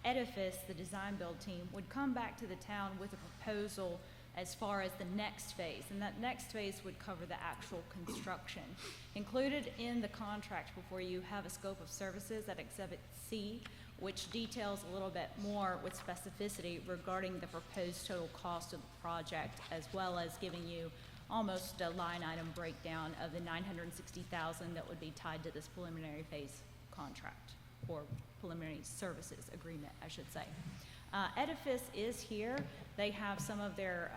Edifice, the design build team, would come back to the town with a proposal as far as the next phase, and that next phase would cover the actual construction. Included in the contract before you have a scope of services at Exhibit C, which details a little bit more with specificity regarding the proposed total cost of the project, as well as giving you almost a line item breakdown of the $960,000 that would be tied to this preliminary phase contract, or preliminary services agreement, I should say. Edifice is here. They have some of their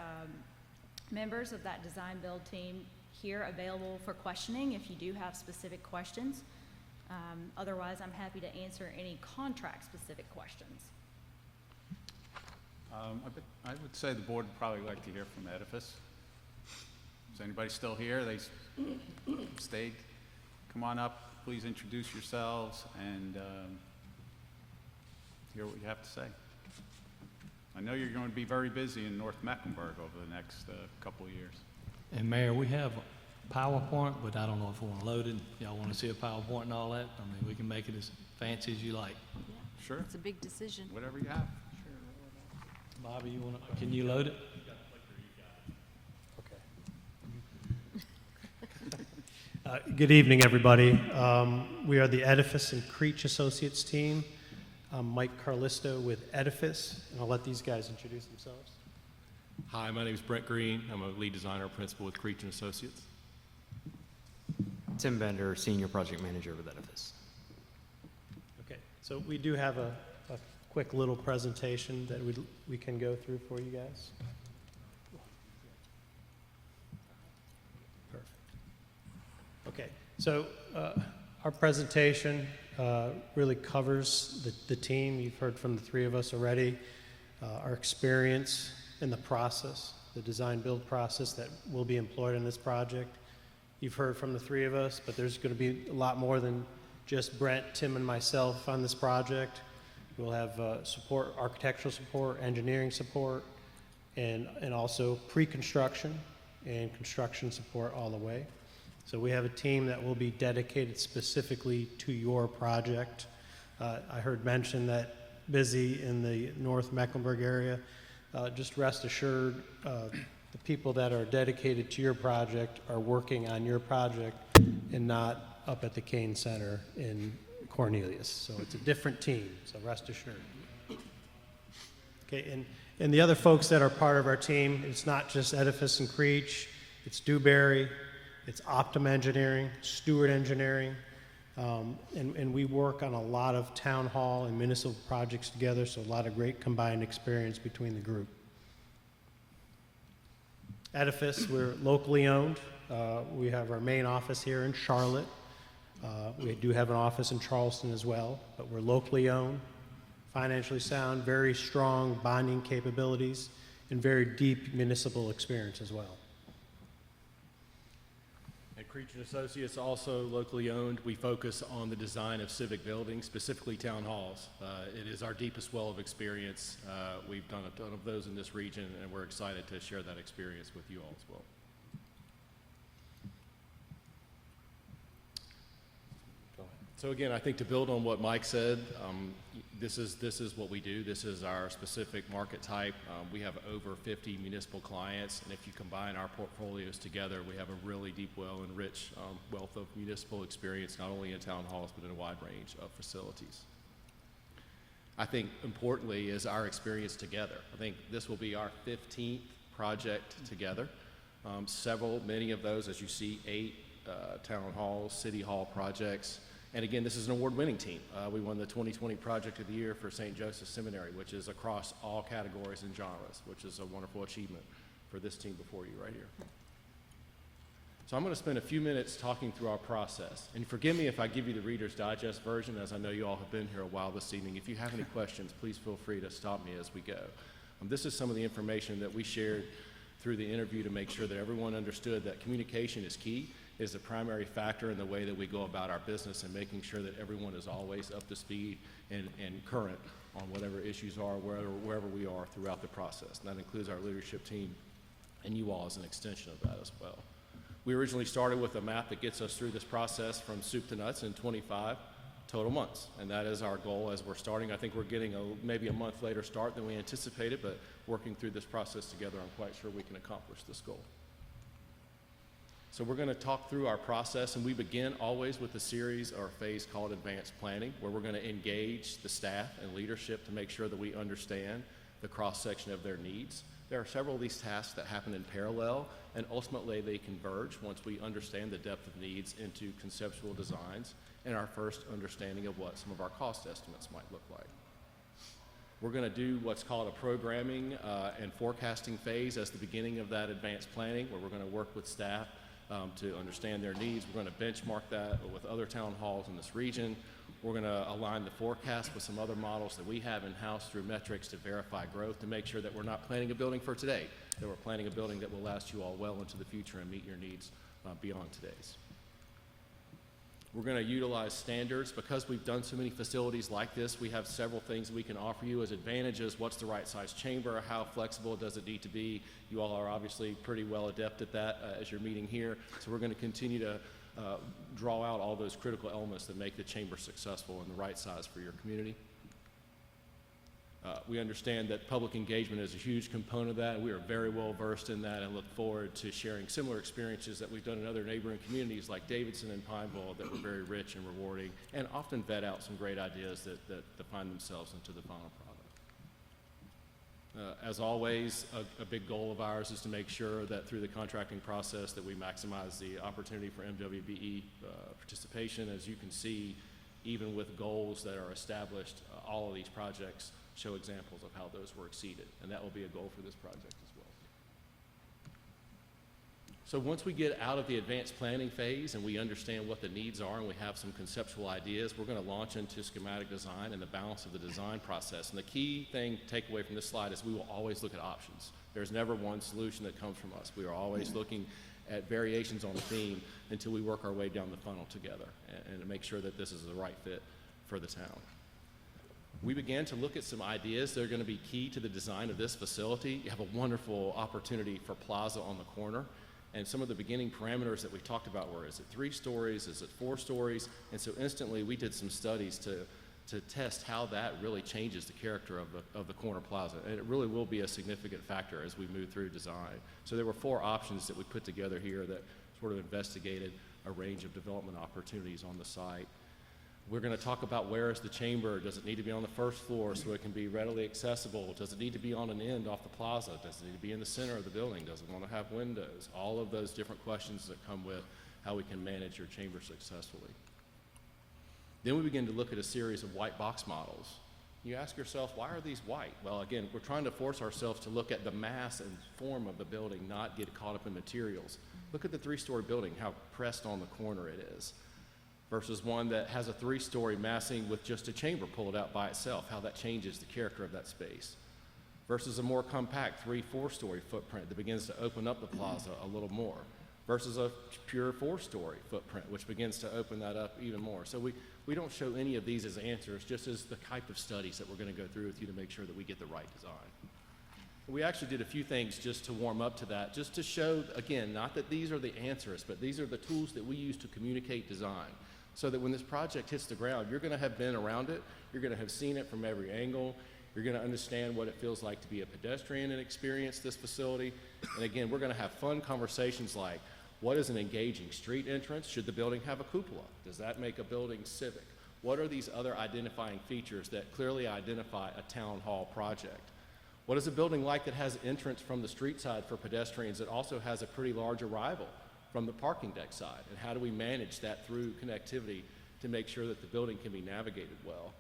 members of that design build team here available for questioning if you do have specific questions. Otherwise, I'm happy to answer any contract-specific questions. I would say the board would probably like to hear from Edifice. Is anybody still here? They stayed. Come on up, please introduce yourselves and hear what you have to say. I know you're going to be very busy in North Mecklenburg over the next couple of years. And Mayor, we have PowerPoint, but I don't know if we want to load it. Y'all want to see a PowerPoint and all that? I mean, we can make it as fancy as you like. Sure. It's a big decision. Whatever you have. Bobby, you want to, can you load it? Good evening, everybody. We are the Edifice and Creech Associates team. I'm Mike Carlisto with Edifice, and I'll let these guys introduce themselves. Hi, my name is Brent Green. I'm a lead designer and principal with Creech and Associates. Tim Bender, Senior Project Manager with Edifice. Okay, so we do have a quick little presentation that we can go through for you guys. Perfect. Okay, so our presentation really covers the team. You've heard from the three of us already, our experience in the process, the design-build process that will be employed in this project. You've heard from the three of us, but there's going to be a lot more than just Brent, Tim, and myself on this project. We'll have support, architectural support, engineering support, and also pre-construction and construction support all the way. So we have a team that will be dedicated specifically to your project. I heard mention that busy in the North Mecklenburg area. Just rest assured, the people that are dedicated to your project are working on your project and not up at the Kane Center in Cornelius. So it's a different team, so rest assured. Okay, and the other folks that are part of our team, it's not just Edifice and Creech, it's Dewberry, it's Optum Engineering, Stewart Engineering, and we work on a lot of town hall and municipal projects together, so a lot of great combined experience between the group. Edifice, we're locally owned. We have our main office here in Charlotte. We do have an office in Charleston as well, but we're locally owned, financially sound, very strong bonding capabilities, and very deep municipal experience as well. At Creech and Associates, also locally owned, we focus on the design of civic buildings, specifically town halls. It is our deepest well of experience. We've done a ton of those in this region, and we're excited to share that experience with you all as well. So again, I think to build on what Mike said, this is what we do. This is our specific market type. We have over 50 municipal clients, and if you combine our portfolios together, we have a really deep well and rich wealth of municipal experience, not only in town halls, but in a wide range of facilities. I think importantly is our experience together. I think this will be our 15th project together. Many of those, as you see, 8 town halls, city hall projects. And again, this is an award-winning team. We won the 2020 Project of the Year for St. Joseph Seminary, which is across all categories and genres, which is a wonderful achievement for this team before you right here. So I'm going to spend a few minutes talking through our process. And forgive me if I give you the Reader's Digest version, as I know you all have been here a while this evening. If you have any questions, please feel free to stop me as we go. This is some of the information that we shared through the interview to make sure that everyone understood that communication is key, is the primary factor in the way that we go about our business, and making sure that everyone is always up to speed and current on whatever issues are, wherever we are throughout the process. And that includes our leadership team and you all as an extension of that as well. We originally started with a map that gets us through this process from soup to nuts in 25 total months. And that is our goal as we're starting. I think we're getting maybe a month later start than we anticipated, but working through this process together, I'm quite sure we can accomplish this goal. So we're going to talk through our process, and we begin always with a series or phase called advanced planning, where we're going to engage the staff and leadership to make sure that we understand the cross-section of their needs. There are several of these tasks that happen in parallel, and ultimately they converge once we understand the depth of needs into conceptual designs and our first understanding of what some of our cost estimates might look like. We're going to do what's called a programming and forecasting phase as the beginning of that advanced planning, where we're going to work with staff to understand their needs. We're going to benchmark that with other town halls in this region. We're going to align the forecast with some other models that we have in-house through metrics to verify growth, to make sure that we're not planning a building for today, that we're planning a building that will last you all well into the future and meet your needs beyond today's. We're going to utilize standards. Because we've done so many facilities like this, we have several things we can offer you as advantages. What's the right size chamber? How flexible does it need to be? You all are obviously pretty well adept at that as you're meeting here. So we're going to continue to draw out all those critical elements that make the chamber successful and the right size for your community. We understand that public engagement is a huge component of that. We are very well versed in that and look forward to sharing similar experiences that we've done in other neighboring communities like Davidson and Pineville that were very rich and rewarding and often vet out some great ideas that define themselves into the final product. As always, a big goal of ours is to make sure that through the contracting process that we maximize the opportunity for MWBE participation. As you can see, even with goals that are established, all of these projects show examples of how those were exceeded, and that will be a goal for this project as well. So once we get out of the advanced planning phase and we understand what the needs are and we have some conceptual ideas, we're going to launch into schematic design and the balance of the design process. And the key thing to take away from this slide is we will always look at options. There's never one solution that comes from us. We are always looking at variations on the theme until we work our way down the funnel together and make sure that this is the right fit for the town. We began to look at some ideas that are going to be key to the design of this facility. You have a wonderful opportunity for plaza on the corner. And some of the beginning parameters that we talked about were, is it 3 stories, is it 4 stories? And so instantly we did some studies to test how that really changes the character of the corner plaza. And it really will be a significant factor as we move through design. So there were 4 options that we put together here that sort of investigated a range of development opportunities on the site. We're going to talk about where is the chamber. Does it need to be on the first floor so it can be readily accessible? Does it need to be on an end off the plaza? Does it need to be in the center of the building? Does it want to have windows? All of those different questions that come with how we can manage your chamber successfully. Then we begin to look at a series of white box models. You ask yourself, why are these white? Well, again, we're trying to force ourselves to look at the mass and form of the building, not get caught up in materials. Look at the 3-story building, how pressed on the corner it is, versus one that has a 3-story massing with just a chamber pulled out by itself, how that changes the character of that space, versus a more compact 3-4-story footprint that begins to open up the plaza a little more, versus a pure 4-story footprint, which begins to open that up even more. So we don't show any of these as answers, just as the type of studies that we're going to go through with you to make sure that we get the right design. We actually did a few things just to warm up to that, just to show, again, not that these are the answers, but these are the tools that we use to communicate design. So that when this project hits the ground, you're going to have been around it, you're going to have seen it from every angle, you're going to understand what it feels like to be a pedestrian and experience this facility. And again, we're going to have fun conversations like, what is an engaging street entrance? Should the building have a cupola? Does that make a building civic? What are these other identifying features that clearly identify a town hall project? What is a building like that has entrance from the street side for pedestrians that also has a pretty large arrival from the parking deck side? And how do we manage that through connectivity to make sure that the building can be navigated well?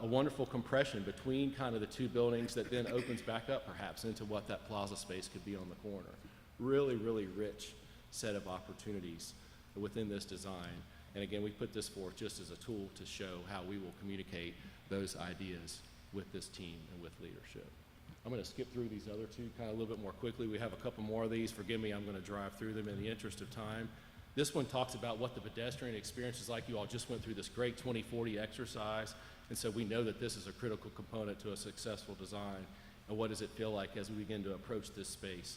A wonderful compression between kind of the 2 buildings that then opens back up perhaps into what that plaza space could be on the corner. Really, really rich set of opportunities within this design. And again, we put this forth just as a tool to show how we will communicate those ideas with this team and with leadership. I'm going to skip through these other 2 kind of a little bit more quickly. We have a couple more of these. Forgive me, I'm going to drive through them in the interest of time. This one talks about what the pedestrian experience is like. You all just went through this great 2040 exercise, and so we know that this is a critical component to a successful design. And what does it feel like as we begin to approach this space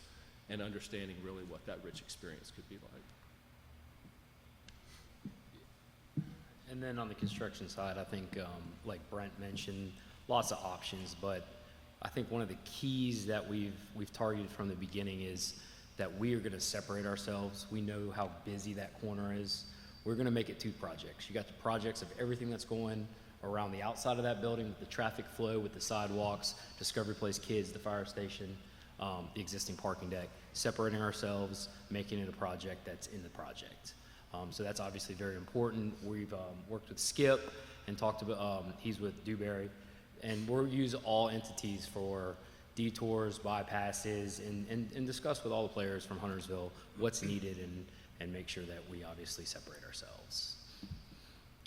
and understanding really what that rich experience could be like. And then on the construction side, I think, like Brent mentioned, lots of options, but I think one of the keys that we've targeted from the beginning is that we are going to separate ourselves. We know how busy that corner is. We're going to make it 2 projects. You got the projects of everything that's going around the outside of that building with the traffic flow, with the sidewalks, Discovery Place Kids, the fire station, the existing parking deck, separating ourselves, making it a project that's in the project. So that's obviously very important. We've worked with Skip and talked about, he's with Dewberry, and we'll use all entities for detours, bypasses, and discuss with all the players from Huntersville what's needed and make sure that we obviously separate ourselves.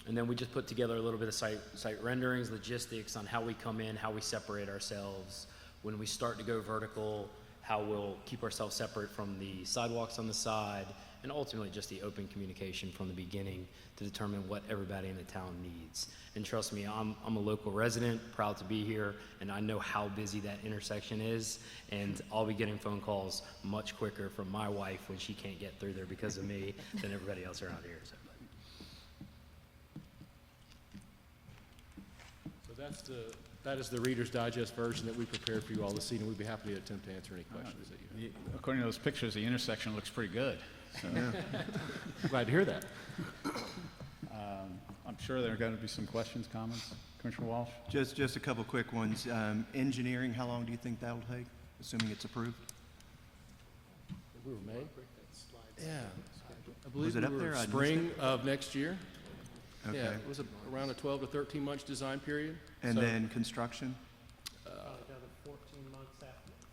And then we just put together a little bit of site renderings, logistics on how we come in, how we separate ourselves. When we start to go vertical, how we'll keep ourselves separate from the sidewalks on the side, and ultimately just the open communication from the beginning to determine what everybody in the town needs. And trust me, I'm a local resident, proud to be here, and I know how busy that intersection is, and I'll be getting phone calls much quicker from my wife when she can't get through there because of me than everybody else around here. So that's the That is the Reader's Digest version that we prepared for you all this evening. We'd be happy to attempt to answer any questions that you have. According to those pictures, the intersection looks pretty good. So, Glad to hear that. I'm sure there are going to be some questions, comments. Commissioner Walsh? Just a couple quick ones. Engineering, how long do you think that'll take, assuming it's approved? We were made? Yeah. I believe it we up were there? I missed spring it. of next year. Okay. Yeah, it was around a 12 to 13 month design period. And So, then construction? Another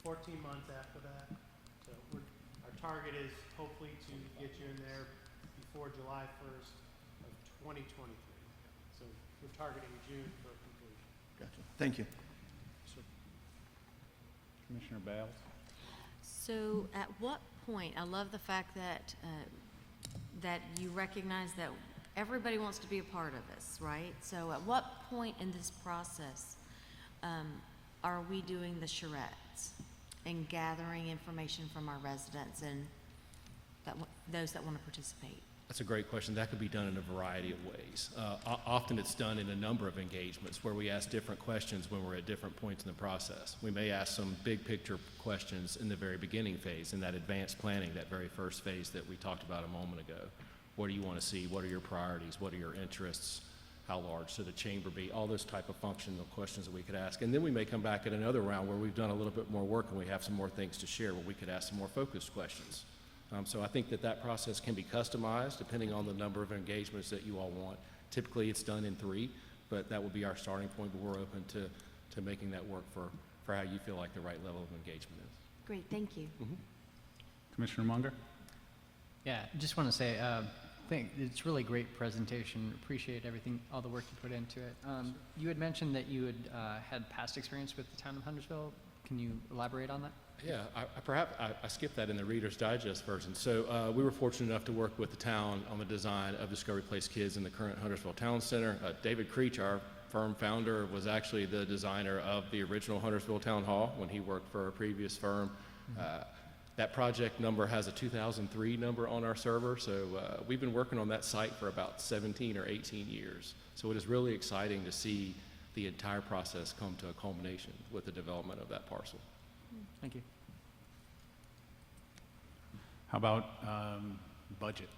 14 months after that. So our target is hopefully to get you in there before July 1st of 2023. So we're targeting June for completion. Gotcha. Thank you. Commissioner Bales? So at what point, I love the fact that, that you recognize that everybody wants to be a part of this, right? So at what point in this process are we doing the charrettes and gathering information from our residents and those that want to participate? That's a great question. That could be done in a variety of ways. Often it's done in a number of engagements where we ask different questions when we're at different points in the process. We may ask some big picture questions in the very beginning phase, in that advanced planning, that very first phase that we talked about a moment ago. What do you want to see? What are your priorities? What are your interests? How large should the chamber be? All those type of functional questions that we could ask. And then we may come back at another round where we've done a little bit more work and we have some more things to share, where we could ask some more focused questions. So I think that process can be customized depending on the number of engagements that you all want. Typically, it's done in 3, but that would be our starting point, but we're open to making that work for how you feel like the right level of engagement is. Great, thank you. Commissioner Munger? Yeah, just want to say, think it's really great presentation. Appreciate everything, all the work you put into it. You had mentioned that you had past experience with the town of Huntersville. Can you elaborate on that? Yeah, I skipped that in the Reader's Digest version. So we were fortunate enough to work with the town on the design of Discovery Place Kids in the current Huntersville Town Center. David Creech, our firm founder, was actually the designer of the original Huntersville Town Hall when he worked for a previous firm. That project number has a 2003 number on our server, so we've been working on that site for about 17 or 18 years. So it is really exciting to see the entire process come to a culmination with the development of that parcel. Thank you. How about budget?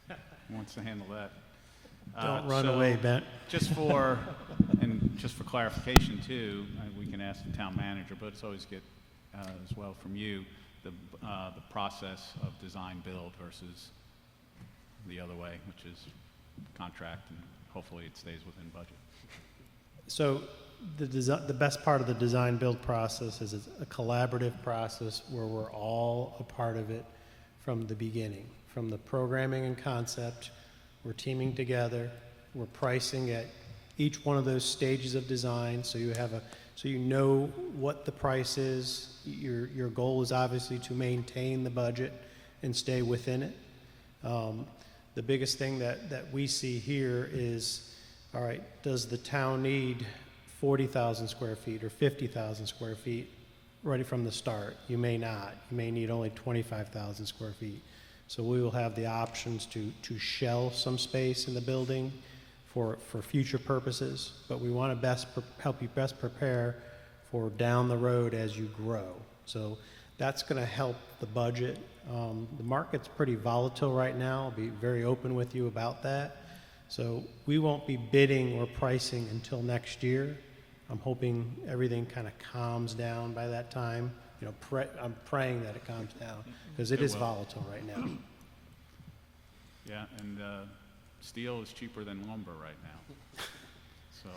Who wants to handle that? Don't run away, Ben. Just for clarification too, we can ask the town manager, but it's always good as well from you, the process of design build versus the other way, which is contract, and hopefully it stays within budget. So the best part of the design build process is it's a collaborative process where we're all a part of it from the beginning. From the programming and concept, we're teaming together, we're pricing at each one of those stages of design, so you know what the price is. Your goal is obviously to maintain the budget and stay within it. The biggest thing that we see here is, all right, does the town need 40,000 square feet or 50,000 square feet right from the start? You may not. You may need only 25,000 square feet. So we will have the options to shell some space in the building for future purposes, but we want to help you best prepare for down the road as you grow. So that's going to help the budget. The market's pretty volatile right now. I'll be very open with you about that. So we won't be bidding or pricing until next year. I'm hoping everything kind of calms down by that time. I'm praying that it calms down because it is volatile right now. Yeah, and steel is cheaper than lumber right now. So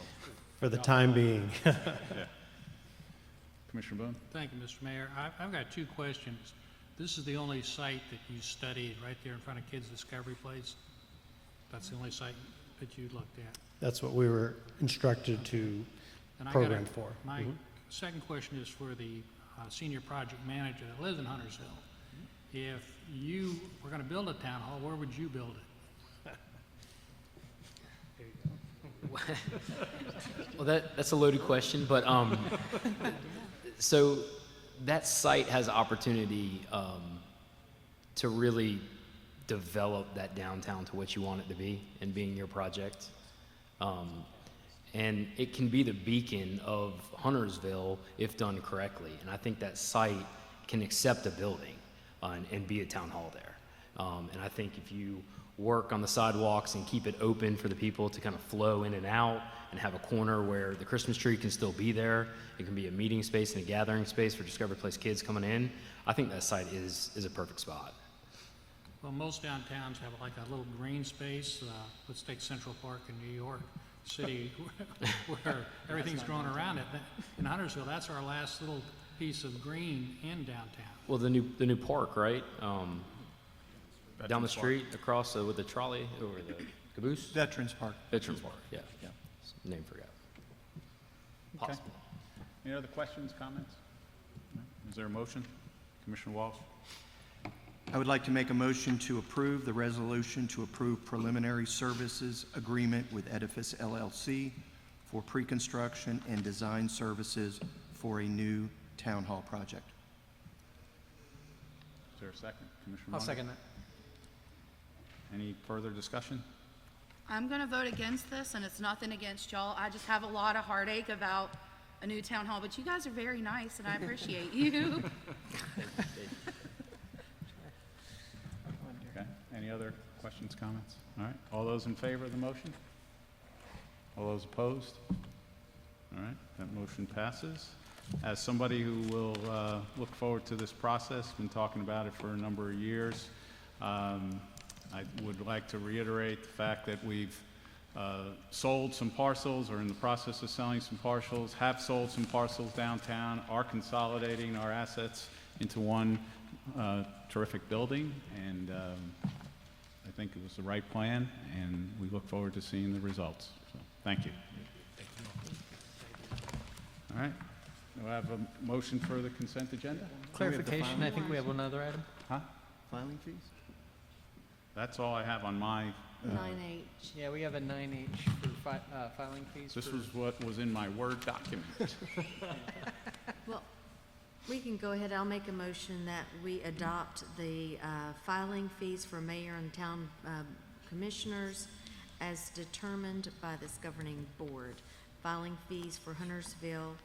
for the time being. Yeah. Commissioner Boone? Thank you, Mr. Mayor. I've got 2 questions. This is the only site that you studied right there in front of Kids Discovery Place? That's the only site that you looked at? That's what we were instructed to program for. My second question is for the senior project manager that lives in Huntersville. If you were going to build a town hall, where would you build it? Well, that's a loaded question, but so that site has opportunity to really develop that downtown to what you want it to be and being your project. And it can be the beacon of Huntersville if done correctly. And I think that site can accept a building and be a town hall there. And I think if you work on the sidewalks and keep it open for the people to kind of flow in and out and have a corner where the Christmas tree can still be there, it can be a meeting space and a gathering space for Discovery Place kids coming in, I think that site is a perfect spot. Well, most downtowns have like a little green space. Let's take Central Park in New York City, where everything's grown around it. In Huntersville, that's our last little piece of green in downtown. Well, the new park, right? Down the street, across with the trolley over the caboose? Veterans Park. Veterans Park, yeah. Name forgot. Okay. Possible. Any other questions, comments? No? Is there a motion? Commissioner Walsh? I would like to make a motion to approve the resolution to approve preliminary services agreement with Edifice LLC for pre-construction and design services for a new town hall project. Is there a second? Commissioner I'll Warner? second that. Any further discussion? I'm gonna vote against this, and it's nothing against y'all. I just have a lot of heartache about a new town hall, but you guys are very nice, and I appreciate you. Okay. Any other questions, comments? All right. All those in favor of the motion? All those opposed? All right. That motion passes. As somebody who will look forward to this process, been talking about it for a number of years, I would like to reiterate the fact that we've sold some parcels, or in the process of selling some parcels, have sold some parcels downtown, are consolidating our assets into one terrific building, and I think it was the right plan, and we look forward to seeing the results. So, thank you. All right. Do I have a motion for the consent agenda? Clarification, I think we have one other item. Huh? Filing fees? That's all I have on my, 9H. Yeah, we have a 9H for filing fees. this for- was what was in my Word document. Well, we can go ahead. I'll make a motion that we adopt the filing fees for mayor and town commissioners as determined by this governing board. Filing fees for Huntersville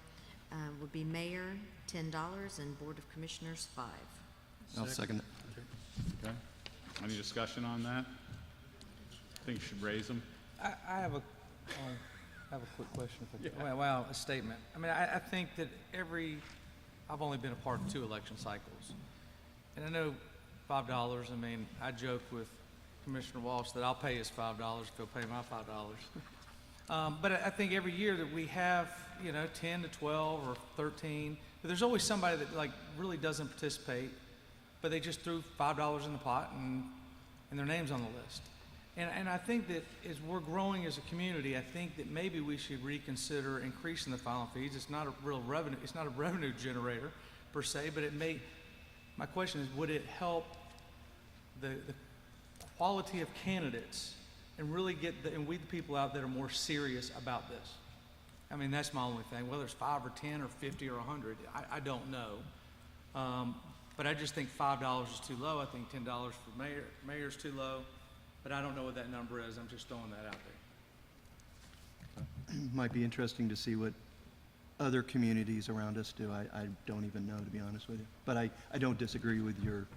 would be mayor, $10, and board of commissioners, $5. I'll second it. Okay. Any discussion on that? I think you should raise them. I have a quick question. If I can. Well, a statement. I mean, I think that I've only been a part of 2 election cycles. And I know $5, I mean, I joke with Commissioner Walsh that I'll pay his $5 if he'll pay my $5. But I think every year that we have, 10 to 12 or 13, but there's always somebody that like really doesn't participate, but they just threw $5 in the pot and their name's on the list. And I think that as we're growing as a community, I think that maybe we should reconsider increasing the filing fees. It's not a real revenue, it's not a revenue generator per se, but my question is, would it help the quality of candidates and really and weed the people out that are more serious about this? I mean, that's my only thing. Whether it's 5 or 10 or 50 or 100, I don't know. But I just think $5 is too low. I think $10 for mayor's too low. But I don't know what that number is. I'm just throwing that out there. Might be interesting to see what other communities around us do. I don't even know, to be honest with you. But I don't disagree with your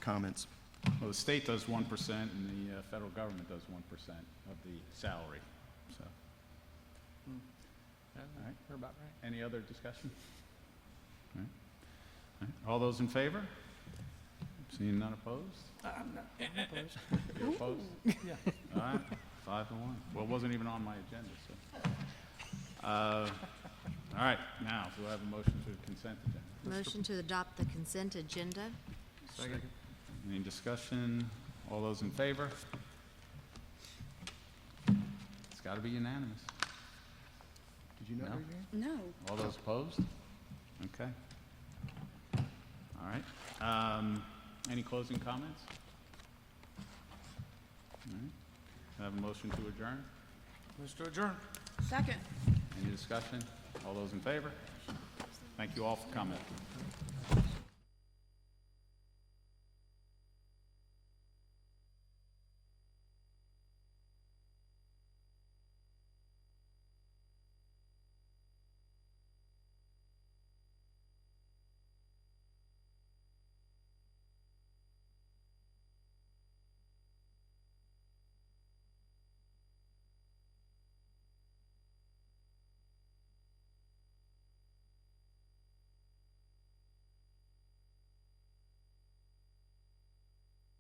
comments. Well, the state does 1% and the federal government does 1% of the salary, so. All right. We're about right. Any other discussion? All right. All right. All those in favor? Seeing none opposed? I'm not opposed. You're opposed? Yeah. All right, 5-1. Well, it wasn't even on my agenda, so. All right, now, do I have a motion to the consent agenda? Motion to adopt the consent agenda. Second. Any discussion? All those in favor? It's got to be unanimous. Did you know? No? No. All those opposed? Okay. All right. Any closing comments? All right. I have a motion to adjourn. Motion to adjourn. Second. Any discussion? All those in favor? Thank you all for coming.